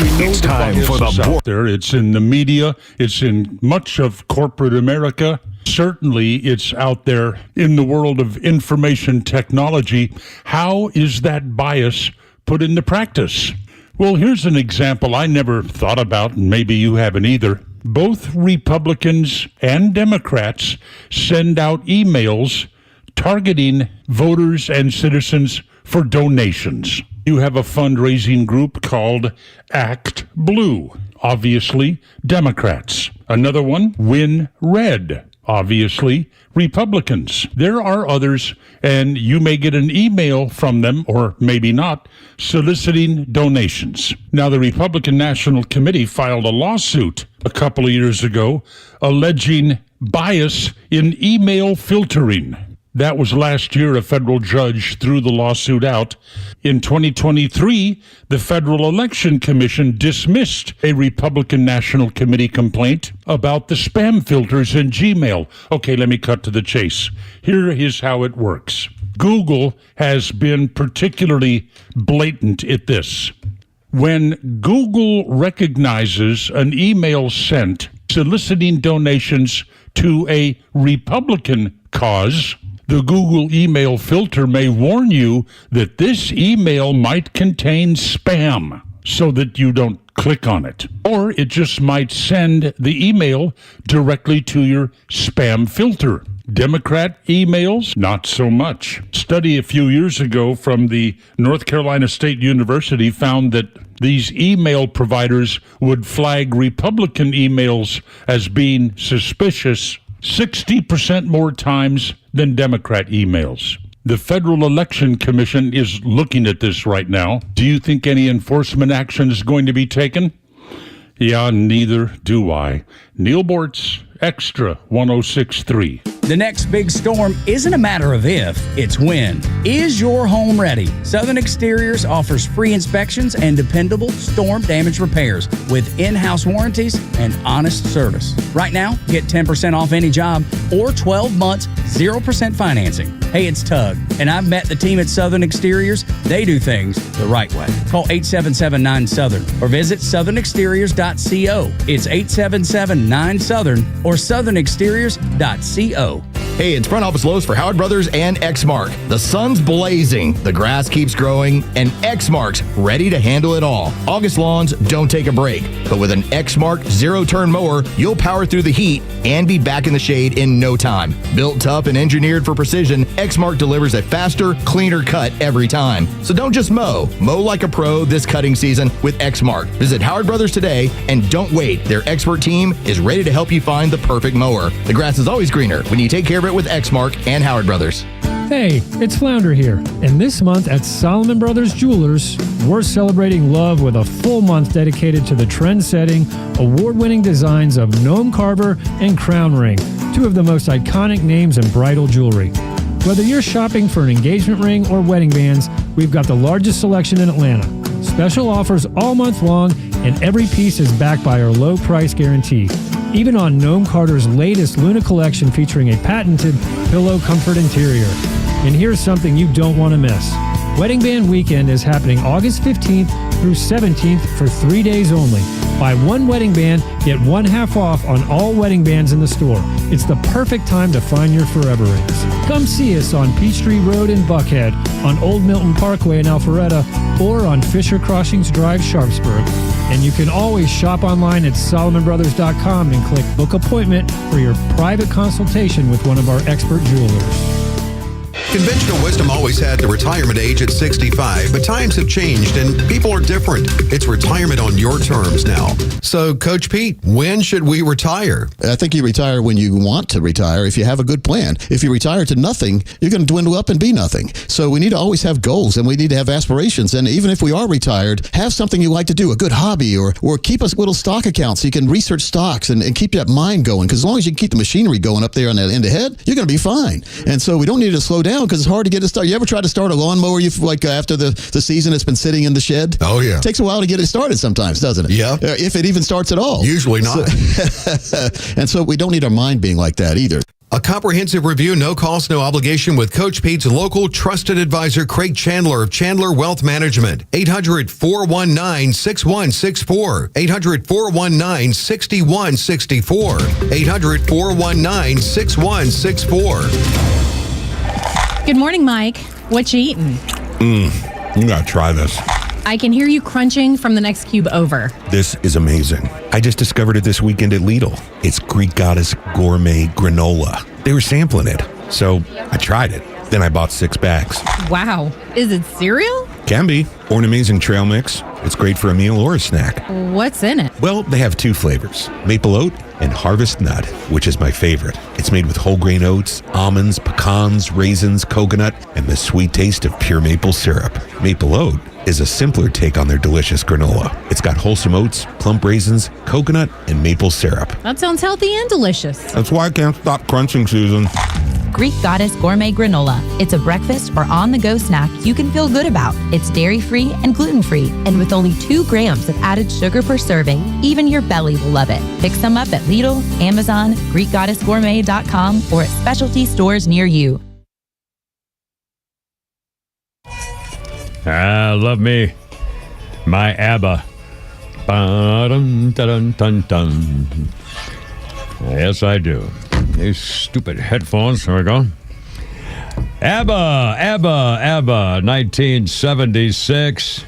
we know it's time for the out there. It's in the media. It's in much of corporate America. Certainly, it's out there in the world of information technology. How is that bias put into practice? Well, here's an example I never thought about, and maybe you haven't either. Both Republicans and Democrats send out emails targeting voters and citizens for donations. You have a fundraising group called Act Blue, obviously Democrats. Another one, Win Red, obviously Republicans. There are others, and you may get an email from them, or maybe not, soliciting donations. Now, the Republican National Committee filed a lawsuit a couple of years ago alleging bias in email filtering. That was last year. A federal judge threw the lawsuit out. In 2023, the Federal Election Commission dismissed a Republican National Committee complaint about the spam filters in Gmail. Okay, let me cut to the chase. Here is how it works. Google has been particularly blatant at this. When Google recognizes an email sent soliciting donations to a Republican cause, the Google email filter may warn you that this email might contain spam so that you don't click on it. Or it just might send the email directly to your spam filter. Democrat emails, not so much. Study a few years ago from the North Carolina State University found that these email providers would flag Republican emails as being suspicious 60% more times than Democrat emails. The Federal Election Commission is looking at this right now. Do you think any enforcement action is going to be taken? Yeah, neither do I. Neil Boortz, Extra 106.3. The next big storm isn't a matter of if, it's when. Is your home ready? Southern Exteriors offers free inspections and dependable storm damage repairs with in-house warranties and honest service. Right now, get 10% off any job or 12 months, 0% financing. Hey, it's Tug, and I've met the team at Southern Exteriors. They do things the right way. Call 877-9-SOUTHERN or visit southernexteriors.co. It's 877-9-SOUTHERN or southernexteriors.co. Hey, it's Front Office Lowe's for Howard Brothers and Exmark. The sun's blazing, the grass keeps growing, and Exmark's ready to handle it all. August lawns don't take a break, but with an Exmark zero-turn mower, you'll power through the heat and be back in the shade in no time. Built tough and engineered for precision, Exmark delivers a faster, cleaner cut every time. So don't just mow. Mow like a pro this cutting season with Exmark. Visit Howard Brothers today, and don't wait. Their expert team is ready to help you find the perfect mower. The grass is always greener when you take care of it with Exmark and Howard Brothers. Hey, it's Flounder here, and this month at Solomon Brothers Jewelers, we're celebrating love with a full month dedicated to the trend-setting, award-winning designs of Gnome Carver and Crown Ring, two of the most iconic names in bridal jewelry. Whether you're shopping for an engagement ring or wedding bands, we've got the largest selection in Atlanta. Special offers all month long, and every piece is backed by our low price guarantee. Even on Gnome Carter's latest Luna collection featuring a patented pillow comfort interior. And here's something you don't want to miss. Wedding Band Weekend is happening August 15th through 17th for 3 days only. Buy one wedding band, get one half off on all wedding bands in the store. It's the perfect time to find your forever rings. Come see us on Peachtree Road in Buckhead, on Old Milton Parkway in Alpharetta, or on Fisher Crossings Drive, Sharpsburg. And you can always shop online at SolomonBrothers.com and click Book Appointment for your private consultation with one of our expert jewelers. Conventional wisdom always had the retirement age at 65, but times have changed and people are different. It's retirement on your terms now. So, Coach Pete, when should we retire? I think you retire when you want to retire if you have a good plan. If you retire to nothing, you're going to dwindle up and be nothing. So we need to always have goals and we need to have aspirations. And even if we are retired, have something you like to do, a good hobby, or keep a little stock account so you can research stocks and keep that mind going. Because as long as you can keep the machinery going up there on that end ahead, you're going to be fine. And so we don't need to slow down because it's hard to get it started. You ever try to start a lawnmower after the season it's been sitting in the shed? Oh, yeah. It takes a while to get it started sometimes, doesn't it? Yeah. If it even starts at all. Usually not. And so we don't need our mind being like that either. A comprehensive review, no cost, no obligation with Coach Pete's local trusted advisor, Craig Chandler of Chandler Wealth Management. 800-419-6164. 800-419-6164. 800-419-6164. Good morning, Mike. What you eating? You gotta try this. I can hear you crunching from the next cube over. This is amazing. I just discovered it this weekend at Lidl. It's Greek Goddess Gourmet Granola. They were sampling it, so I tried it. Then I bought 6 bags. Wow. Is it cereal? Can be. Or an amazing trail mix. It's great for a meal or a snack. What's in it? Well, they have 2 flavors, maple oat and harvest nut, which is my favorite. It's made with whole grain oats, almonds, pecans, raisins, coconut, and the sweet taste of pure maple syrup. Maple oat is a simpler take on their delicious granola. It's got wholesome oats, plump raisins, coconut, and maple syrup. That sounds healthy and delicious. That's why I can't stop crunching, Susan. Greek Goddess Gourmet Granola. It's a breakfast or on-the-go snack you can feel good about. It's dairy-free and gluten-free, and with only 2 grams of added sugar per serving, even your belly will love it. Pick some up at Lidl, Amazon, GreekGoddessGourmet.com, or at specialty stores near you. I love me my ABBA. Ba-dum-da-dum-dum-dum. Yes, I do. These stupid headphones. Here we go. ABBA, ABBA, ABBA, 1976.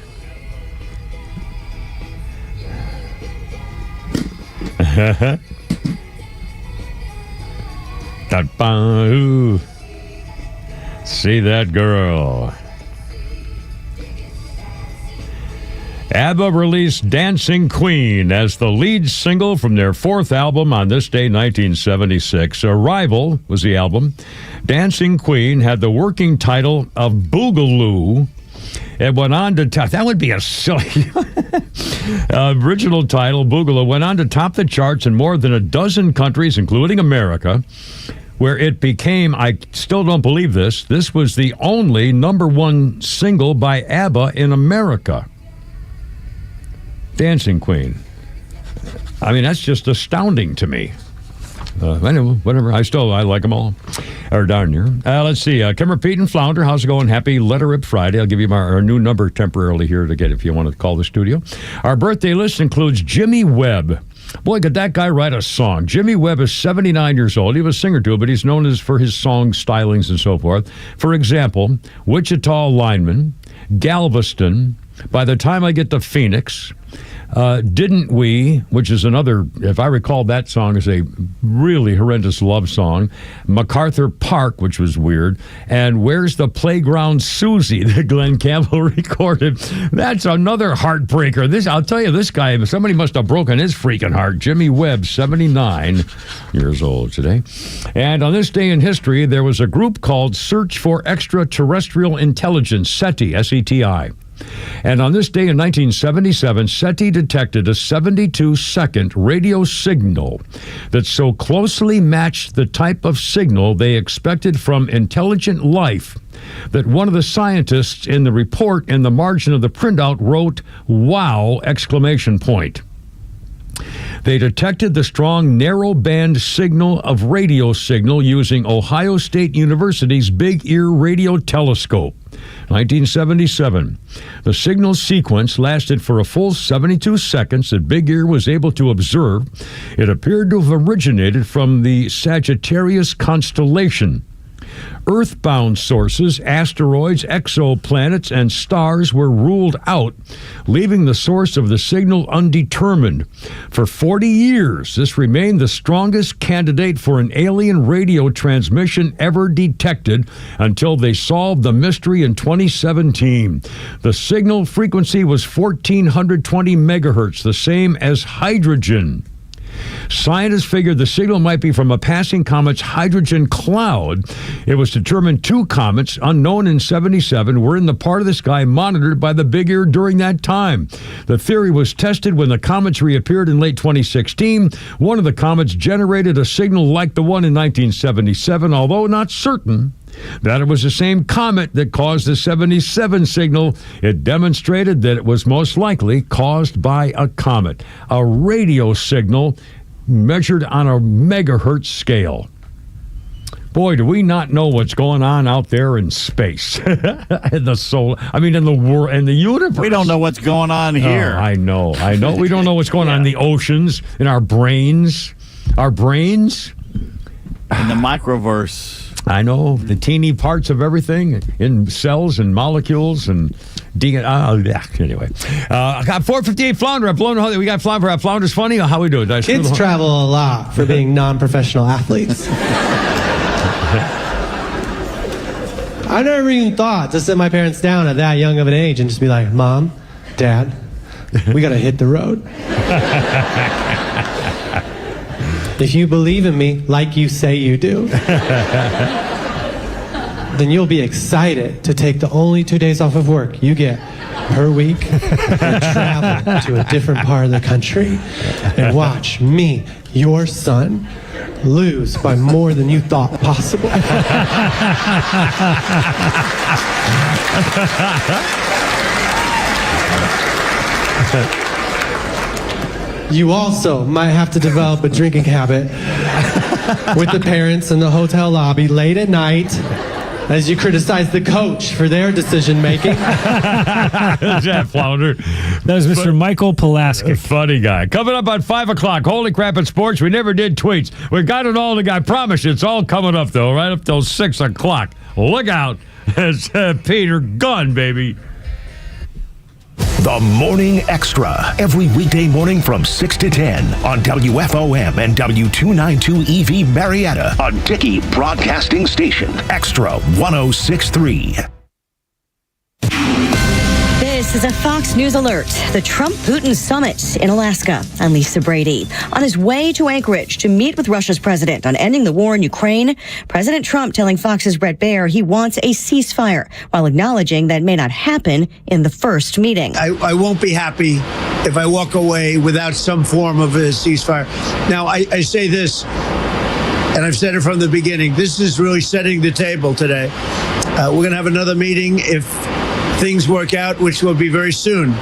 See that girl. ABBA released Dancing Queen as the lead single from their 4th album on this day, 1976. Arrival was the album. Dancing Queen had the working title of Boogaloo, It went on to top. That would be a silly original title. Boogaloo went on to top the charts in more than a dozen countries, including America, where it became, I still don't believe this was the only number one single by ABBA in America. Dancing Queen. I mean, that's just astounding to me. Anyway, whatever. I like them all. Or darn near. Let's see. Kimmer, Pete, and Flounder, how's it going? Happy Letter Rip Friday. I'll give you our new number temporarily here to get if you want to call the studio. Our birthday list includes Jimmy Webb. Boy, could that guy write a song. Jimmy Webb is 79 years old. He was a singer too, but he's known for his song stylings and so forth. For example, Wichita Lineman, Galveston, By the Time I Get to Phoenix, Didn't We, which is another, if I recall, that song is a really horrendous love song. MacArthur Park, which was weird. And Where's the Playground Susie that Glenn Campbell recorded. That's another heartbreaker. I'll tell you, this guy, somebody must have broken his freaking heart. Jimmy Webb, 79 years old today. And on this day in history, there was a group called Search for Extraterrestrial Intelligence, SETI, S-E-T-I. And on this day in 1977, SETI detected a 72-second radio signal that so closely matched the type of signal they expected from intelligent life that one of the scientists in the report in the margin of the printout wrote, "Wow!" exclamation point. They detected the strong narrow-band signal of radio signal using Ohio State University's Big Ear Radio Telescope. 1977. The signal sequence lasted for a full 72 seconds that Big Ear was able to observe. It appeared to have originated from the Sagittarius constellation. Earthbound sources, asteroids, exoplanets, and stars were ruled out, leaving the source of the signal undetermined. For 40 years, this remained the strongest candidate for an alien radio transmission ever detected until they solved the mystery in 2017. The signal frequency was 1420 megahertz, the same as hydrogen. Scientists figured the signal might be from a passing comet's hydrogen cloud. It was determined 2 comets, unknown in 77, were in the part of the sky monitored by the Big Ear during that time. The theory was tested when the comets reappeared in late 2016. One of the comets generated a signal like the one in 1977, although not certain that it was the same comet that caused the 77 signal. It demonstrated that it was most likely caused by a comet. A radio signal measured on a megahertz scale. Boy, do we not know what's going on out there in space. In the soul, I mean, in the world, in the universe. We don't know what's going on here. Oh, I know. We don't know what's going on in the oceans, in our brains. Our brains. In the microverse. I know, the teeny parts of everything in cells and molecules and DNA. Anyway, I got 458 Flounder. We got Flounder. Flounder's funny. How we doing? Kids travel a lot for being non-professional athletes. I never even thought to sit my parents down at that young of an age and just be like, "Mom, Dad, we got to hit the road. If you believe in me like you say you do, then you'll be excited to take the only 2 days off of work you get per week and travel to a different part of the country and watch me, your son, lose by more than you thought possible." You also might have to develop a drinking habit with the parents in the hotel lobby late at night as you criticize the coach for their decision making. That Flounder. That was Mr. Michael Pulaski. Funny guy. Coming up at 5 o'clock. Holy crap at sports. We never did tweets. We got it all. I promise you, it's all coming up, though, right up till 6 o'clock. Look out. It's Peter Gunn, baby. The Morning Extra, every weekday morning from 6 to 10 on WFOM and W292 EV Marietta, a Dickey Broadcasting Station, Extra 106.3. This This is a Fox News alert. The Trump-Putin summit in Alaska. I'm Lisa Brady. On his way to Anchorage to meet with Russia's president on ending the war in Ukraine, President Trump telling Fox's Bret Baier he wants a ceasefire, while acknowledging that may not happen in the first meeting. I won't be happy if I walk away without some form of a ceasefire. Now, I say this, and I've said it from the beginning, this is really setting the table today. We're going to have another meeting if things work out, which will be very soon.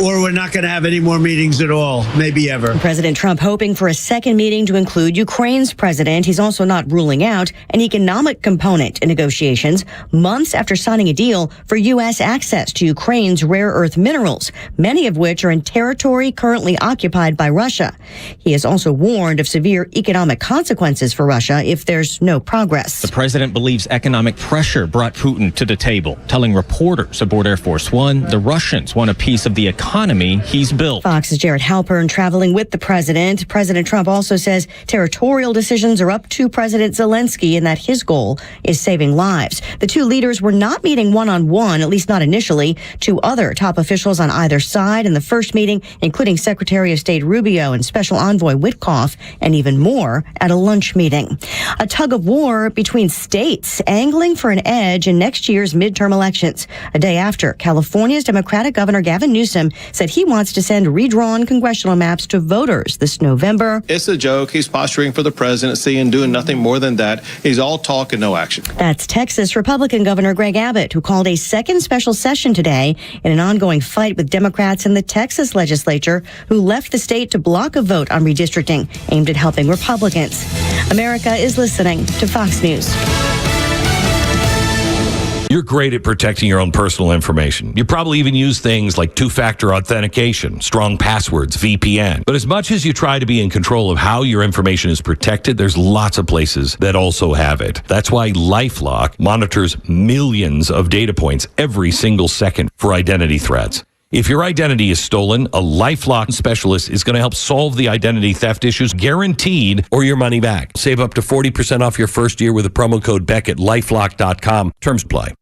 Or we're not going to have any more meetings at all, maybe ever. President Trump hoping for a second meeting to include Ukraine's president. He's also not ruling out an economic component in negotiations months after signing a deal for U.S. access to Ukraine's rare earth minerals, many of which are in territory currently occupied by Russia. He has also warned of severe economic consequences for Russia if there's no progress. The president believes economic pressure brought Putin to the table, telling reporters aboard Air Force One the Russians want a piece of the economy he's built. Fox's Jared Halpern traveling with the president. President Trump also says territorial decisions are up to President Zelensky and that his goal is saving lives. The two leaders were not meeting one-on-one, at least not initially. Two other top officials on either side in the first meeting, including Secretary of State Rubio and Special Envoy Witkoff, and even more at a lunch meeting. A tug of war between states angling for an edge in next year's midterm elections. A day after California's Democratic Governor Gavin Newsom said he wants to send redrawn congressional maps to voters this November. It's a joke. He's posturing for the presidency and doing nothing more than that. He's all talk and no action. That's Texas Republican Governor Greg Abbott, who called a second special session today in an ongoing fight with Democrats in the Texas legislature who left the state to block a vote on redistricting aimed at helping Republicans. America is listening to Fox News. You're great at protecting your own personal information. You probably even use things like two-factor authentication, strong passwords, VPN. But as much as you try to be in control of how your information is protected, there's lots of places that also have it. That's why LifeLock monitors millions of data points every single second for identity threats. If your identity is stolen, a LifeLock specialist is going to help solve the identity theft issues, guaranteed, or your money back. Save up to 40% off your first year with the promo code Beck at LifeLock.com. Terms apply.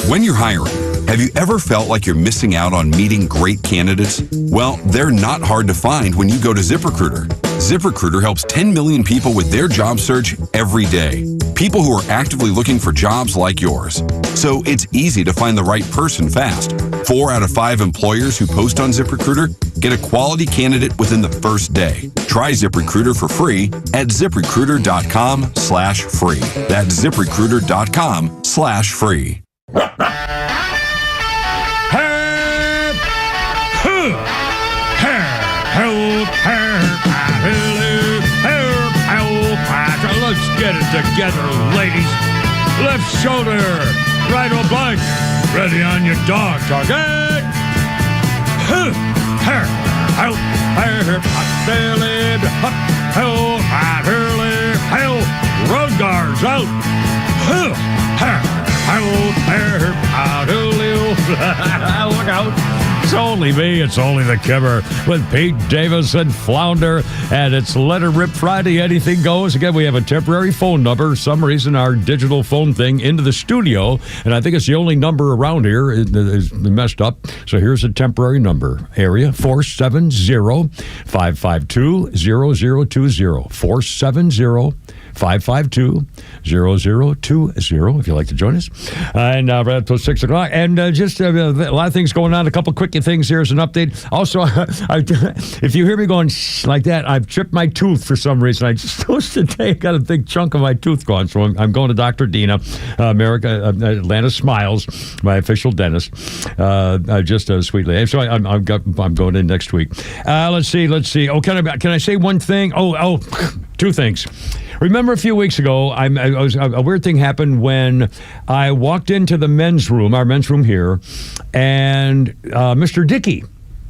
When you're hiring, have you ever felt like you're missing out on meeting great candidates? Well, they're not hard to find when you go to ZipRecruiter. ZipRecruiter helps 10 million people with their job search every day. People who are actively looking for jobs like yours. So it's easy to find the right person fast. 4 out of 5 employers who post on ZipRecruiter get a quality candidate within the first day. Try ZipRecruiter for free at ZipRecruiter.com/free. That's ZipRecruiter.com/free. Let's get it together, ladies. Left shoulder, right oblique. Ready on your dog. Target. Road guards out. Look out. It's only me. It's only the Kimmer with Pete Davis and Flounder. And it's Let Her Rip Friday. Anything goes. Again, we have a temporary phone number. For some reason, our digital phone thing into the studio. And I think it's the only number around here is messed up. So here's a temporary number. Area 470-552-0020. 470-552-0020 if you'd like to join us. And right up till 6 o'clock. And just a lot of things going on. A couple quick things here as an update. Also, if you hear me going like that, I've chipped my tooth for some reason. I just today got a big chunk of my tooth gone. So I'm going to Dr. Dina, Atlanta Smiles, my official dentist. Just a sweet lady. So I'm going in next week. Let's see. Oh, can I say one thing? Oh, 2 things. Remember a few weeks ago, a weird thing happened when I walked into the men's room, our men's room here, and Mr. Dickey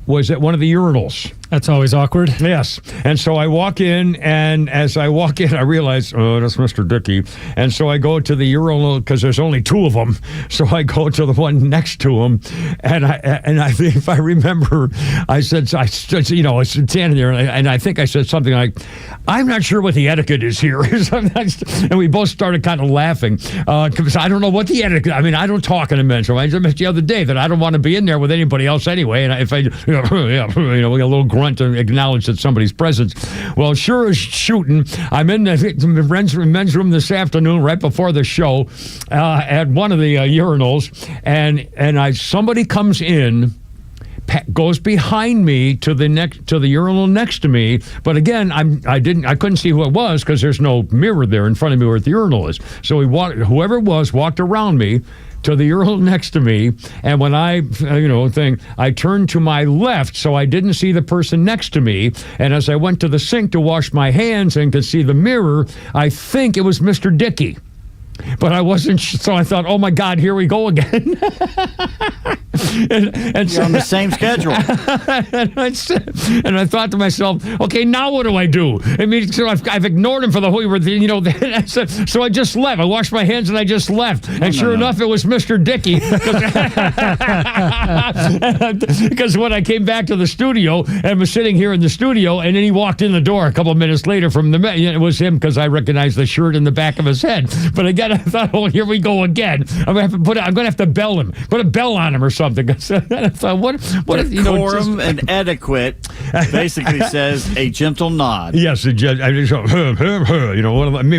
was at one of the urinals. That's always awkward. Yes. And so I walk in, and as I walk in, I realize, oh, that's Mr. Dickey. And so I go to the urinal, because there's only two of them. So I go to the one next to him, and I think, if I remember, I said, I stood, you know, I was standing there, and I think I said something like, I'm not sure what the etiquette is here. And we both started kind of laughing, because I don't know what the etiquette, I mean, I don't talk in a men's room. I just mentioned the other day that I don't want to be in there with anybody else anyway. And if I, we got a little grunt to acknowledge that somebody's presence. Well, sure as shooting, I'm in the men's room this afternoon, right before the show, at one of the urinals, and somebody comes in, goes behind me to the urinal next to me, but again, I couldn't see who it was because there's no mirror there in front of me where the urinal is. So whoever it was walked around me to the urinal next to me, and when I turned to my left so I didn't see the person next to me, and as I went to the sink to wash my hands and could see the mirror, I think it was Mr. Dickey. But I wasn't, so I thought, oh my God, here we go again. and You're on the same schedule. and I thought to myself, okay, now what do I do? I mean, so I've ignored him for the whole, so I just left. I washed my hands and I just left. And sure enough, it was Mr. Dickey. Because when I came back to the studio and was sitting here in the studio, and then he walked in the door a couple of minutes later from it was him, because I recognized the shirt in the back of his head. But again, I thought, oh, here we go again. I'm gonna have to bell him, put a bell on him or something. I thought, what if decorum and etiquette basically says a gentle nod. Yes, maybe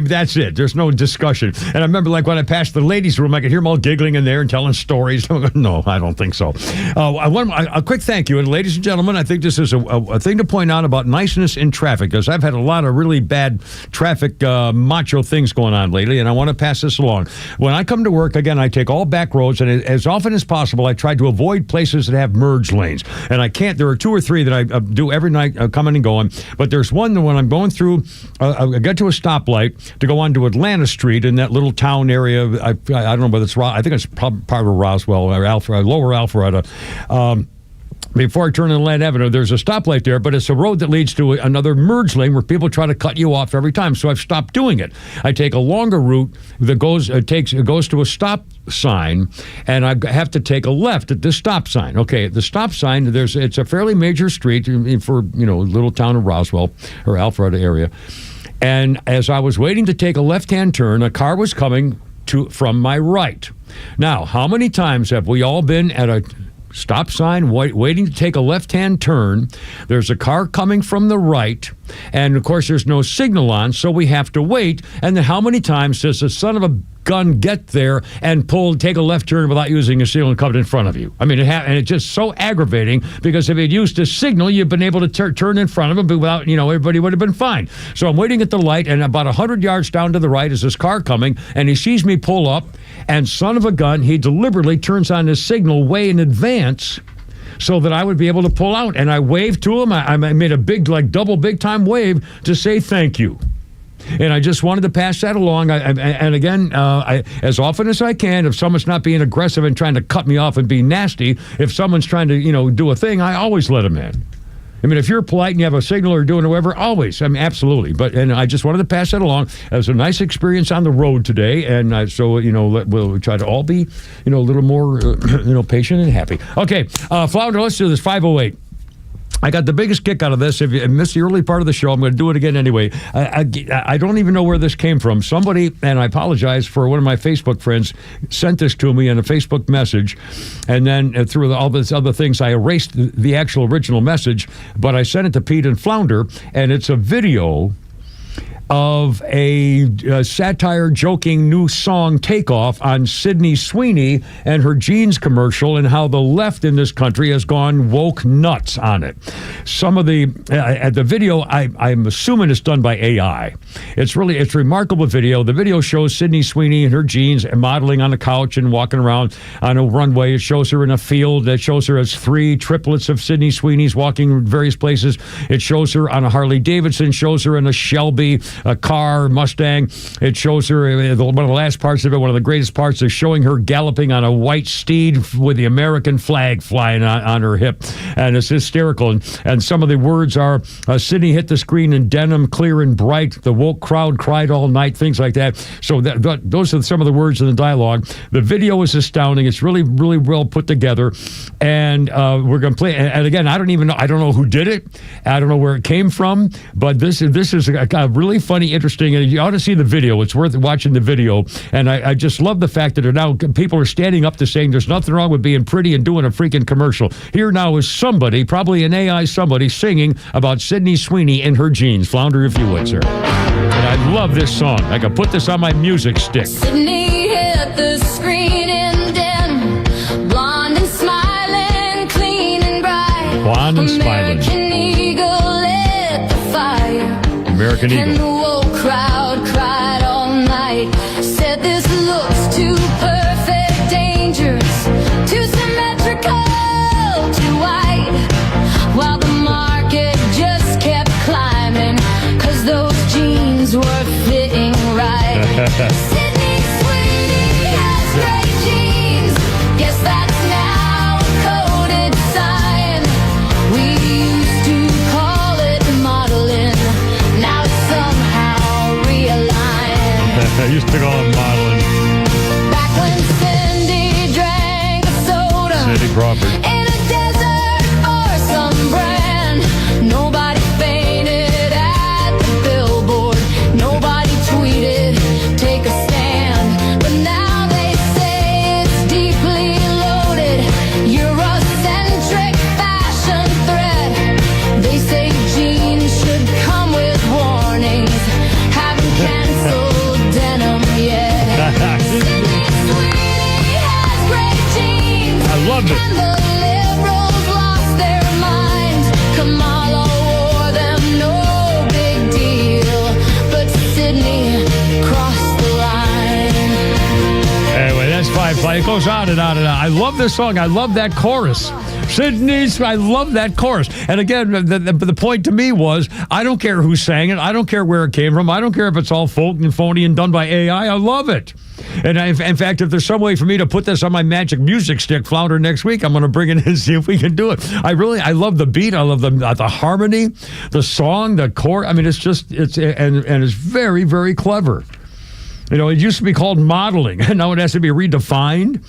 that's it. There's no discussion. And I remember, like, when I passed the ladies' room, I could hear them all giggling in there and telling stories. No, I don't think so. A quick thank you, and ladies and gentlemen, I think this is a thing to point out about niceness in traffic, because I've had a lot of really bad traffic macho things going on lately, and I want to pass this along. When I come to work, again, I take all back roads, and as often as possible, I try to avoid places that have merge lanes. And I can't, there are two or three that I do every night, coming and going, but there's one that when I'm going through, I get to a stoplight to go onto Atlanta Street in that little town area. I don't know whether it's, I think it's part of Roswell or Lower Alpharetta. Before I turn on Land Avenue, there's a stoplight there, but it's a road that leads to another merge lane where people try to cut you off every time. So I've stopped doing it. I take a longer route that goes to a stop sign, and I have to take a left at this stop sign. Okay, at the stop sign, it's a fairly major street for little town of Roswell or Alpharetta area. And as I was waiting to take a left-hand turn, a car was coming from my right. Now, how many times have we all been at a stop sign, waiting to take a left-hand turn? There's a car coming from the right, and of course there's no signal on, so we have to wait. And then how many times does the son of a gun get there and take a left turn without using a signal and come in front of you? I mean, and it's just so aggravating, because if he'd used a signal, you've been able to turn in front of him, but without, everybody would have been fine. So I'm waiting at the light, and about 100 yards down to the right is this car coming, and he sees me pull up, and son of a gun, he deliberately turns on his signal way in advance so that I would be able to pull out. And I waved to him. I made a big, double big-time wave to say thank you. And I just wanted to pass that along. And again, as often as I can, if someone's not being aggressive and trying to cut me off and be nasty, if someone's trying to, do a thing, I always let them in. I mean, if you're polite and you have a signal or doing whatever, always. I mean, absolutely. And I just wanted to pass that along. It was a nice experience on the road today. And so, we'll try to all be, a little more, patient and happy. Okay, Flounder, let's do this. 508. I got the biggest kick out of this. If you missed the early part of the show, I'm going to do it again anyway. I don't even know where this came from. Somebody, and I apologize for one of my Facebook friends, sent this to me in a Facebook message. And then through all these other things, I erased the actual original message, but I sent it to Pete and Flounder, and it's a video of a satire joking new song takeoff on Sydney Sweeney and her jeans commercial, and how the left in this country has gone woke nuts on it. Some of the video, I'm assuming it's done by AI. It's a remarkable video. The video shows Sydney Sweeney in her jeans and modeling on a couch and walking around on a runway. It shows her in a field. It shows her as 3 triplets of Sydney Sweeneys walking in various places. It shows her on a Harley Davidson, shows her in a Shelby, a car, Mustang. It shows her, one of the last parts of it, one of the greatest parts is showing her galloping on a white steed with the American flag flying on her hip. And it's hysterical. And some of the words are, Sydney hit the screen in denim, clear and bright. The woke crowd cried all night, things like that. So those are some of the words in the dialogue. The video is astounding. It's really, really well put together. And we're going to play. And again, I don't know who did it. I don't know where it came from. But this is a really funny, interesting, and you ought to see the video. It's worth watching the video. And I just love the fact that now people are standing up to saying there's nothing wrong with being pretty and doing a freaking commercial. Here now is somebody, probably an AI somebody, singing about Sydney Sweeney in her jeans. Flounder, if you would, sir. And I love this song. I could put this on my music stick. Sydney hit the screen in denim, blonde and smiling, clean and bright. Blonde and smiling. American Eagle lit the fire. American Eagle. And the woke crowd cried all night. Said this looks too perfect, dangerous, too symmetrical, too white. While the market just kept climbing, 'cause those jeans were fitting right. Sydney Sweeney has great jeans. Guess that's now a coded sign. We used to call it modeling. Now it's somehow realigned. I used to call it modeling. Back when Cindy drank a soda Cindy Crawford. in a desert or some brand, nobody fainted at the billboard. Nobody tweeted, take a stand. But now they say it's deeply loaded. Eurocentric fashion threat. They say jeans should come with warnings. Haven't canceled denim yet. Sydney Sweeney has great jeans. I love it. And the liberals lost their minds. Kamala wore them, no big deal. But Sydney crossed the line. Anyway, that's 5. It goes on and on and on. I love this song. I love that chorus. Sydney's, I love that chorus. And again, the point to me was, I don't care who sang it. I don't care where it came from. I don't care if it's all phony and done by AI. I love it. And in fact, if there's some way for me to put this on my magic music stick, Flounder, next week, I'm going to bring it in and see if we can do it. I love the beat. I love the harmony, the song, the chord. I mean, it's it's very, very clever. You know, it used to be called modeling, and now it has to be redefined.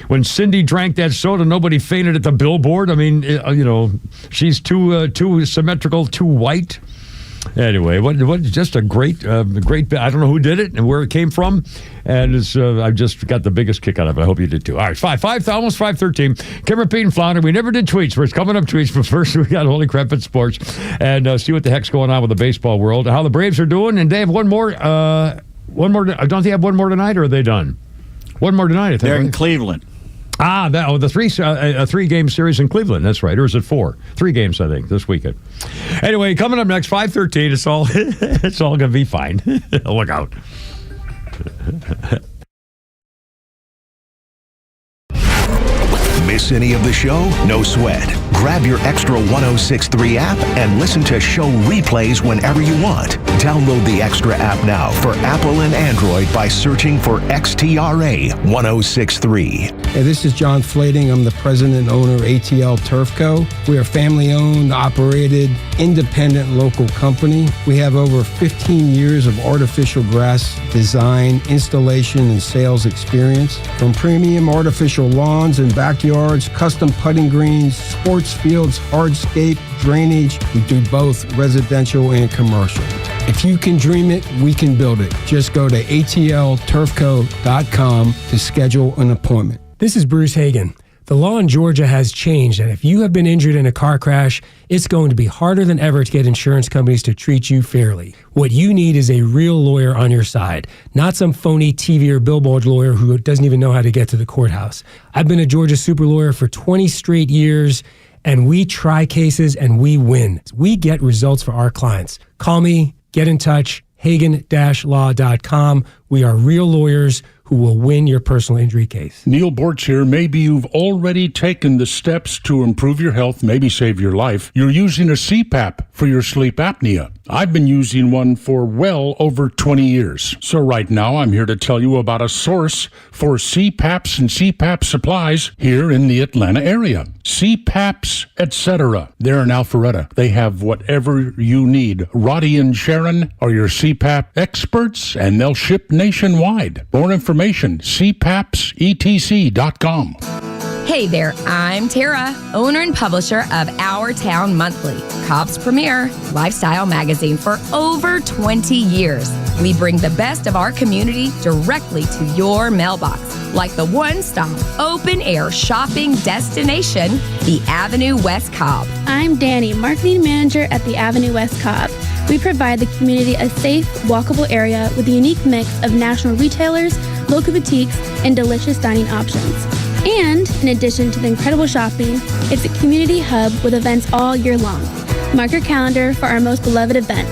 When Cindy drank that soda, nobody fainted at the billboard. I mean, she's too symmetrical, too white. Anyway, what just a great. I don't know who did it and where it came from, and I've just got the biggest kick out of it. I hope you did too. All right, almost 5:13. Kim, Pete, and Flounder. We never did tweets. We're coming up tweets, but first we got Holy Crap at Sports and see what the heck's going on with the baseball world, how the Braves are doing, and they have one more. Don't they have one more tonight, or are they done? One more tonight, I think. They're in Cleveland. A 3-game series in Cleveland. That's right. Or is it 4? 3 games, I think, this weekend. Anyway, coming up next, 5:13. It's all going to be fine. Look out. Miss any of the show? No sweat. Grab your Extra 106.3 app and listen to show replays whenever you want. Download the Extra app now for Apple and Android by searching for XTRA 106.3. Hey, this is John Flading. I'm the president and owner of ATL Turf Co. We are a family-owned, operated, independent local company. We have over 15 years of artificial grass design, installation, and sales experience. From premium artificial lawns and backyards, custom putting greens, sports fields, hardscape, drainage, we do both residential and commercial. If you can dream it, we can build it. Just go to atlturfco.com to schedule an appointment. This is Bruce Hagan. The law in Georgia has changed, and if you have been injured in a car crash, it's going to be harder than ever to get insurance companies to treat you fairly. What you need is a real lawyer on your side, not some phony TV or billboard lawyer who doesn't even know how to get to the courthouse. I've been a Georgia super lawyer for 20 straight years, and we try cases and we win. We get results for our clients. Call me, get in touch, Hagan-law.com. We are real lawyers who will win your personal injury case. Neil Boortz here. Maybe you've already taken the steps to improve your health, maybe save your life. You're using a CPAP for your sleep apnea. I've been using one for well over 20 years. So right now I'm here to tell you about a source for CPAPs and CPAP supplies here in the Atlanta area. CPAPs, etc. They're in Alpharetta. They have whatever you need. Roddy and Sharon are your CPAP experts, and they'll ship nationwide. More information, cpapsetc.com. Hey there, I'm Tara, owner and publisher of Our Town Monthly, Cobb's premier lifestyle magazine for over 20 years. We bring the best of our community directly to your mailbox, like the one-stop open-air shopping destination, the Avenue West Cobb. I'm Danny, marketing manager at the Avenue West Cobb. We provide the community a safe, walkable area with a unique mix of national retailers, local boutiques, and delicious dining options. And in addition to the incredible shopping, it's a community hub with events all year long. Mark your calendar for our most beloved events: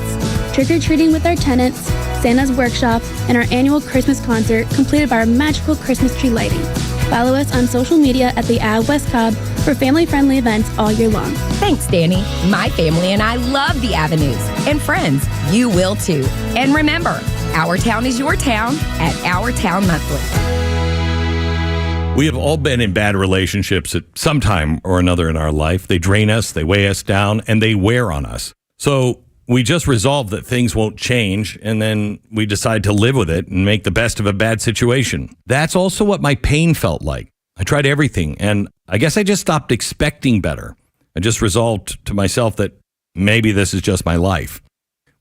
trick-or-treating with our tenants, Santa's workshop, and our annual Christmas concert completed by our magical Christmas tree lighting. Follow us on social media at the Ave West Cobb for family-friendly events all year long. Thanks, Danny. My family and I love the Avenues. And friends, you will too. And remember, our town is your town at Our Town Monthly. We have all been in bad relationships at some time or another in our life. They drain us, they weigh us down, and they wear on us. So we just resolve that things won't change, and then we decide to live with it and make the best of a bad situation. That's also what my pain felt like. I tried everything, and I guess I just stopped expecting better. I just resolved to myself that maybe this is just my life.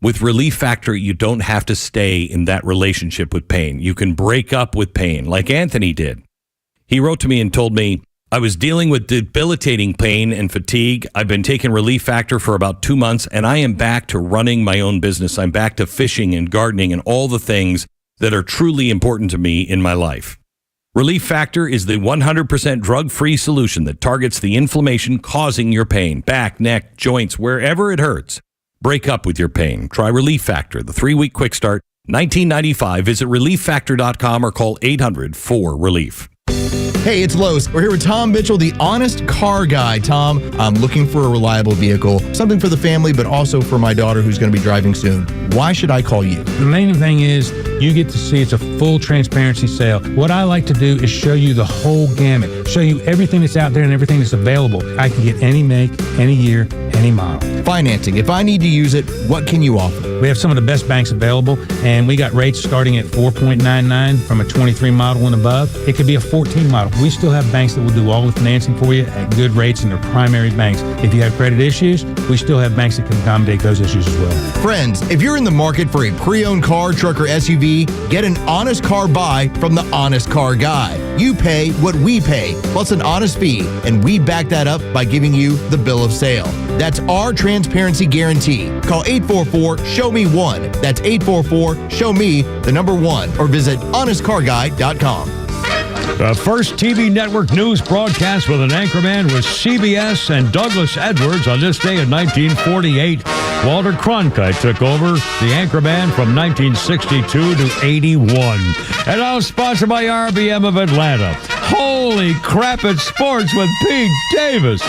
With Relief Factor, you don't have to stay in that relationship with pain. You can break up with pain, like Anthony did. He wrote to me and told me, I was dealing with debilitating pain and fatigue. I've been taking Relief Factor for about 2 months, and I am back to running my own business. I'm back to fishing and gardening and all the things that are truly important to me in my life. Relief Factor is the 100% drug-free solution that targets the inflammation causing your pain, back, neck, joints, wherever it hurts. Break up with your pain. Try Relief Factor, the 3-week quick start, $19.95. Visit relieffactor.com or call 800-4-RELIEF. Hey, it's Los. We're here with Tom Mitchell, the honest car guy. Tom, I'm looking for a reliable vehicle, something for the family, but also for my daughter who's going to be driving soon. Why should I call you? The main thing is you get to see it's a full transparency sale. What I like to do is show you the whole gamut, show you everything that's out there and everything that's available. I can get any make, any year, any model. Financing. If I need to use it, what can you offer? We have some of the best banks available, and we got rates starting at 4.99 from a 23 model and above. It could be a 14 model. We still have banks that will do all the financing for you at good rates, and they're primary banks. If you have credit issues, we still have banks that can accommodate those issues as well. Friends, if you're in the market for a pre-owned car, truck, or SUV, get an honest car buy from the Honest Car Guy. You pay what we pay, plus an honest fee, and we back that up by giving you the bill of sale. That's our transparency guarantee. Call 844-SHOW-ME-1. That's 844-SHOW-ME-1, or visit honestcarguy.com. The first TV network news broadcast with an anchorman was CBS and Douglas Edwards on this day in 1948. Walter Cronkite took over the anchorman from 1962 to 81. And now sponsored by RBM of Atlanta. Holy crap, it's sports with Pete Davis.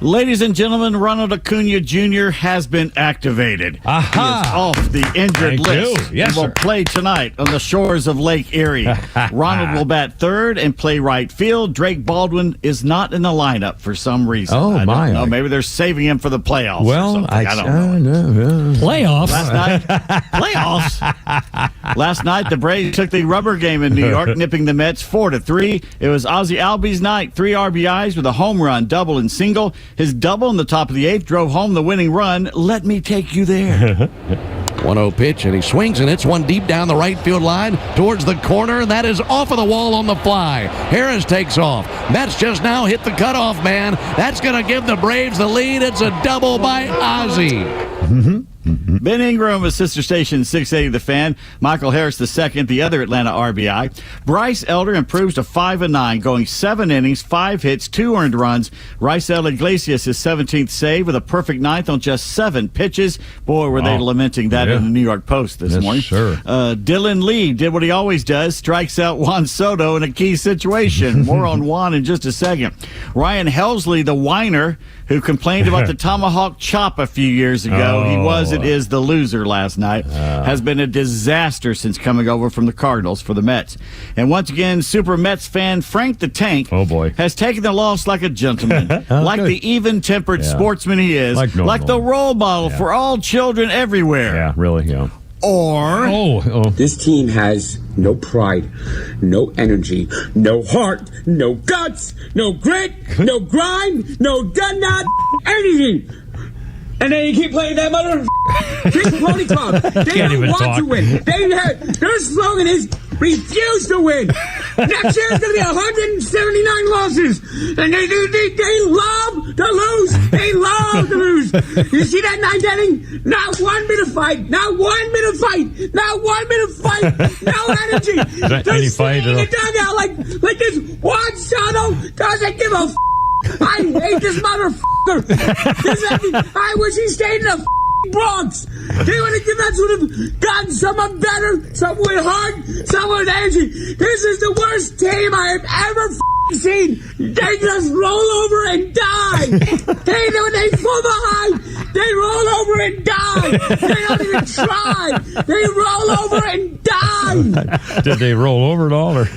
Ladies and gentlemen, Ronald Acuna Jr. has been activated. Aha. He is off the injured list. Yes, he will play tonight on the shores of Lake Erie. Ronald will bat third and play right field. Drake Baldwin is not in the lineup for some reason. Oh, I my. don't know. Maybe they're saving him for the playoffs. Well, I don't know. Playoffs? Playoffs. Last night, the Braves took the rubber game in New York, nipping the Mets 4-3. It was Ozzie Albies' night. 3 RBIs with a home run, double, and single. His double in the top of the 8th drove home the winning run. Let me take you there. 1-0 pitch, and he swings, and it's one deep down the right field line towards the corner, and that is off of the wall on the fly. Harris takes off. Mets just now hit the cutoff man. That's going to give the Braves the lead. It's a double by Ozzie. Ben Ingram of sister station 680 The Fan. Michael Harris II, the other Atlanta RBI. Bryce Elder improves to 5-9, going 7 innings, 5 hits, 2 earned runs. Raisel Iglesias his 17th save with a perfect ninth on just 7 pitches. Boy, were they lamenting that in the New York Post this morning. Sure. Dylan Lee did what he always does, strikes out Juan Soto in a key situation. More on Juan in just a second. Ryan Helsley, the whiner, who complained about the tomahawk chop a few years ago. He is the loser last night. Has been a disaster since coming over from the Cardinals for the Mets. And once again, Super Mets fan Frank the Tank has taken the loss like a gentleman, like the even-tempered sportsman he is, like the role model for all children everywhere. Yeah, really, yeah. Or this team has no pride, no energy, no heart, no guts, no grit, no grind, no done not anything. And then you keep playing that mother pony club. They don't want to win. Their slogan is refuse to win. Next year is going to be 179 losses. And they love to lose. They love to lose. You see that ninth inning? Not 1 minute fight. Not 1 minute fight. Not 1 minute fight. No energy. They're sitting in the dugout like this. Juan Soto doesn't give a I hate this motherfucker. I wish he stayed in the Bronx. They would have gotten someone better, someone with heart, someone with energy. This is the worst team I have ever seen. They just roll over and die. They fall behind. They roll over and die. They don't even try. They roll over and die. Did they roll over at all? Or?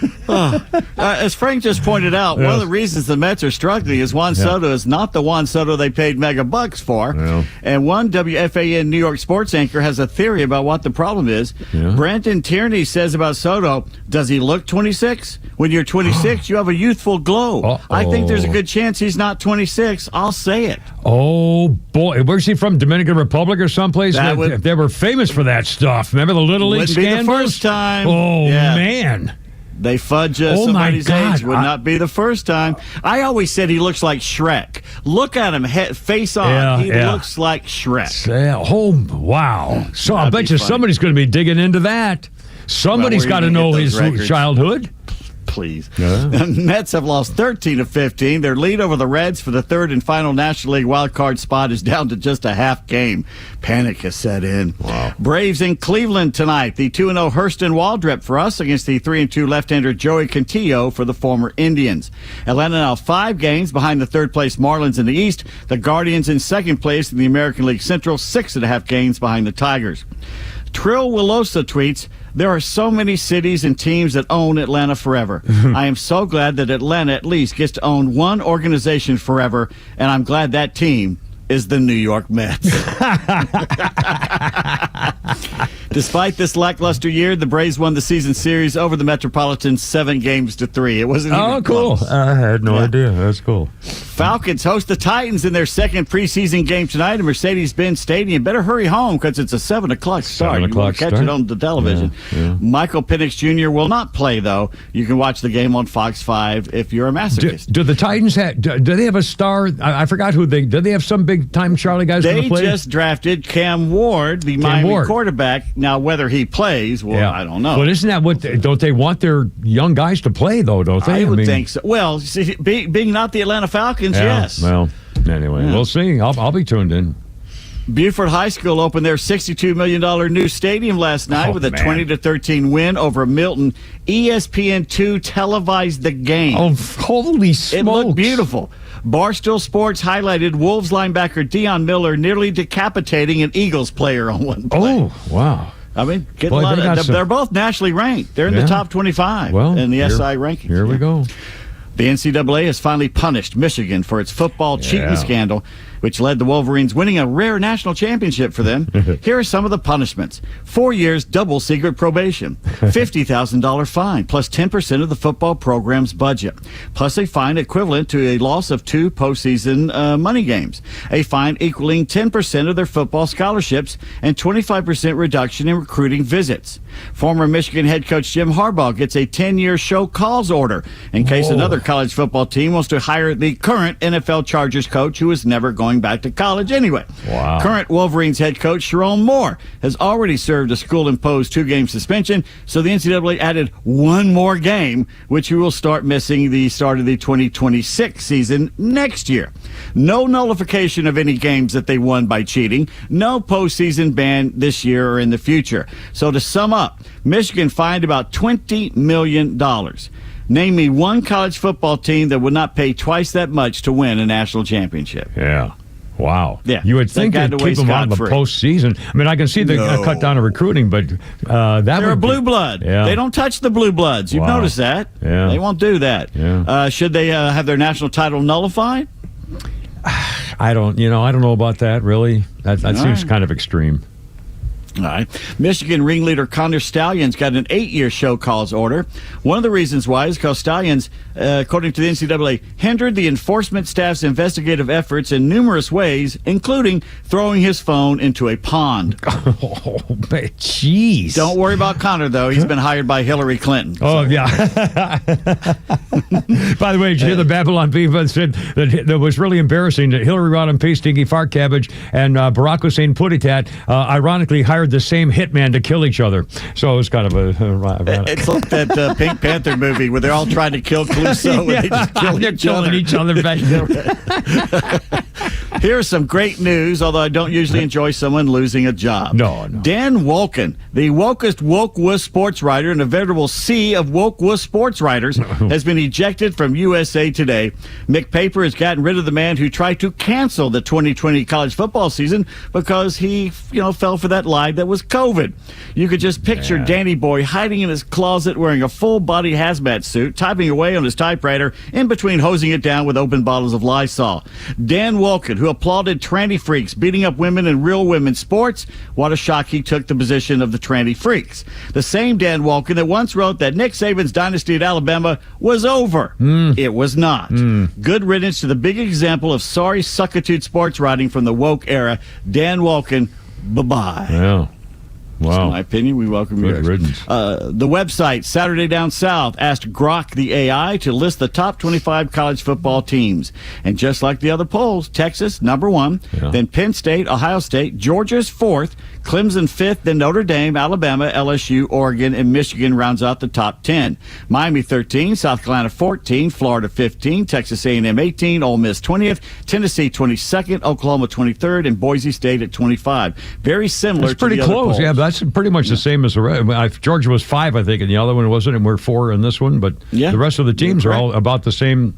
As Frank just pointed out, one of the reasons the Mets are struggling is Juan Soto is not the Juan Soto they paid mega bucks for. And one WFAN New York sports anchor has a theory about what the problem is. Brandon Tierney says about Soto, does he look 26? When you're 26, you have a youthful glow. I think there's a good chance he's not 26. I'll say it. Oh, boy. Where's he from? Dominican Republic or someplace? They were famous for that stuff. Remember the Little League scandals? Wouldn't be the first time. Man. They fudge somebody's age. Would not be the first time. I always said he looks like Shrek. Look at him, face on. He looks like Shrek. Wow. So I bet you somebody's going to be digging into that. Somebody's got to know his childhood. Please. The Mets have lost 13 of 15. Their lead over the Reds for the third and final National League wildcard spot is down to just a half game. Panic has set in. Braves in Cleveland tonight. The 2-0 Hurston Waldrep for us against the 3-2 left-hander Joey Cantillo for the former Indians. Atlanta now 5 games behind the third-place Marlins in the East. The Guardians in second place in the American League Central, 6.5 games behind the Tigers. Trill Willosa tweets, there are so many cities and teams that own Atlanta forever. I am so glad that Atlanta at least gets to own one organization forever, and I'm glad that team is the New York Mets. Despite this lackluster year, the Braves won the season series over the Metropolitans 7-3. It wasn't even close. I had no idea. That's cool. Falcons host the Titans in their second preseason game tonight at Mercedes-Benz Stadium. Better hurry home because it's a 7 o'clock start. You want to catch it on the television. Michael Penix Jr. will not play, though. You can watch the game on Fox 5 if you're a masochist. Do the Titans have? Do they have a star? I forgot who they. Do they have some big-time Charlie guys going to play? They just drafted Cam Ward, the Miami quarterback. Now, whether he plays, I don't know. Well, isn't that what? Don't they want their young guys to play, though? Don't they? I would think so. Well, see, being not the Atlanta Falcons, yes. Well, anyway, we'll see. I'll be tuned in. Buford High School opened their $62 million new stadium last night with a 20-13 win over Milton. ESPN2 televised the game. Oh, holy smokes. It looked beautiful. Barstool Sports highlighted Wolves linebacker Deion Miller nearly decapitating an Eagles player on one play. Oh, wow. I mean, they're both nationally ranked. They're in the top 25 in the SI rankings. Here we go. The NCAA has finally punished Michigan for its football cheating scandal, which led the Wolverines winning a rare national championship for them. Here are some of the punishments. 4 years double secret probation, $50,000 fine, plus 10% of the football program's budget, plus a fine equivalent to a loss of 2 postseason money games, a fine equaling 10% of their football scholarships, and 25% reduction in recruiting visits. Former Michigan head coach Jim Harbaugh gets a 10-year show cause order in case another college football team wants to hire the current NFL Chargers coach who is never going going back to college anyway. Wow. Current Wolverines head coach Sharon Moore has already served a school-imposed 2-game suspension, so the NCAA added one more game, which he will start missing the start of the 2026 season next year. No nullification of any games that they won by cheating. No postseason ban this year or in the future. So to sum up, Michigan fined about $20 million. Name me one college football team that would not pay twice that much to win a national championship. Yeah. Wow. Yeah. You would think they'd keep them out of the postseason. I mean, I can see the cut down of recruiting, but they're a blue blood. Yeah. They don't touch the blue bloods. You've noticed that. Yeah. They won't do that. Yeah. Should they have their national title nullified? I don't know about that, really. That seems kind of extreme. All right. Michigan ringleader Connor Stalions got an 8-year show cause order. One of the reasons why is because Stalions, according to the NCAA, hindered the enforcement staff's investigative efforts in numerous ways, including throwing his phone into a pond. Oh, jeez. Don't worry about Connor, though. He's been hired by Hillary Clinton. Oh, yeah. By the way, did you hear the Babylon Viva said that it was really embarrassing that Hillary Rodham P. Stinky Fart Cabbage and Barack Hussein Putitat ironically hired the same hitman to kill each other. So it was kind of It's like that Pink Panther movie where they're all trying to kill Clouseau and they just kill they're each killing other. each other back there. Here's some great news, although I don't usually enjoy someone losing a job. No. Dan Wolken, the wokest woke wuss sports writer in a veritable sea of woke wuss sports writers, has been ejected from USA Today. Mick Paper has gotten rid of the man who tried to cancel the 2020 college football season because he, fell for that lie that was COVID. You could just picture Danny Boy hiding in his closet wearing a full-body hazmat suit, typing away on his typewriter, in between hosing it down with open bottles of Lysol. Dan Wolken, who applauded tranny freaks beating up women in real women's sports, what a shock he took the position of the tranny freaks. The same Dan Wolken that once wrote that Nick Saban's dynasty at Alabama was over. It was not. Good riddance to the big example of sorry suckitude sports writing from the woke era. Dan Wolken, bye-bye. Yeah. Wow. That's my opinion. We welcome yours. The website, Saturday Down South, asked Grok the AI to list the top 25 college football teams. And just like the other polls, Texas, number 1, then Penn State, Ohio State, Georgia's 4th, Clemson 5th, then Notre Dame, Alabama, LSU, Oregon, and Michigan rounds out the top 10. Miami 13, South Carolina 14, Florida 15, Texas A&M 18, Ole Miss 20th, Tennessee 22nd, Oklahoma 23rd, and Boise State at 25. Very similar That's pretty to the close. other polls. Yeah, that's pretty much the same as the rest. Georgia was 5, I think, and the other one wasn't, and we're 4 in this one. But the rest of the teams are all about the same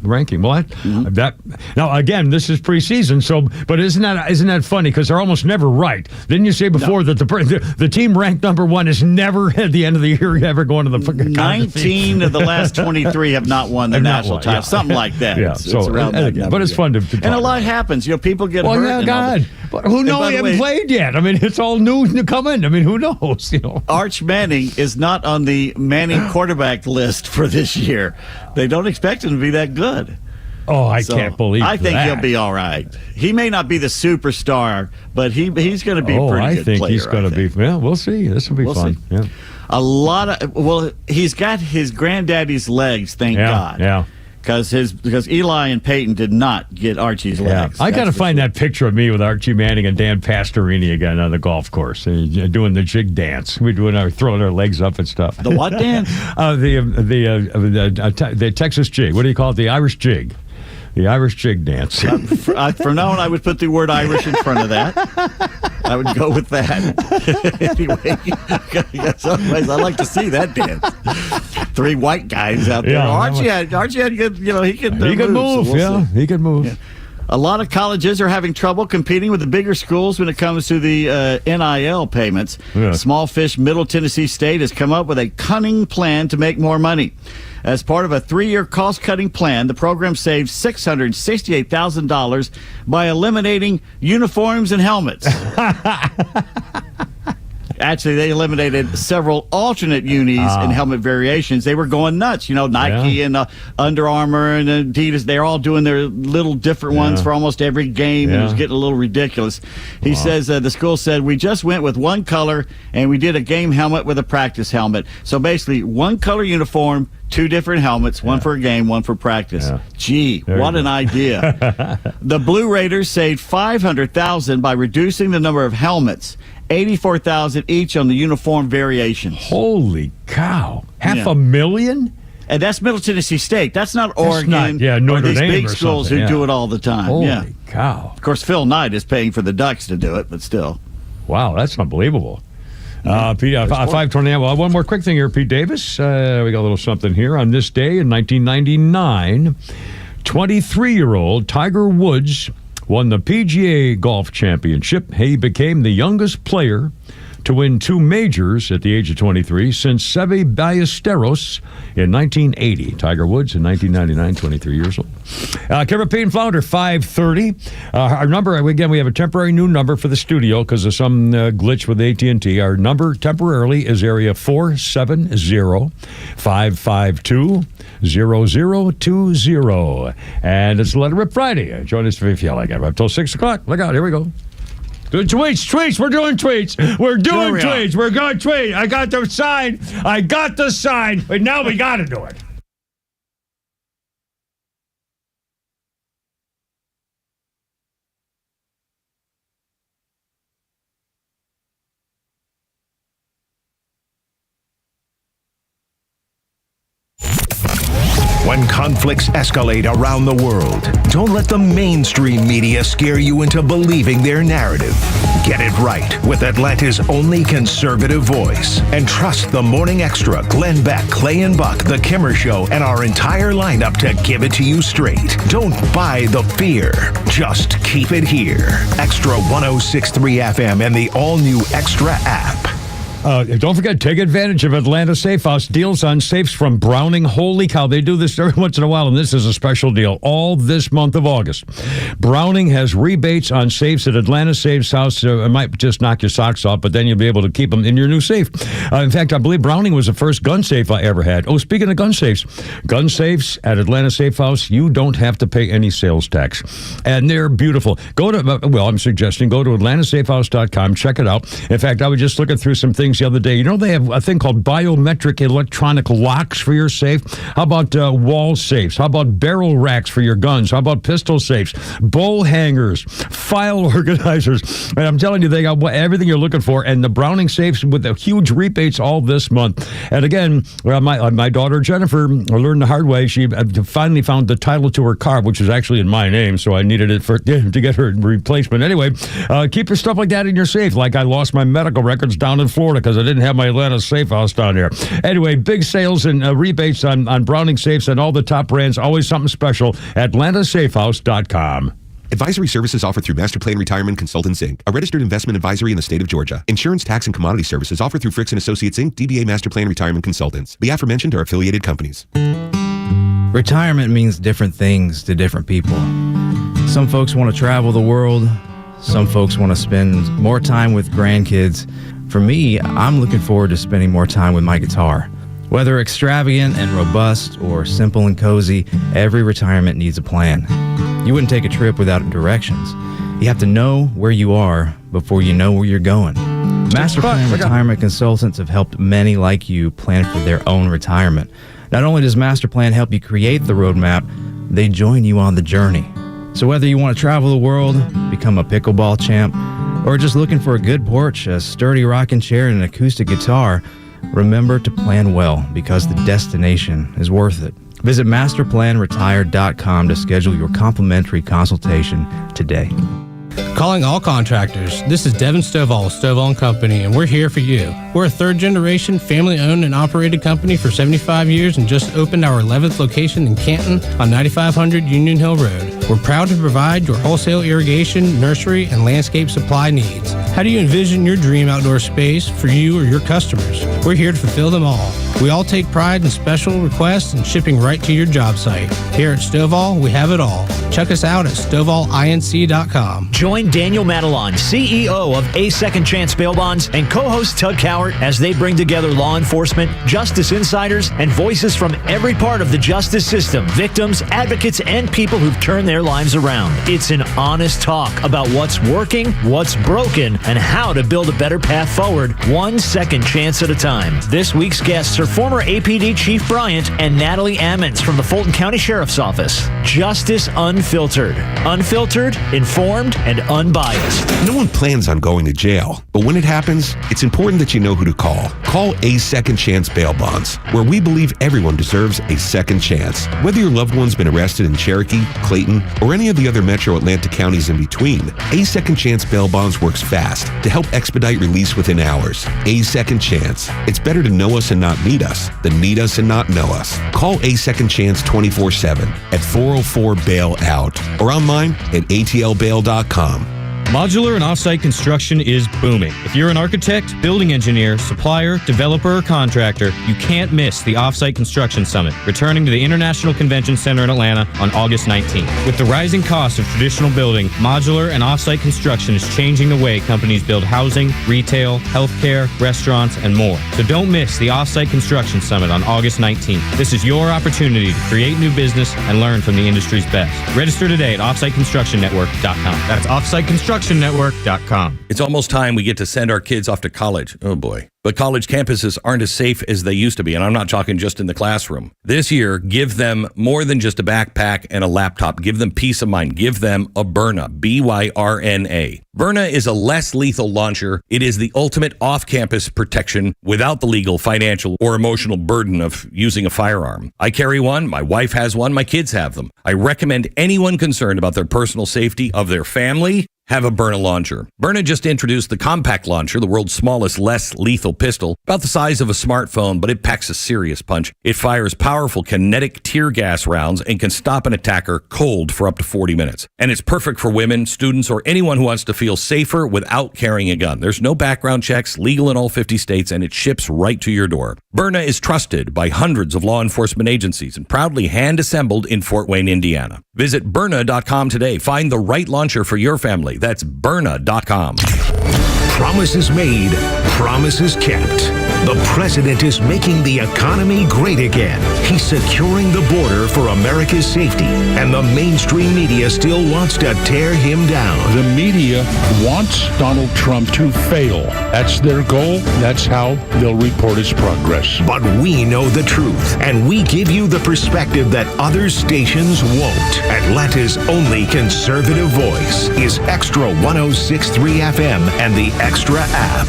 ranking. Well, that now again, this is preseason, so but isn't that funny? Because they're almost never right. Didn't you say before that the team ranked number 1 is never at the end of the year ever going to the 19 of the last 23 have not won their national title, something like that. Yeah, it's around that number. But it's fun to and a lot happens. People get hurt. Yeah, God. But who knows? They haven't played yet. I mean, it's all new to come in. I mean, who knows? Arch Manning is not on the Manning quarterback list for this year. They don't expect him to be that good. Oh, I can't believe I think that. he'll be all right. He may not be the superstar, but he's going to be a pretty good player. I think he's going to be. Yeah, we'll see. This will be fun. See. Yeah. A lot of he's got his granddaddy's legs, thank God. Yeah. Because Eli and Peyton did not get Archie's legs. I got to find that picture of me with Archie Manning and Dan Pastorini again on the golf course, doing the jig dance. Throwing our legs up and stuff. The what dance? The Texas jig. What do you call it? The Irish jig. The Irish jig dance. From now on, I would put the word Irish in front of that. I would go with that. Anyway, otherwise, I like to see that dance. 3 white guys out there. Archie had good. He could move. So he could move. Yeah. A lot of colleges are having trouble competing with the bigger schools when it comes to the NIL payments. Yeah. Small Fish Middle Tennessee State has come up with a cunning plan to make more money. As part of a 3-year cost-cutting plan, the program saved $668,000 by eliminating uniforms and helmets. Actually, they eliminated several alternate unis and helmet variations. They were going nuts. Nike and Under Armour and Adidas, they're all doing their little different ones for almost every game. It was getting a little ridiculous. He says the school said, we just went with one color, and we did a game helmet with a practice helmet. So basically, one color uniform, 2 different helmets, one for a game, one for practice. Yeah. Gee, what an idea. The Blue Raiders saved $500,000 by reducing the number of helmets, $84,000 each on the uniform variations. Holy cow. $500,000? And that's Middle Tennessee State. That's not Oregon or Notre these Dame big or schools something, who do it all the time. Holy cow. Of course, Phil Knight is paying for the Ducks to do it, but still. Wow, that's unbelievable. Pete, 529. Well, one more quick thing here, Pete Davis. We got a little something here. On this day in 1999, 23-year-old Tiger Woods won the PGA Golf Championship. He became the youngest player to win 2 majors at the age of 23 since Seve Ballesteros in 1980. Tiger Woods in 1999, 23 years old. Kimber, Pete, and Flounder, 5:30. Our number, again, we have a temporary new number for the studio because of some glitch with AT&T. Our number temporarily is area 470-552-0020. And it's Let It Rip Friday. Join us if you feel like it. Up till 6 o'clock. Look out. Here we go. Doing tweets. We're doing tweets. We're doing tweets. We're going to tweet. I got the sign. But now we got to do it. When conflicts escalate around the world, don't let the mainstream media scare you into believing their narrative. Get it right with Atlanta's only conservative voice. And trust the Morning Extra, Glenn Beck, Clay and Buck, The Kimmer Show, and our entire lineup to give it to you straight. Don't buy the fear. Just keep it here. Extra 106.3 FM and the all-new Extra app. Don't forget, take advantage of Atlanta Safe House deals on safes from Browning. Holy cow, they do this every once in a while, and this is a special deal all this month of August. Browning has rebates on safes at Atlanta Safe House. It might just knock your socks off, but then you'll be able to keep them in your new safe. In fact, I believe Browning was the first gun safe I ever had. Oh, speaking of gun safes at Atlanta Safe House, you don't have to pay any sales tax, and they're beautiful. I'm suggesting go to atlantasafehouse.com, check it out. In fact, I was just looking through some things the other day. You know, they have a thing called biometric electronic locks for your safe. How about wall safes? How about barrel racks for your guns? How about pistol safes? Bowl hangers, file organizers. And I'm telling you, they got everything you're looking for. And the Browning safes with the huge rebates all this month. And again, my daughter Jennifer learned the hard way. She finally found the title to her car, which is actually in my name, so I needed it to get her replacement. Anyway, keep your stuff like that in your safe. Like I lost my medical records down in Florida because I didn't have my Atlanta Safe House down there. Anyway, big sales and rebates on Browning safes and all the top brands. Always something special. AtlantaSafehouse.com. Advisory services offered through Master Plan Retirement Consultants, Inc., a registered investment advisory in the state of Georgia. Insurance, tax, and commodity services offered through Fricks & Associates, Inc., DBA Master Plan Retirement Consultants. The aforementioned are affiliated companies. Retirement means different things to different people. Some folks want to travel the world. Some folks want to spend more time with grandkids. For me, I'm looking forward to spending more time with my guitar. Whether extravagant and robust or simple and cozy, every retirement needs a plan. You wouldn't take a trip without directions. You have to know where you are before you know where you're going. Master Plan Retirement Consultants have helped many like you plan for their own retirement. Not only does Master Plan help you create the roadmap, they join you on the journey. So whether you want to travel the world, become a pickleball champ, or just looking for a good porch, a sturdy rocking chair, and an acoustic guitar, remember to plan well because the destination is worth it. Visit masterplanretire.com to schedule your complimentary consultation today. Calling all contractors. This is Devin Stovall of Stovall & Company, and we're here for you. We're a third-generation, family-owned and operated company for 75 years and just opened our 11th location in Canton on 9500 Union Hill Road. We're proud to provide your wholesale irrigation, nursery, and landscape supply needs. How do you envision your dream outdoor space for you or your customers? We're here to fulfill them all. We all take pride in special requests and shipping right to your job site. Here at Stovall, we have it all. Check us out at StovallINC.com. Join Daniel Madelon, CEO of A Second Chance Bail Bonds, and co-host Tug Cowart as they bring together law enforcement, justice insiders, and voices from every part of the justice system, victims, advocates, and people who've turned their lives around. It's an honest talk about what's working, what's broken, and how to build a better path forward, one second chance at a time. This week's guests are with former APD Chief Bryant and Natalie Ammons from the Fulton County Sheriff's Office. Justice Unfiltered. Unfiltered, informed, and unbiased. No one plans on going to jail, but when it happens, it's important that you know who to call. Call A Second Chance Bail Bonds, where we believe everyone deserves a second chance. Whether your loved one's been arrested in Cherokee, Clayton, or any of the other metro Atlanta counties in between, A Second Chance Bail Bonds works fast to help expedite release within hours. A Second Chance. It's better to know us and not need us than need us and not know us. Call A Second Chance 24/7 at 404-BAIL-OUT or online at atlbail.com. Modular and offsite construction is booming. If you're an architect, building engineer, supplier, developer, or contractor, you can't miss the Offsite Construction Summit, returning to the International Convention Center in Atlanta on August 19th. With the rising cost of traditional building, modular and offsite construction is changing the way companies build housing, retail, healthcare, restaurants, and more. So don't miss the Offsite Construction Summit on August 19th. This is your opportunity to create new business and learn from the industry's best. Register today at offsiteconstructionnetwork.com. That's offsiteconstructionnetwork.com. It's almost time we get to send our kids off to college. Oh boy. But college campuses aren't as safe as they used to be, and I'm not talking just in the classroom. This year, give them more than just a backpack and a laptop. Give them peace of mind. Give them a Byrna, B-Y-R-N-A. Byrna is a less lethal launcher. It is the ultimate off-campus protection without the legal, financial, or emotional burden of using a firearm. I carry one, my wife has one, my kids have them. I recommend anyone concerned about their personal safety of their family have a Byrna launcher. Byrna just introduced the compact launcher, the world's smallest, less lethal pistol, about the size of a smartphone, but it packs a serious punch. It fires powerful kinetic tear gas rounds and can stop an attacker cold for up to 40 minutes. And it's perfect for women, students, or anyone who wants to feel safer without carrying a gun. There's no background checks, legal in all 50 states, and it ships right to your door. Byrna is trusted by hundreds of law enforcement agencies and proudly hand-assembled in Fort Wayne, Indiana. Visit Byrna.com today. Find the right launcher for your family. That's Byrna.com. Promises made, promises kept. The president is making the economy great again. He's securing the border for America's safety, and the mainstream media still wants to tear him down. The media wants Donald Trump to fail. That's their goal. That's how they'll report his progress. But we know the truth, and we give you the perspective that other stations won't. Atlanta's only conservative voice is Extra 106.3 FM and the Extra app.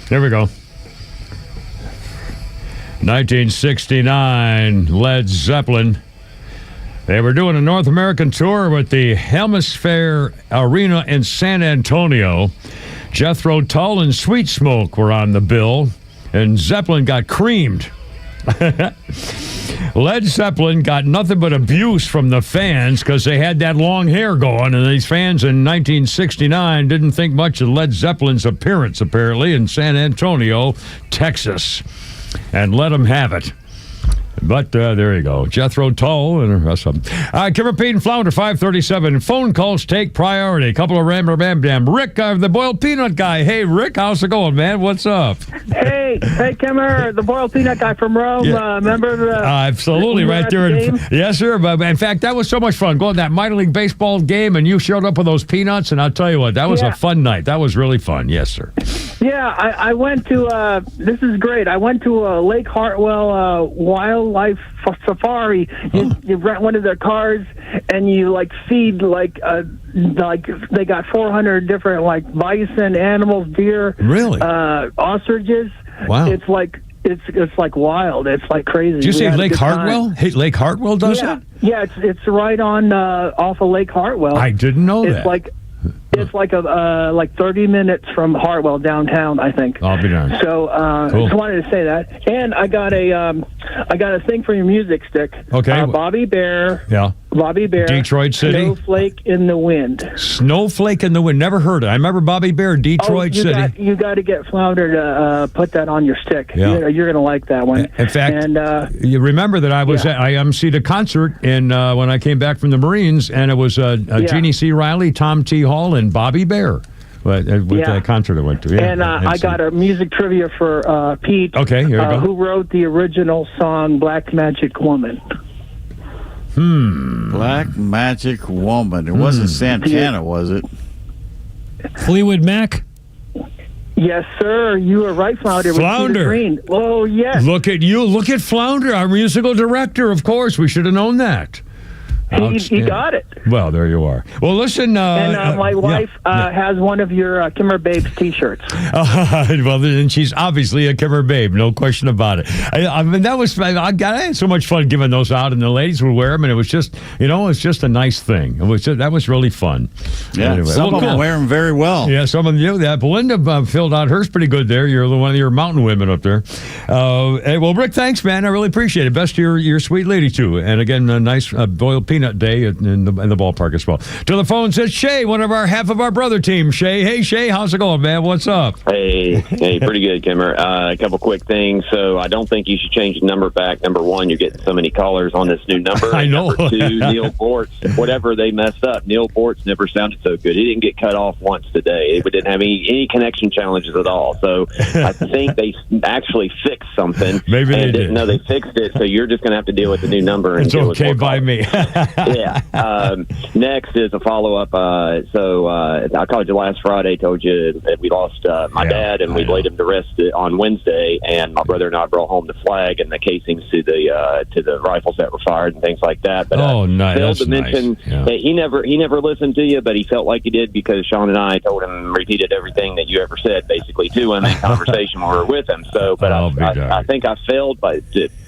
There we go. 1969, Led Zeppelin. They were doing a North American tour with the Hemisphere Arena in San Antonio. Jethro Tull and Sweet Smoke were on the bill, and Zeppelin got creamed. Led Zeppelin got nothing but abuse from the fans because they had that long hair going, and these fans in 1969 didn't think much of Led Zeppelin's appearance, apparently, in San Antonio, Texas, and let them have it. But there you go. Jethro Tull and the rest of them. Kimmer Pete and Flounder, 537. Phone calls take priority. A couple of Rammer Bam Bam. Rick, the boiled peanut guy. Hey, Rick, how's it going, man? What's up? Hey, Kimmer, the boiled peanut guy from Rome. Yeah. Remember? Absolutely, right there. Yes, sir. But in fact, that was so much fun. Going to that minor league baseball game, and you showed up with those peanuts, and I'll tell you what, that was a fun night. That was really fun. Yes, sir. Yeah, I went to, this is great. I went to Lake Hartwell wildlife safari. You rent one of their cars, and you feed like they got 400 different bison, animals, deer, really, ostriches. Wow, it's like wild. It's like crazy. Did you say Lake Hartwell? Hey, Lake Hartwell does that? Yeah, it's right on off of Lake Hartwell. I didn't know that. It's like 30 minutes from Hartwell downtown, I think. I'll be darned. So cool. Just wanted to say that, and I got a thing for your music stick. Okay. Bobby Bear. Yeah. Bobby Bear. Detroit City. Snowflake in the Wind. Snowflake in the Wind. Never heard it. I remember Bobby Bear. Detroit City. You got to get Flounder to put that on your stick. Yeah. You're going to like that one. In fact, and you remember that I was I emceed a concert in when I came back from the Marines, and it was Jeannie C. Riley, Tom T. Hall, and Bobby Bear. With that concert I went to. Yeah, and I got a music trivia for Pete. Okay, here we go. Who wrote the original song "Black Magic Woman"? Black Magic Woman. It wasn't Santana, was it? Fleetwood Mac? Yes, sir. You were right, Flounder. Flounder. Green. Oh, yes. Look at you. Look at Flounder, our musical director. Of course, we should have known that. He got it. Well, there you are. Well, listen. And my wife has one of your Kimmer Babes T-shirts. Well, then she's obviously a Kimmer babe, no question about it. I mean, I had so much fun giving those out, and the ladies would wear them, and it was just, it's just a nice thing. That was really fun. Yeah, anyway, some of them wear them very well. Yeah, some of them do that. Belinda filled out hers pretty good there. You're one of your mountain women up there. Hey, well, Rick, thanks, man. I really appreciate it. Best to your sweet lady too, and again, a nice boiled peanut day in the ballpark as well. To the phone says Shay, one of our half of our brother team. Shay, hey Shay, how's it going, man? What's up? Hey, pretty good, Kimmer. A couple quick things. So I don't think you should change the number back. Number one, you're getting so many callers on this new number. I know. Number two, Neil Boortz, whatever they messed up, Neil Boortz never sounded so good. He didn't get cut off once today. It didn't have any connection challenges at all. So I think they actually fixed something. Maybe they didn't know they fixed it. So you're just going to have to deal with the new number. And it's okay by me. Yeah. Next is a follow-up. So I called you last Friday, told you that we lost my dad, and we laid him to rest on Wednesday, and my brother and I brought home the flag and the casings to the rifles that were fired and things like that. But nice. failed to That's mention nice. that he never listened to you, but he felt like he did because Sean and I told him, repeated everything that you ever said, basically, to him in conversation when we were with him. So, but I think I failed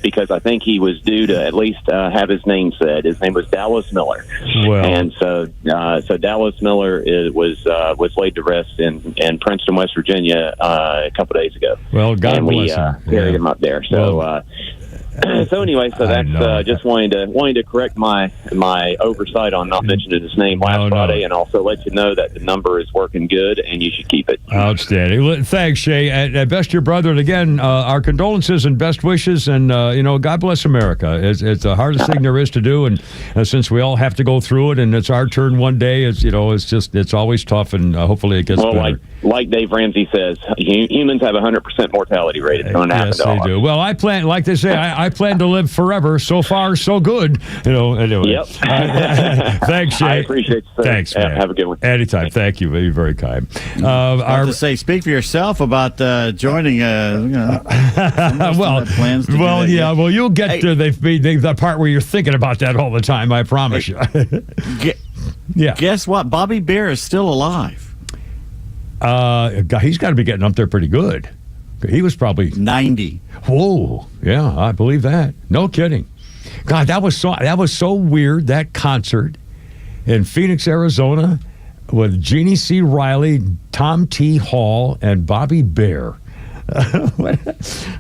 because I think he was due to at least have his name said. His name was Dallas Miller. Well, and so Dallas Miller was laid to rest in Princeton, West Virginia, a couple days ago. Well, God and bless him. we carried him up there. So. So anyway, just wanting to correct my oversight on not mentioning his name last Friday, and also let you know that the number is working good and you should keep it. Outstanding. Thanks, Shay. At best, your brother, and again, our condolences and best wishes, and God bless America. It's the hardest thing there is to do, and since we all have to go through it, and it's our turn one day, it's always tough, and hopefully it gets better. Like Dave Ramsey says, humans have 100% mortality rate. It's going to happen to all. Yes, they do. Well, I plan, like they say, I plan to live forever. So far, so good. Anyway. Yep. Thanks, Shay. I appreciate it, sir. Thanks, man. Have a good one. Anytime. Thank you. Very, very kind. To say, speak for yourself about joining. Plans to do that yet. Well, you'll get to the part where you're thinking about that all the time. I promise you. Guess what? Bobby Bear is still alive. He's got to be getting up there pretty good. He was probably 90. Whoa, yeah, I believe that. No kidding. God, that was so weird. That concert in Phoenix, Arizona, with Jeannie C. Riley, Tom T. Hall, and Bobby Bear.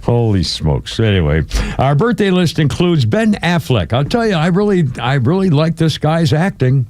Holy smokes. Anyway, our birthday list includes Ben Affleck. I'll tell you, I really like this guy's acting.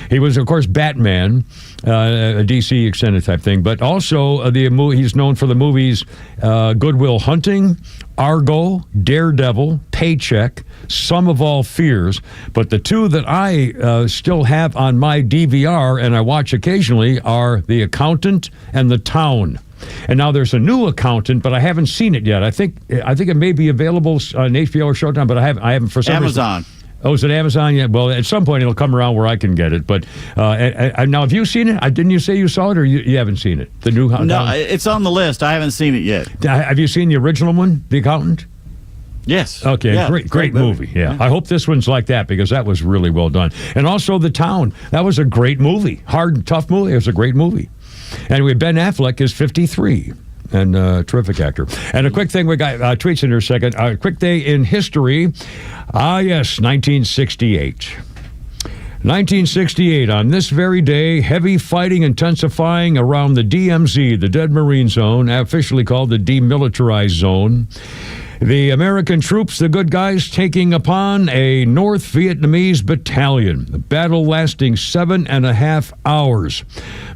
He was, of course, Batman, a DC extended type thing, but also he's known for the movies Good Will Hunting, Argo, Daredevil, Paycheck, Sum of All Fears. But the two that I still have on my DVR and I watch occasionally are The Accountant and The Town. And now there's a new Accountant, but I haven't seen it yet. I think it may be available on HBO or Showtime, but I haven't for some Amazon. reason. Oh, is it Amazon yet? Well, at some point it'll come around where I can get it. But now, have you seen it? Didn't you say you saw it, or you haven't seen it? The new No, it's on the list. I haven't seen it yet. Have you seen the original one, The Accountant? Yes. Okay, yeah, great movie. Yeah. I hope this one's like that because that was really well done. And also The Town. That was a great movie. Hard and tough movie. It was a great movie. Anyway, Ben Affleck is 53. And terrific actor. And a quick thing, we got tweets in here a second. A quick day in history. Yes, 1968. 1968, on this very day, heavy fighting intensifying around the DMZ, the Dead Marine Zone, officially called the Demilitarized Zone. The American troops, the good guys, taking upon a North Vietnamese battalion. The battle lasting 7.5 hours.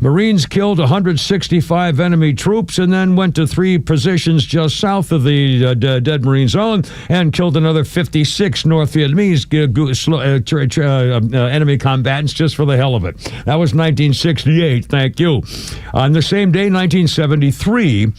Marines killed 165 enemy troops and then went to 3 positions just south of the Dead Marine Zone and killed another 56 North Vietnamese enemy combatants just for the hell of it. That was 1968. Thank you. On the same day, 1973,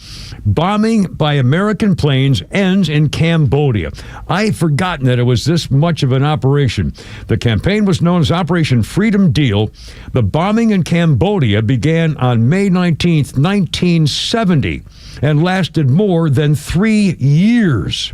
bombing by American planes ends in in Cambodia. I had forgotten that it was this much of an operation. The campaign was known as Operation Freedom Deal. The bombing in Cambodia began on May 19th, 1970, and lasted more than 3 years.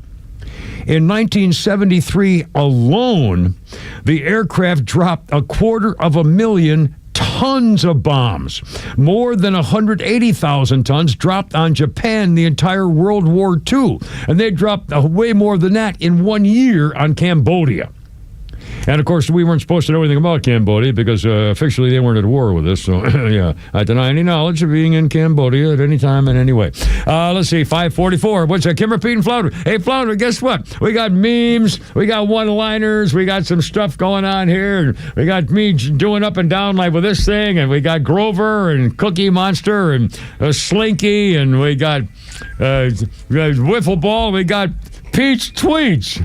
In 1973 alone, the aircraft dropped 250,000 tons of bombs. More than 180,000 tons dropped on Japan the entire World War II. And they dropped way more than that in 1 year on Cambodia. And, of course, we weren't supposed to know anything about Cambodia because officially they weren't at war with us. So, yeah, I deny any knowledge of being in Cambodia at any time in any way. Let's see, 544. What's that? Kimmer, Pete, and Flounder. Hey, Flounder, guess what? We got memes. We got one-liners. We got some stuff going on here. We got me doing up and down like with this thing. And we got Grover and Cookie Monster and Slinky. And we got Wiffle Ball. We got Pete's tweets.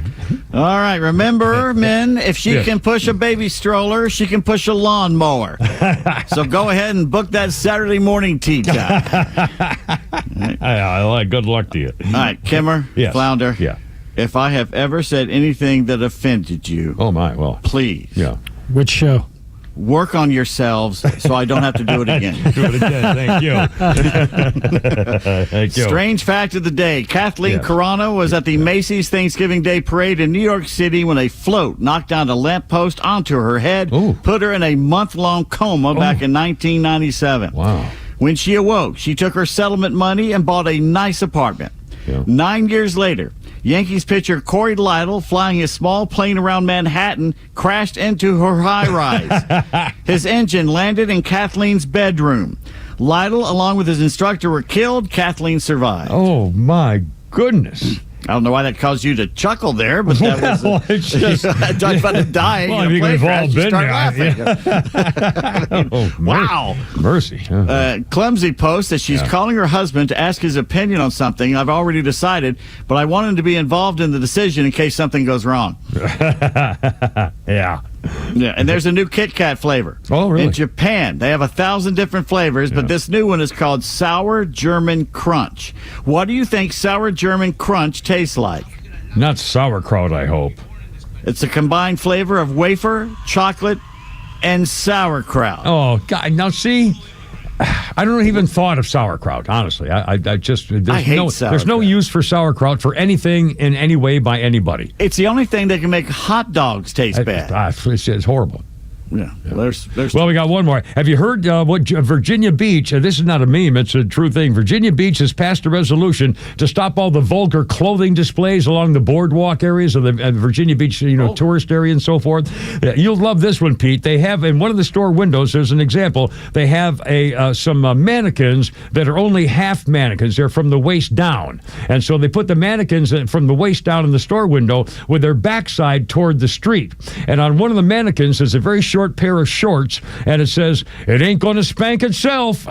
All right, remember, men, if she can push a baby stroller, she can push a lawnmower. So go ahead and book that Saturday morning tea time. I like. Good luck to you. All right, Kimmer, Flounder. Yeah. If I have ever said anything that offended you, oh my, well, please. Yeah. Which show? Work on yourselves so I don't have to do it again. Do it again. Thank you. Thank you. Strange fact of the day. Kathleen Carano was at the Macy's Thanksgiving Day Parade in New York City when a float knocked down a lamppost onto her head, put her in a month-long coma back in 1997. Wow. When she awoke, she took her settlement money and bought a nice apartment. Yeah. 9 years later, Yankees pitcher Corey Lytle, flying his small plane around Manhattan, crashed into her high-rise. His engine landed in Kathleen's bedroom. Lytle, along with his instructor, were killed. Kathleen survived. Oh, my goodness. I don't know why that caused you to chuckle there, but that was... Well, it's just... talk about it dying Well, in a you plane can crash, fall you start been laughing. Wow. Mercy. Clumsy posts that she's calling her husband to ask his opinion on something. I've already decided, but I want him to be involved in the decision in case something goes wrong. Yeah. Yeah, and there's a new Kit Kat flavor. Oh, really? In Japan, they have 1,000 different flavors, but this new one is called Sour German Crunch. What do you think Sour German Crunch tastes like? Not sauerkraut, I hope. It's a combined flavor of wafer, chocolate, and sauerkraut. Oh, God. Now, see... I don't even thought of sauerkraut, honestly. I just there's no use for sauerkraut for anything in any way by anybody. It's the only thing that can make hot dogs taste bad. It's horrible. Yeah. Well, we got one more. Have you heard what Virginia Beach, this is not a meme, it's a true thing. Virginia Beach has passed a resolution to stop all the vulgar clothing displays along the boardwalk areas of the Virginia Beach, tourist area and so forth. You'll love this one, Pete. They have, in one of the store windows, there's an example, they have some mannequins that are only half mannequins. They're from the waist down. And so they put the mannequins from the waist down in the store window with their backside toward the street. And on one of the mannequins is a very short pair of shorts, and it says, "It ain't gonna spank itself."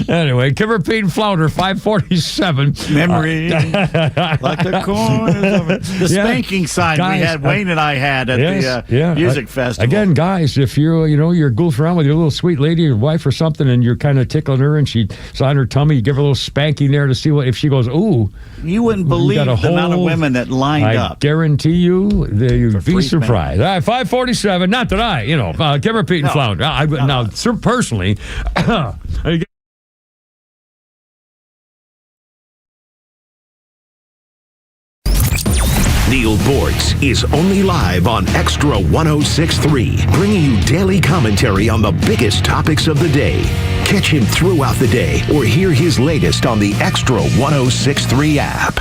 Anyway, Kimmer, Pete, and Flounder, 547. Memory, like the corners of it. The spanking sign we had, Wayne and I had at the music festival. Again, guys, if you're goofing around with your little sweet lady, your wife or something, and you're kind of tickling her, and she's on her tummy, you give her a little spanking there to see if she goes, ooh. You wouldn't believe the amount of women that lined up. I guarantee you'd be surprised. All right, 547. Not that I, Kimmer, Pete, and Flounder. Now, personally, Neil Boortz is only live on Extra 106.3, bringing you daily commentary on the biggest topics of the day. Catch him throughout the day or hear his latest on the Extra 106.3 app.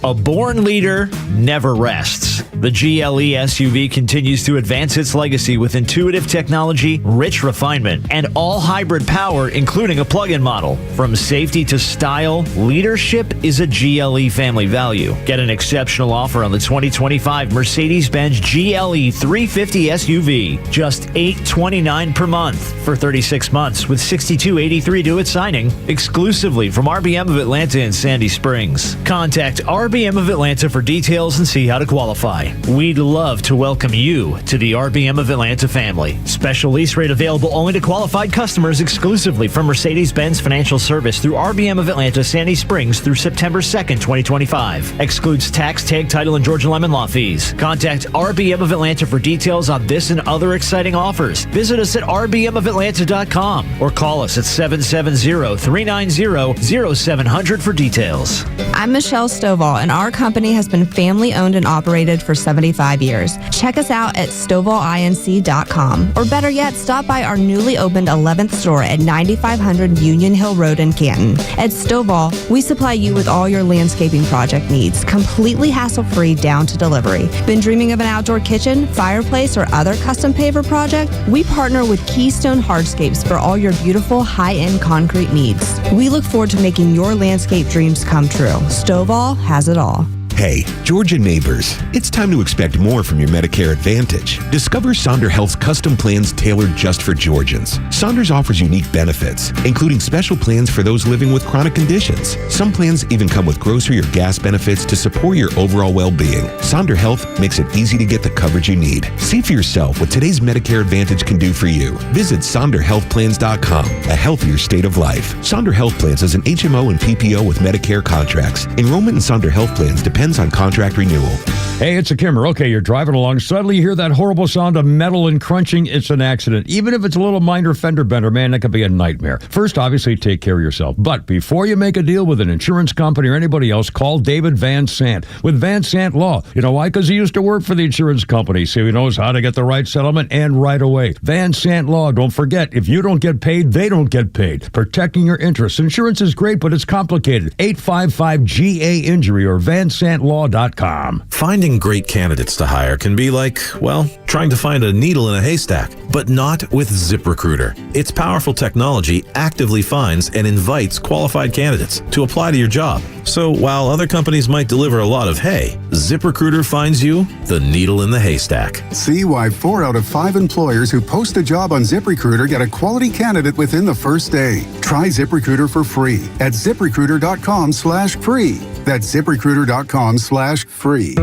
A born leader never rests. The GLE SUV continues to advance its legacy with intuitive technology, rich refinement, and all-hybrid power, including a plug-in model. From safety to style, leadership is a GLE family value. Get an exceptional offer on the 2025 Mercedes-Benz GLE 350 SUV. Just $829 per month for 36 months with $62.83 due at signing, exclusively from RBM of Atlanta and Sandy Springs. Contact RBM RBM of Atlanta for details and see how to qualify. We'd love to welcome you to the RBM of Atlanta family. Special lease rate available only to qualified customers exclusively from Mercedes-Benz Financial Service through RBM of Atlanta, Sandy Springs through September 2nd, 2025. Excludes tax, tag, title, and Georgia Lemon Law fees. Contact RBM of Atlanta for details on this and other exciting offers. Visit us at rbmofatlanta.com or call us at 770-390-0700 for details. I'm Michelle Stovall, and our company has been family owned and operated for 75 years. Check us out at StovallINC.com, or better yet, stop by our newly opened 11th store at 9500 Union Hill Road in Canton. At Stovall, we supply you with all your landscaping project needs, completely hassle-free down to delivery. Been dreaming of an outdoor kitchen, fireplace, or other custom paver project? We partner with Keystone Hardscapes for all your beautiful high-end concrete needs. We look forward to making your landscape dreams come true. Stovall has it all. Hey, Georgia neighbors, it's time to expect more from your Medicare Advantage. Discover Sonder Health's custom plans tailored just for Georgians. Saunders offers unique benefits, including special plans for those living with chronic conditions. Some plans even come with grocery or gas benefits to support your overall well-being. Sonder Health makes it easy to get the coverage you need. See for yourself what today's Medicare Advantage can do for you. Visit SonderHealthPlans.com, a healthier state of life. Sonder Health Plans is an HMO and PPO with Medicare contracts. Enrollment in Sonder Health Plans depends on contract renewal. Hey, it's a Kimmer. Okay, you're driving along. Suddenly you hear that horrible sound of metal and crunching. It's an accident. Even if it's a little minor fender bender, man, that could be a nightmare. First, obviously, take care of yourself. But before you make a deal with an insurance company or anybody else, call David Van Sant with Van Sant Law. You know why? Because he used to work for the insurance company, so he knows how to get the right settlement and right away. Van Sant Law. Don't forget, if you don't get paid, they don't get paid. Protecting your interests. Insurance is great, but it's complicated. 855-GA-INJURY or VanSantLaw.com. Finding great candidates to hire can be like, well, trying to find a needle in a haystack, but not with ZipRecruiter. Its powerful technology actively finds and invites qualified candidates to apply to your job. So while other companies might deliver a lot of hay, ZipRecruiter finds you the needle in the haystack. See why 4 out of 5 employers who post a job on ZipRecruiter get a quality candidate within the first day. Try ZipRecruiter for free at ZipRecruiter.com/free. That's ZipRecruiter.com/free.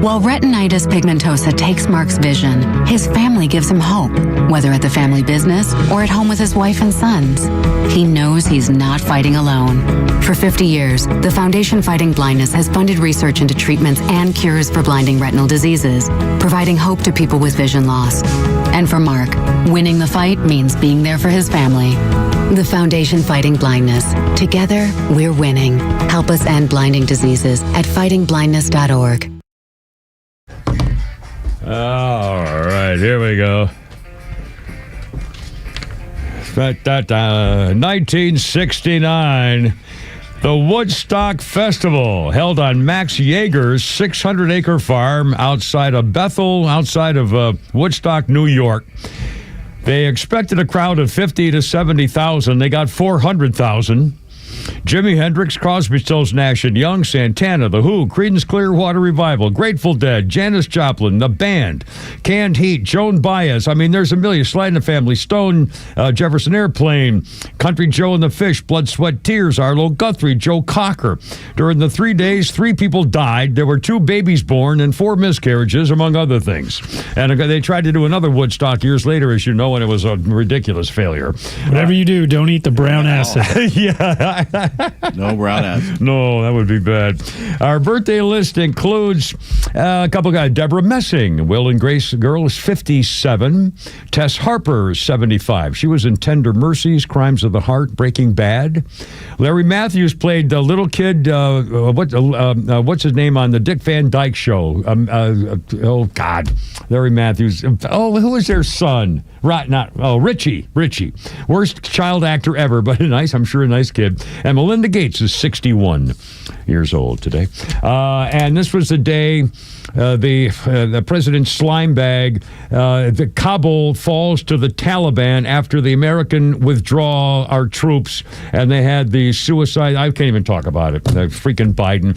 While retinitis pigmentosa takes Mark's vision, his family gives him hope, whether at the family business or at home with his wife and sons. He knows he's not fighting alone. For 50 years, the Foundation Fighting Blindness has funded research into treatments and cures for blinding retinal diseases, providing hope to people with vision loss. And for Mark, winning the fight means being there for his family. The Foundation Fighting Blindness. Together, we're winning. Help us end blinding diseases at fightingblindness.org. All right, here we go. 1969, the Woodstock Festival held on Max Yeager's 600-acre farm outside of Bethel, outside of Woodstock, New York. They expected a crowd of 50 to 70,000. They got 400,000. Jimi Hendrix, Crosby, Stills, Nash & Young, Santana, The Who, Creedence Clearwater Revival, Grateful Dead, Janis Joplin, The Band, Canned Heat, Joan Baez. I mean, there's a million. Sly and the Family Stone, Jefferson Airplane, Country Joe and the Fish, Blood, Sweat, Tears, Arlo Guthrie, Joe Cocker. During the 3 days, 3 people died. There were 2 babies born and 4 miscarriages, among other things. And they tried to do another Woodstock years later, as you know, and it was a ridiculous failure. Whatever you do, don't eat the brown acid. Yeah. No brown acid. No, that would be bad. Our birthday list includes a couple guys. Deborah Messing, Will and Grace girl, is 57. Tess Harper is 75. She was in Tender Mercies, Crimes of the Heart, Breaking Bad. Larry Matthews played the little kid, what's his name on the Dick Van Dyke Show? Oh, God. Larry Matthews. Oh, who was their son? Richie. Worst child actor ever, but I'm sure a nice kid. And Melinda Gates is 61 years old today. And this was the day the President's slime bag, the Kabul falls to the Taliban after the American withdraw our troops, and they had the suicide. I can't even talk about it. Freaking Biden.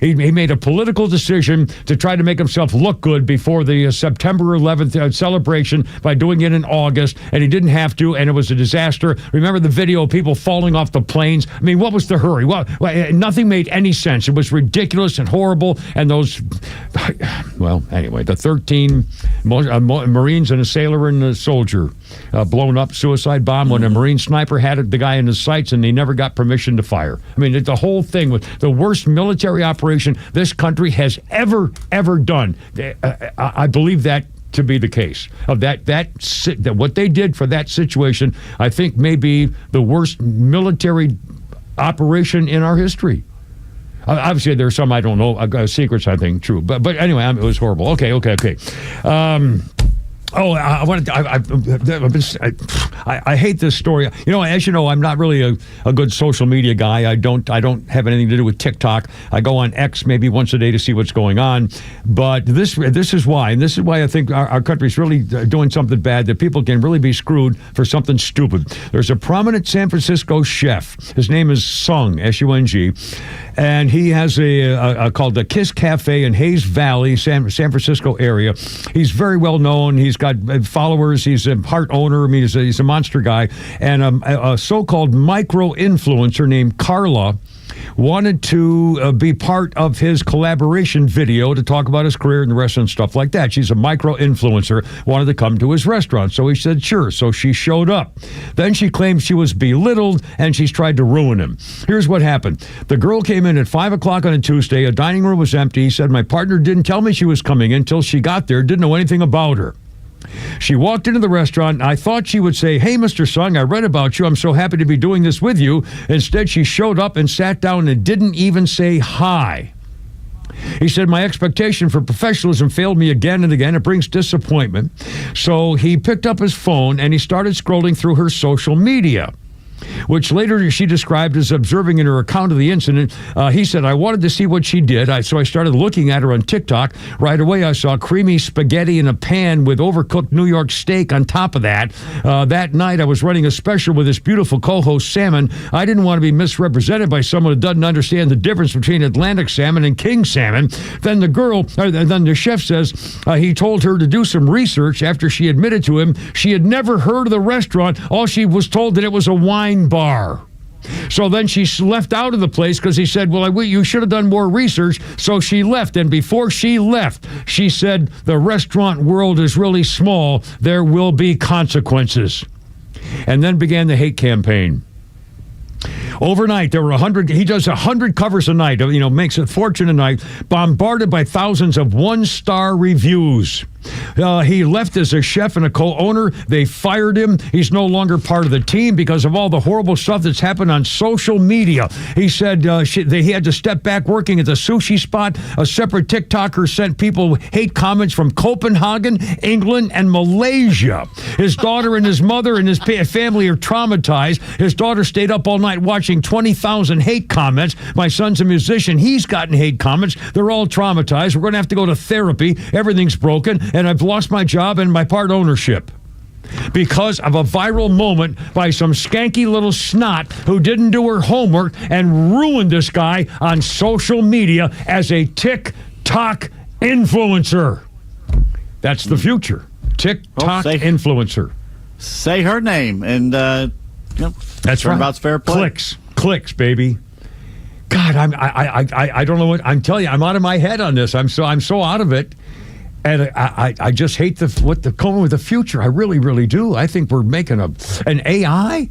He made a political decision to try to make himself look good before the September 11th celebration by doing it in August, and he didn't have to, and it was a disaster. Remember the video of people falling off the planes? rounds. I mean, what was the hurry? Well, nothing made any sense. It was ridiculous and horrible. And those, well, anyway, the 13 Marines and a sailor and a soldier blown up, suicide bomb when a Marine sniper had the guy in his sights and they never got permission to fire. I mean, the whole thing was the worst military operation this country has ever done. I believe that to be the case. Of that what they did for that situation, I think may be the worst military operation in our history. Obviously, there's some I don't know secrets. I think true, but anyway, it was horrible. Okay. I hate this story. You know, as you know, I'm not really a good social media guy. I don't have anything to do with TikTok. I go on X maybe once a day to see what's going on. But this is why, and this is why I think our country's really doing something bad, that people can really be screwed for something stupid. There's a prominent San Francisco chef. His name is Sung, S-U-N-G, and he has a called the Kiss Cafe in Hayes Valley, San Francisco area. He's very well known. He's got followers. He's a part owner. I mean, he's a monster guy. And a so-called micro-influencer named Carla wanted to be part of his collaboration video to talk about his career in the restaurant and stuff like that. She's a micro-influencer, wanted to come to his restaurant. So he said, sure. So she showed up. Then she claimed she was belittled and she's tried to ruin him. Here's what happened. The girl came in at 5 o'clock on a Tuesday. A dining room was empty. He said, my partner didn't tell me she was coming in until she got there, didn't know anything about her. She walked into the restaurant. I thought she would say, hey, Mr. Sung, I read about you. I'm so happy to be doing this with you. Instead, she showed up and sat down and didn't even say hi. He said, my expectation for professionalism failed me again and again. It brings disappointment. So he picked up his phone and he started scrolling through her social media, which later she described as observing in her account of the incident. He said, I wanted to see what she did, so I started looking at her on TikTok. Right away, I saw creamy spaghetti in a pan with overcooked New York steak on top of that. That night, I was running a special with this beautiful co-host, Salmon. I didn't want to be misrepresented by someone who doesn't understand the difference between Atlantic salmon and king salmon. Then the chef says he told her to do some research after she admitted to him she had never heard of the restaurant. All she was told that it was a wine bar. So then she left out of the place because he said, well, you should have done more research. So she left. And before she left, she said, the restaurant world is really small. There will be consequences. And then began the hate campaign. Overnight, there were 100. He does 100 covers a night. Makes a fortune a night. Bombarded by thousands of one-star reviews. He left as a chef and a co-owner. They fired him. He's no longer part of the team because of all the horrible stuff that's happened on social media. He said he had to step back working at the sushi spot. A separate TikToker sent people hate comments from Copenhagen, England, and Malaysia. His daughter and his mother and his family are traumatized. His daughter stayed up all night watching 20,000 hate comments. My son's a musician. He's gotten hate comments. They're all traumatized. We're going to have to go to therapy. Everything's broken. And I've lost my job and my part ownership because of a viral moment by some skanky little snot who didn't do her homework and ruined this guy on social media as a TikTok influencer. That's the future. TikTok influencer. Say her name and that's right. About fair play. Clicks, baby. God, I don't know what I'm telling you. I'm out of my head on this. I'm so out of it. And I just hate coming with the future. I really, really do. I think we're making an AI.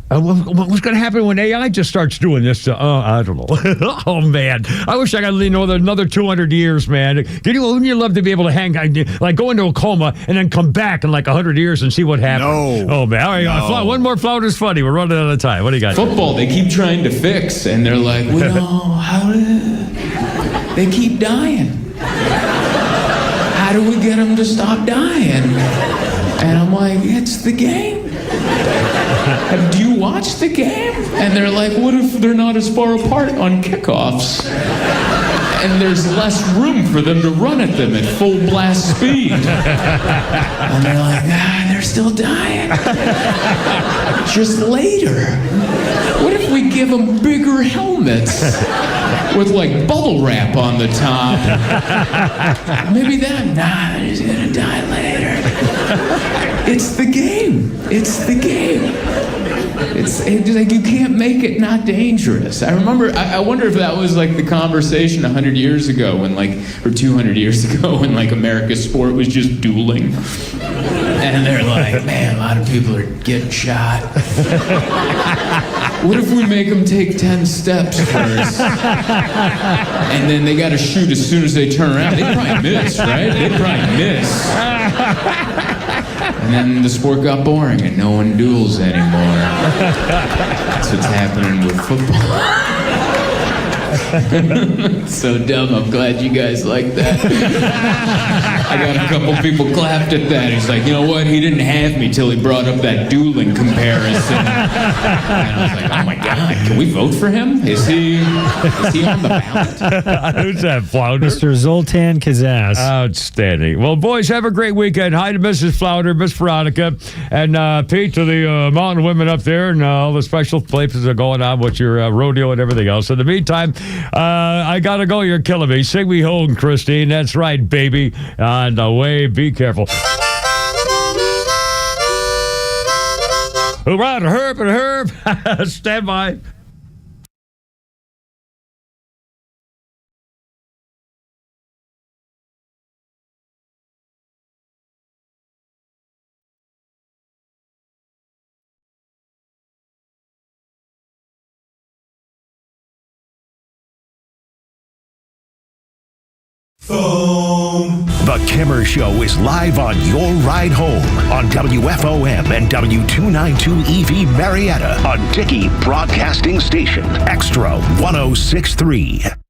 What's going to happen when AI just starts doing this? I don't know. Oh, man. I wish I got another 200 years, man. Wouldn't you love to be able to go into a coma and then come back in 100 years and see what happens? No. Oh, man. All right, one more Flounders Funny. We're running out of time. What do you got? Football, they keep trying to fix, and they're like, they keep dying. How do we get them to stop dying? And I'm like, it's the game. Do you watch the game? And they're like, what if they're not as far apart on kickoffs? And there's less room for them to run at them at full blast speed. And they're like, they're still dying. Just later. What if we give them bigger helmets with bubble wrap on the top? Maybe they're just gonna die later. It's the game. It's the game. It's like you can't make it not dangerous. I remember, I wonder if that was like the conversation 100 years ago when or 200 years ago when America's sport was just dueling. And they're like, man, a lot of people are getting shot. What if we make them take 10 steps first? And then they got to shoot as soon as they turn around. They'd probably miss, right? They'd probably miss. And then the sport got boring and no one duels anymore. That's what's happening with football. So dumb. I'm glad you guys like that. I got a couple people clapped at that. He's like, you know what? He didn't have me till he brought up that dueling comparison. And I was like, oh my God, can we vote for him? Is he on the ballot? Who's that, Flounder? Mr. Zoltan Kazas. Outstanding. Well, boys, have a great weekend. Hi to Mrs. Flounder, Miss Veronica, and Pete to the mountain women up there and all the special places that are going on with your rodeo and everything else. In the meantime, I got to go. You're killing me. Sing me home, Christine. That's right, baby. On the way, be careful. Hoorah, Herb and Herb. Stand by. The Kimmer Show is live on your ride home on WFOM and W292 EV Marietta on Dickey Broadcasting Station, Extra 1063.